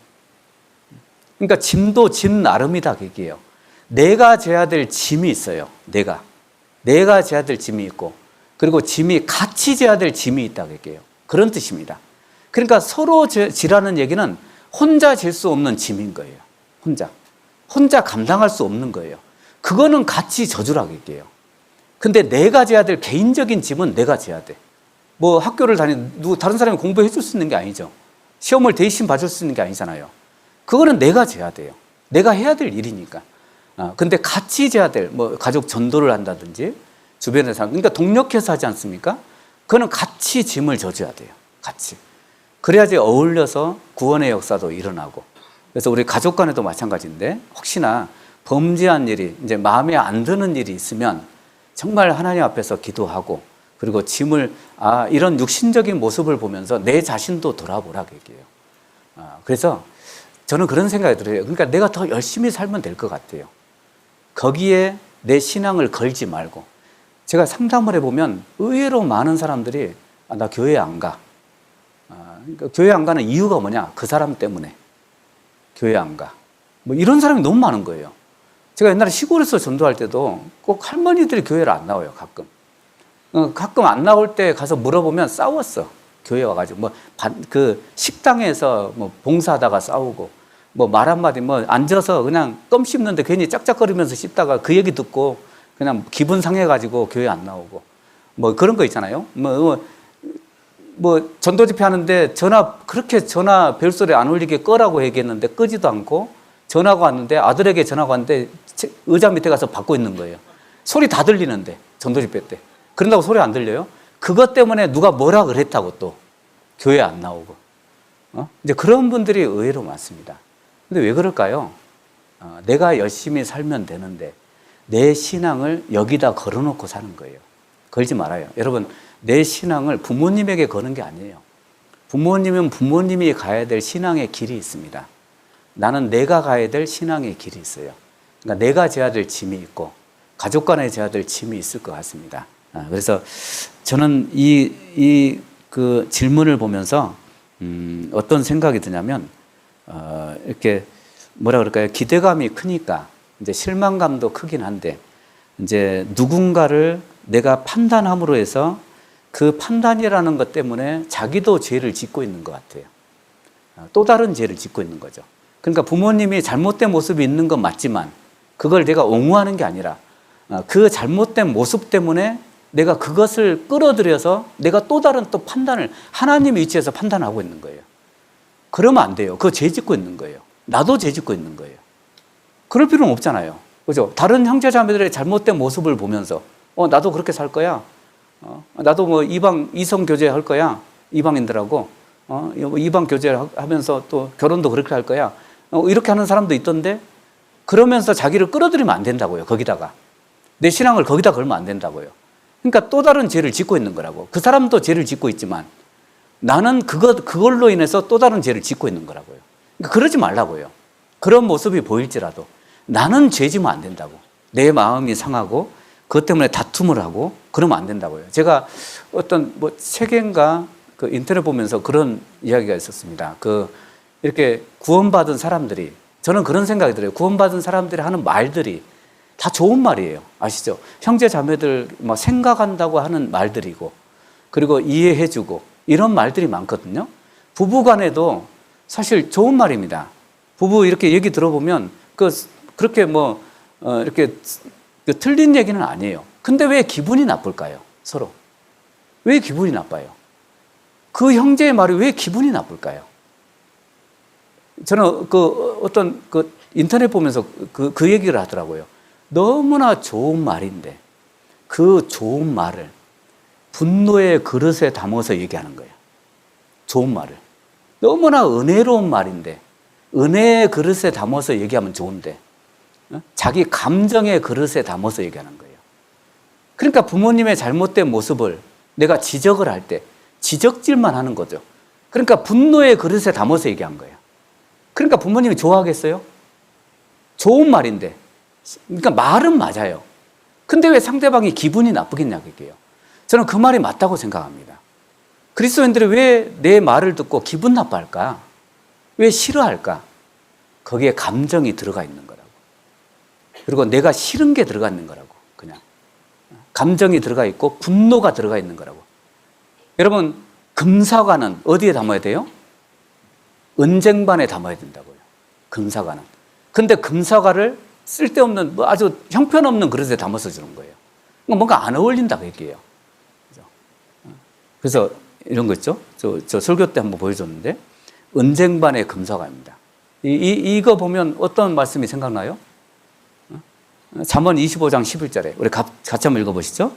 S2: 그러니까 짐도 짐 나름이다, 그게요. 내가 져야 될 짐이 있어요. 내가 져야 될 짐이 있고, 그리고 짐이 같이 져야 될 짐이 있다, 그게요. 그런 뜻입니다. 그러니까 서로 지라는 얘기는 혼자 질 수 없는 짐인 거예요. 혼자 감당할 수 없는 거예요. 그거는 같이 져주라, 그게요. 근데 내가 져야 될 개인적인 짐은 내가 져야 돼. 뭐 학교를 다른 사람이 공부해 줄 수 있는 게 아니죠. 시험을 대신 봐줄 수 있는 게 아니잖아요. 그거는 내가 져야 돼요. 내가 해야 될 일이니까. 근데 같이 져야 될, 뭐 가족 전도를 한다든지 주변에 사람, 그러니까 동력해서 하지 않습니까? 그거는 같이 짐을 져줘야 돼요. 같이. 그래야지 어울려서 구원의 역사도 일어나고. 그래서 우리 가족 간에도 마찬가지인데, 혹시나 범죄한 일이, 이제 마음에 안 드는 일이 있으면 정말 하나님 앞에서 기도하고, 그리고 짐을, 이런 육신적인 모습을 보면서 내 자신도 돌아보라, 그게요. 그래서 저는 그런 생각이 들어요. 그러니까 내가 더 열심히 살면 될 것 같아요. 거기에 내 신앙을 걸지 말고. 제가 상담을 해보면 의외로 많은 사람들이 나 교회 안 가. 그러니까 교회 안 가는 이유가 뭐냐? 그 사람 때문에 교회 안 가. 뭐 이런 사람이 너무 많은 거예요. 제가 옛날에 시골에서 전도할 때도 꼭 할머니들이 교회를 안 나와요, 가끔. 가끔 안 나올 때 가서 물어보면 싸웠어. 교회 와가지고 그 식당에서 뭐 봉사하다가 싸우고, 뭐 말 한마디 앉아서 그냥 껌 씹는데 괜히 짝짝거리면서 씹다가 그 얘기 듣고 그냥 기분 상해가지고 교회 안 나오고, 뭐 그런 거 있잖아요. 뭐 전도 집회 하는데 그렇게 전화 벨소리 안 울리게 끄라고 얘기했는데 끄지도 않고, 전화가 왔는데 아들에게 전화가 왔는데 의자 밑에 가서 받고 있는 거예요. 소리 다 들리는데, 전도 집회 때. 그런다고 소리 안 들려요? 그것 때문에 누가 뭐라 그랬다고 또 교회 안 나오고. 이제 그런 분들이 의외로 많습니다. 근데 왜 그럴까요? 내가 열심히 살면 되는데 내 신앙을 여기다 걸어놓고 사는 거예요. 걸지 말아요. 여러분, 내 신앙을 부모님에게 거는 게 아니에요. 부모님은 부모님이 가야 될 신앙의 길이 있습니다. 나는 내가 가야 될 신앙의 길이 있어요. 그러니까 내가 져야 될 짐이 있고 가족 간에 져야 될 짐이 있을 것 같습니다. 그래서 저는 그 질문을 보면서 어떤 생각이 드냐면, 이렇게 뭐라 그럴까요? 기대감이 크니까 이제 실망감도 크긴 한데, 이제 누군가를 내가 판단함으로 해서 그 판단이라는 것 때문에 자기도 죄를 짓고 있는 것 같아요. 또 다른 죄를 짓고 있는 거죠. 그러니까 부모님이 잘못된 모습이 있는 건 맞지만 그걸 내가 옹호하는 게 아니라 그 잘못된 모습 때문에 내가 그것을 끌어들여서 내가 또 다른 또 판단을 하나님의 위치에서 판단하고 있는 거예요. 그러면 안 돼요. 그거 죄 짓고 있는 거예요. 나도 죄 짓고 있는 거예요. 그럴 필요는 없잖아요. 그죠? 다른 형제 자매들의 잘못된 모습을 보면서 나도 그렇게 살 거야. 나도 뭐 이성 교제 할 거야. 이방인들하고 이방 교제 하면서 또 결혼도 그렇게 할 거야. 이렇게 하는 사람도 있던데, 그러면서 자기를 끌어들이면 안 된다고요. 거기다가 내 신앙을 거기다 걸면 안 된다고요. 그러니까 또 다른 죄를 짓고 있는 거라고. 그 사람도 죄를 짓고 있지만 나는 그걸로 인해서 또 다른 죄를 짓고 있는 거라고요. 그러니까 그러지 말라고요. 그런 모습이 보일지라도 나는 죄지면 안 된다고. 내 마음이 상하고 그것 때문에 다툼을 하고 그러면 안 된다고요. 제가 어떤 뭐 책인가 그 인터넷 보면서 그런 이야기가 있었습니다. 이렇게 구원받은 사람들이, 저는 그런 생각이 들어요. 구원받은 사람들이 하는 말들이 다 좋은 말이에요. 아시죠? 형제 자매들 막 생각한다고 하는 말들이고, 그리고 이해해주고 이런 말들이 많거든요. 부부간에도 사실 좋은 말입니다. 부부 이렇게 얘기 들어보면 그렇게 이렇게 틀린 얘기는 아니에요. 근데 왜 기분이 나쁠까요? 서로 왜 기분이 나빠요? 그 형제의 말이 왜 기분이 나쁠까요? 저는 어떤 인터넷 보면서 그 얘기를 하더라고요. 너무나 좋은 말인데 그 좋은 말을 분노의 그릇에 담아서 얘기하는 거예요. 좋은 말을. 너무나 은혜로운 말인데 은혜의 그릇에 담아서 얘기하면 좋은데 자기 감정의 그릇에 담아서 얘기하는 거예요. 그러니까 부모님의 잘못된 모습을 내가 지적을 할 때 지적질만 하는 거죠. 그러니까 분노의 그릇에 담아서 얘기한 거예요. 그러니까 부모님이 좋아하겠어요? 좋은 말인데. 그러니까 말은 맞아요. 근데 왜 상대방이 기분이 나쁘겠냐 그게요. 저는 그 말이 맞다고 생각합니다. 그리스도인들이 왜 내 말을 듣고 기분 나빠할까? 왜 싫어할까? 거기에 감정이 들어가 있는 거라고. 그리고 내가 싫은 게 들어가 있는 거라고. 그냥 감정이 들어가 있고 분노가 들어가 있는 거라고. 여러분, 금사과는 어디에 담아야 돼요? 은쟁반에 담아야 된다고요. 금사과는. 근데 금사과를 쓸데없는 아주 형편없는 그릇에 담아서 주는 거예요. 뭔가 안 어울린다고 얘기해요. 그래서 이런 거 있죠? 저 설교 때 한번 보여줬는데 은쟁반의 금사과입니다. 이거 보면 어떤 말씀이 생각나요? 잠언 25장 11절에 우리 같이 한번 읽어보시죠.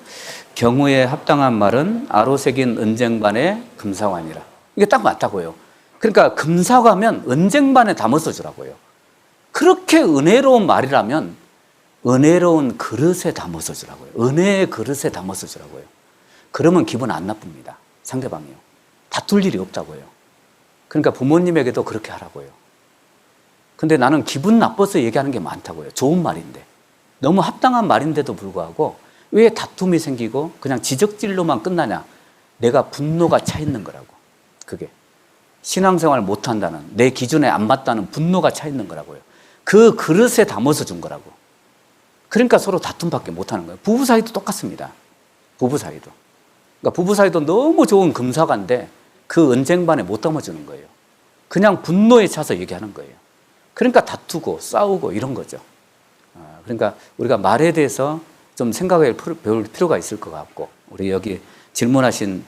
S2: 경우에 합당한 말은 아로 새긴 은쟁반의 금사과니라. 이게 딱 맞다고요. 그러니까 금사과면 은쟁반에 담아서 주라고요. 그렇게 은혜로운 말이라면 은혜로운 그릇에 담아서 주라고요. 은혜의 그릇에 담아서 주라고요. 그러면 기분 안 나쁩니다. 상대방이요. 다툴 일이 없다고요. 그러니까 부모님에게도 그렇게 하라고요. 근데 나는 기분 나빠서 얘기하는 게 많다고요. 좋은 말인데. 너무 합당한 말인데도 불구하고 왜 다툼이 생기고 그냥 지적질로만 끝나냐. 내가 분노가 차 있는 거라고. 그게. 신앙생활 못한다는, 내 기준에 안 맞다는 분노가 차 있는 거라고요. 그 그릇에 담아서 준 거라고. 그러니까 서로 다툼밖에 못하는 거예요. 부부 사이도 똑같습니다. 부부 사이도. 그러니까 부부 사이도 너무 좋은 금사과인데 그 은쟁반에 못 담아주는 거예요. 그냥 분노에 차서 얘기하는 거예요. 그러니까 다투고 싸우고 이런 거죠. 그러니까 우리가 말에 대해서 좀 생각해 배울 필요가 있을 것 같고, 우리 여기 질문하신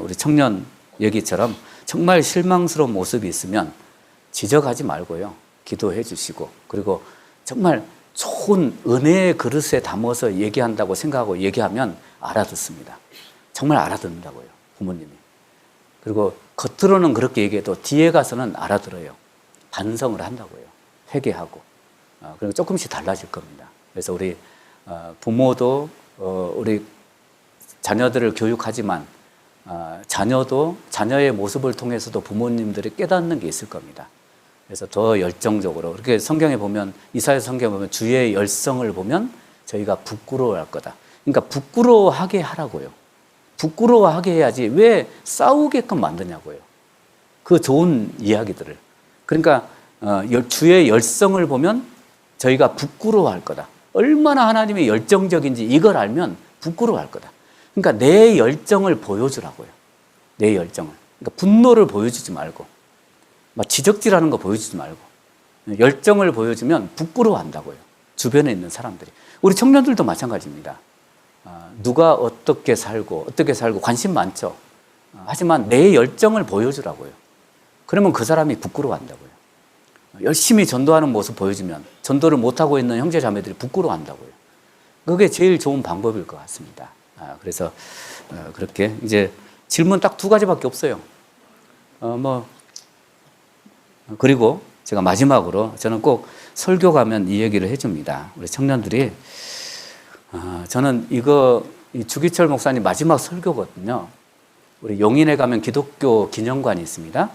S2: 우리 청년 얘기처럼 정말 실망스러운 모습이 있으면 지적하지 말고요. 기도해 주시고, 그리고 정말 좋은 은혜의 그릇에 담아서 얘기한다고 생각하고 얘기하면 알아듣습니다. 정말 알아듣는다고요. 부모님이. 그리고 겉으로는 그렇게 얘기해도 뒤에 가서는 알아들어요. 반성을 한다고요. 회개하고. 그리고 조금씩 달라질 겁니다. 그래서 우리 부모도 우리 자녀들을 교육하지만 자녀도 자녀의 모습을 통해서도 부모님들이 깨닫는 게 있을 겁니다. 그래서 더 열정적으로, 이렇게 성경에 보면, 이사야 성경에 보면 주의 열성을 보면 저희가 부끄러워할 거다. 그러니까 부끄러워하게 하라고요. 부끄러워하게 해야지 왜 싸우게끔 만드냐고요. 그 좋은 이야기들을. 그러니까 주의 열성을 보면 저희가 부끄러워할 거다. 얼마나 하나님이 열정적인지 이걸 알면 부끄러워할 거다. 그러니까 내 열정을 보여주라고요. 내 열정을. 그러니까 분노를 보여주지 말고, 막 지적질하는 거 보여주지 말고, 열정을 보여주면 부끄러워한다고요. 주변에 있는 사람들이. 우리 청년들도 마찬가지입니다. 누가 어떻게 살고 관심 많죠. 하지만 내 열정을 보여주라고요. 그러면 그 사람이 부끄러워한다고요. 열심히 전도하는 모습 보여주면 전도를 못하고 있는 형제 자매들이 부끄러워한다고요. 그게 제일 좋은 방법일 것 같습니다. 그래서 그렇게 이제 질문 딱 2가지밖에 없어요. 그리고 제가 마지막으로 저는 꼭 설교 가면 이 얘기를 해줍니다. 우리 청년들이 저는 이 주기철 목사님 마지막 설교거든요. 우리 용인에 가면 기독교 기념관이 있습니다.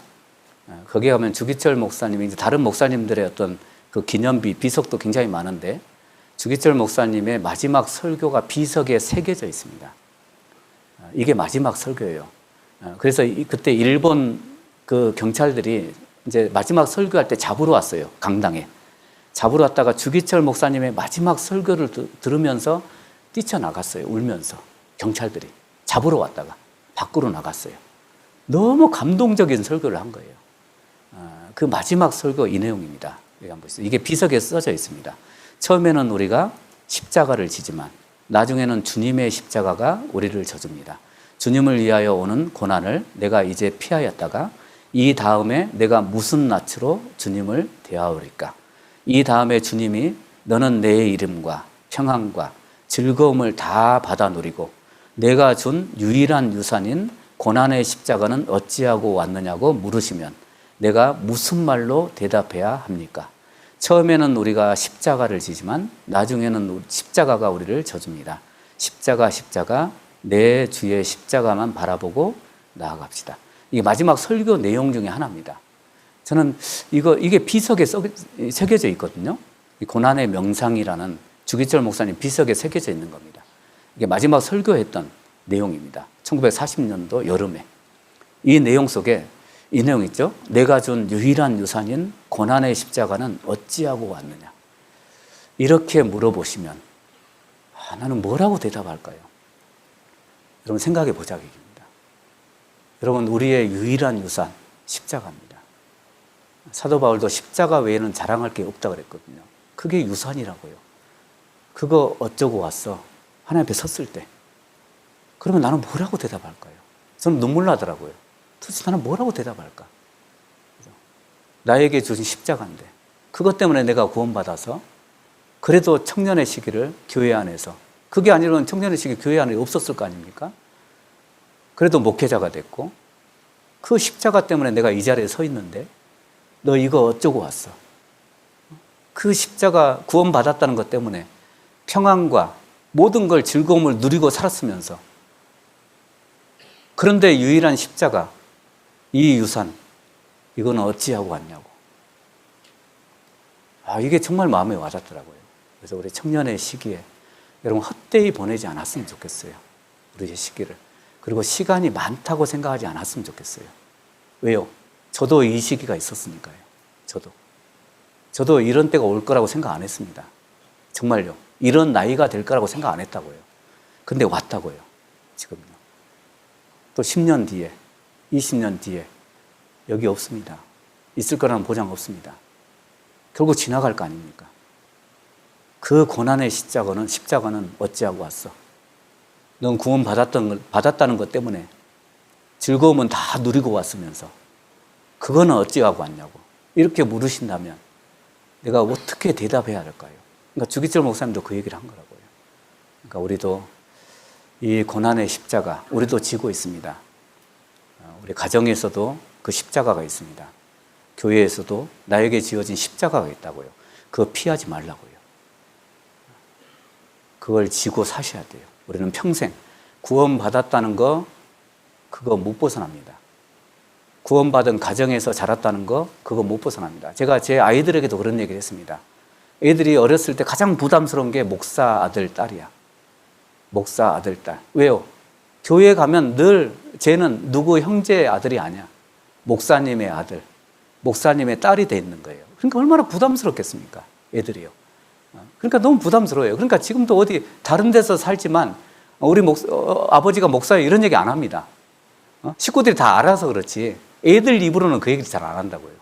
S2: 거기 가면 주기철 목사님이 이제 다른 목사님들의 어떤 그 기념비, 비석도 굉장히 많은데 주기철 목사님의 마지막 설교가 비석에 새겨져 있습니다. 이게 마지막 설교예요. 그래서 그때 일본 그 경찰들이 이제 마지막 설교할 때 잡으러 왔어요. 강당에. 잡으러 왔다가 주기철 목사님의 마지막 설교를 들으면서 뛰쳐나갔어요. 울면서. 경찰들이. 잡으러 왔다가 밖으로 나갔어요. 너무 감동적인 설교를 한 거예요. 그 마지막 설교 이 내용입니다. 여기 한번 보세요. 이게 비석에 써져 있습니다. 처음에는 우리가 십자가를 지지만 나중에는 주님의 십자가가 우리를 져줍니다. 주님을 위하여 오는 고난을 내가 이제 피하였다가 이 다음에 내가 무슨 낯으로 주님을 대하오리까? 이 다음에 주님이 너는 내 이름과 평안과 즐거움을 다 받아 누리고 내가 준 유일한 유산인 고난의 십자가는 어찌하고 왔느냐고 물으시면 내가 무슨 말로 대답해야 합니까? 처음에는 우리가 십자가를 지지만 나중에는 십자가가 우리를 져줍니다. 십자가 내 주의 십자가만 바라보고 나아갑시다. 이게 마지막 설교 내용 중에 하나입니다. 저는 이게 비석에 새겨져 있거든요. 이 고난의 명상이라는 주기철 목사님 비석에 새겨져 있는 겁니다. 이게 마지막 설교했던 내용입니다. 1940년도 여름에. 이 내용 속에 이 내용 있죠? 내가 준 유일한 유산인 고난의 십자가는 어찌하고 왔느냐? 이렇게 물어보시면 나는 뭐라고 대답할까요? 여러분 생각해 보자는 얘기입니다. 여러분 우리의 유일한 유산 십자가입니다. 사도 바울도 십자가 외에는 자랑할 게 없다고 그랬거든요. 그게 유산이라고요. 그거 어쩌고 왔어? 하나님 앞에 섰을 때. 그러면 나는 뭐라고 대답할까요? 저는 눈물 나더라고요. 도대체 나는 뭐라고 대답할까? 나에게 주신 십자가인데 그것 때문에 내가 구원받아서 그래도 청년의 시기를 교회 안에서 그게 아니라면 청년의 시기 교회 안에 없었을 거 아닙니까? 그래도 목회자가 됐고 그 십자가 때문에 내가 이 자리에 서 있는데 너 이거 어쩌고 왔어? 그 십자가 구원받았다는 것 때문에 평안과 모든 걸 즐거움을 누리고 살았으면서 그런데 유일한 십자가 이 유산 이거는 어찌하고 왔냐고. 이게 정말 마음에 와닿더라고요. 그래서 우리 청년의 시기에 여러분 헛되이 보내지 않았으면 좋겠어요. 우리의 시기를. 그리고 시간이 많다고 생각하지 않았으면 좋겠어요. 왜요? 저도 이 시기가 있었으니까요. 저도 이런 때가 올 거라고 생각 안 했습니다. 정말요. 이런 나이가 될 거라고 생각 안 했다고요. 근데 왔다고요. 지금요. 또 10년 뒤에, 20년 뒤에 여기 없습니다. 있을 거라는 보장 없습니다. 결국 지나갈 거 아닙니까? 그 고난의 십자가는 어찌하고 왔어? 넌 구원 받았다는 것 때문에 즐거움은 다 누리고 왔으면서 그거는 어찌하고 왔냐고 이렇게 물으신다면 내가 어떻게 대답해야 할까요? 그러니까 주기철 목사님도 그 얘기를 한 거라고요. 그러니까 우리도 이 고난의 십자가 우리도 지고 있습니다. 우리 가정에서도 그 십자가가 있습니다. 교회에서도 나에게 지어진 십자가가 있다고요. 그거 피하지 말라고요. 그걸 지고 사셔야 돼요. 우리는 평생 구원받았다는 거 그거 못 벗어납니다. 구원받은 가정에서 자랐다는 거 그거 못 벗어납니다. 제가 제 아이들에게도 그런 얘기를 했습니다. 애들이 어렸을 때 가장 부담스러운 게 목사 아들, 딸이야. 목사 아들, 딸. 왜요? 교회에 가면 늘 쟤는 누구 형제의 아들이 아니야. 목사님의 아들, 목사님의 딸이 돼 있는 거예요. 그러니까 얼마나 부담스럽겠습니까? 애들이요. 그러니까 너무 부담스러워요. 그러니까 지금도 어디 다른 데서 살지만 우리 아버지가 목사예요 이런 얘기 안 합니다. 식구들이 다 알아서 그렇지 애들 입으로는 그 얘기를 잘 안 한다고요.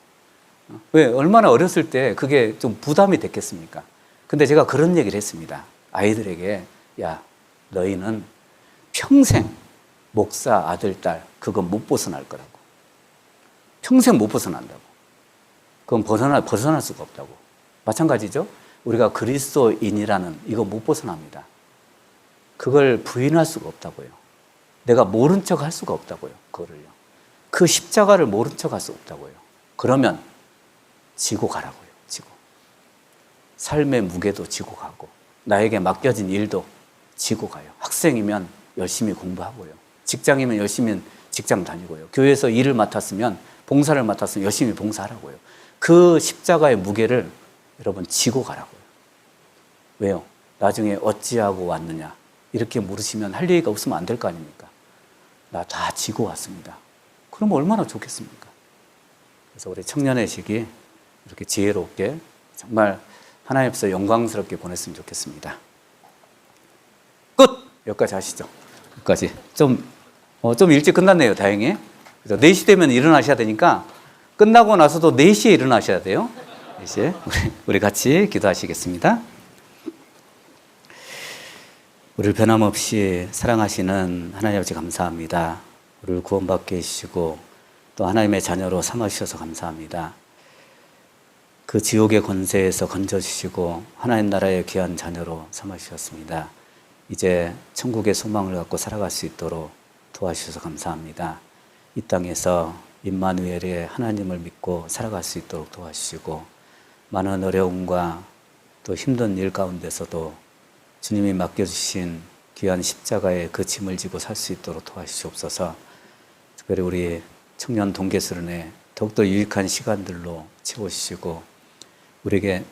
S2: 왜? 얼마나 어렸을 때 그게 좀 부담이 됐겠습니까? 근데 제가 그런 얘기를 했습니다. 아이들에게 야 너희는 평생 목사 아들, 딸 그거 못 벗어날 거라고. 평생 못 벗어난다고. 그건 벗어날 수가 없다고. 마찬가지죠. 우리가 그리스도인이라는 이거 못 벗어납니다. 그걸 부인할 수가 없다고요. 내가 모른 척 할 수가 없다고요. 그거를요. 그 십자가를 모른 척 할 수 없다고요. 그러면 지고 가라고요. 지고. 삶의 무게도 지고 가고 나에게 맡겨진 일도 지고 가요. 학생이면 열심히 공부하고요. 직장이면 열심히 직장 다니고요. 교회에서 일을 맡았으면 봉사를 맡았으면 열심히 봉사하라고요. 그 십자가의 무게를 여러분 지고 가라고요. 왜요? 나중에 어찌하고 왔느냐 이렇게 물으시면 할 얘기가 없으면 안 될 거 아닙니까? 나 다 지고 왔습니다. 그럼 얼마나 좋겠습니까? 그래서 우리 청년의 시기 이렇게 지혜롭게 정말 하나님 앞에서 영광스럽게 보냈으면 좋겠습니다. 끝! 여기까지 하시죠. 여기까지. 좀 일찍 끝났네요, 다행히. 그래서 4시 되면 일어나셔야 되니까 끝나고 나서도 4시에 일어나셔야 돼요. 4시에. 우리 같이 기도하시겠습니다. 우리를 변함없이 사랑하시는 하나님 아버지 감사합니다. 우리를 구원받게 해주시고 또 하나님의 자녀로 삼아주셔서 감사합니다. 그 지옥의 권세에서 건져주시고 하나님 나라의 귀한 자녀로 삼아주셨습니다. 이제 천국의 소망을 갖고 살아갈 수 있도록 도와주셔서 감사합니다. 이 땅에서 임마누엘의 하나님을 믿고 살아갈 수 있도록 도와주시고 많은 어려움과 또 힘든 일 가운데서도 주님이 맡겨주신 귀한 십자가의 그 짐을 지고 살 수 있도록 도와주시옵소서. 특별히 우리 청년 동계수련회 더욱더 유익한 시간들로 채워주시고 우리에게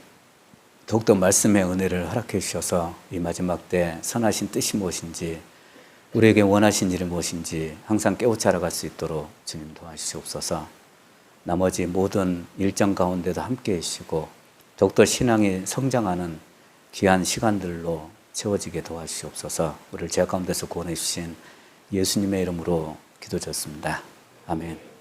S2: 더욱더 말씀의 은혜를 허락해 주셔서 이 마지막 때 선하신 뜻이 무엇인지 우리에게 원하신 일이 무엇인지 항상 깨우쳐 알아갈 수 있도록 주님 도와주시옵소서. 나머지 모든 일정 가운데도 함께해 주시고 더욱더 신앙이 성장하는 귀한 시간들로 채워지게 도와주시옵소서. 우리를 죄악 가운데서 구원해 주신 예수님의 이름으로 기도드렸습니다. 아멘.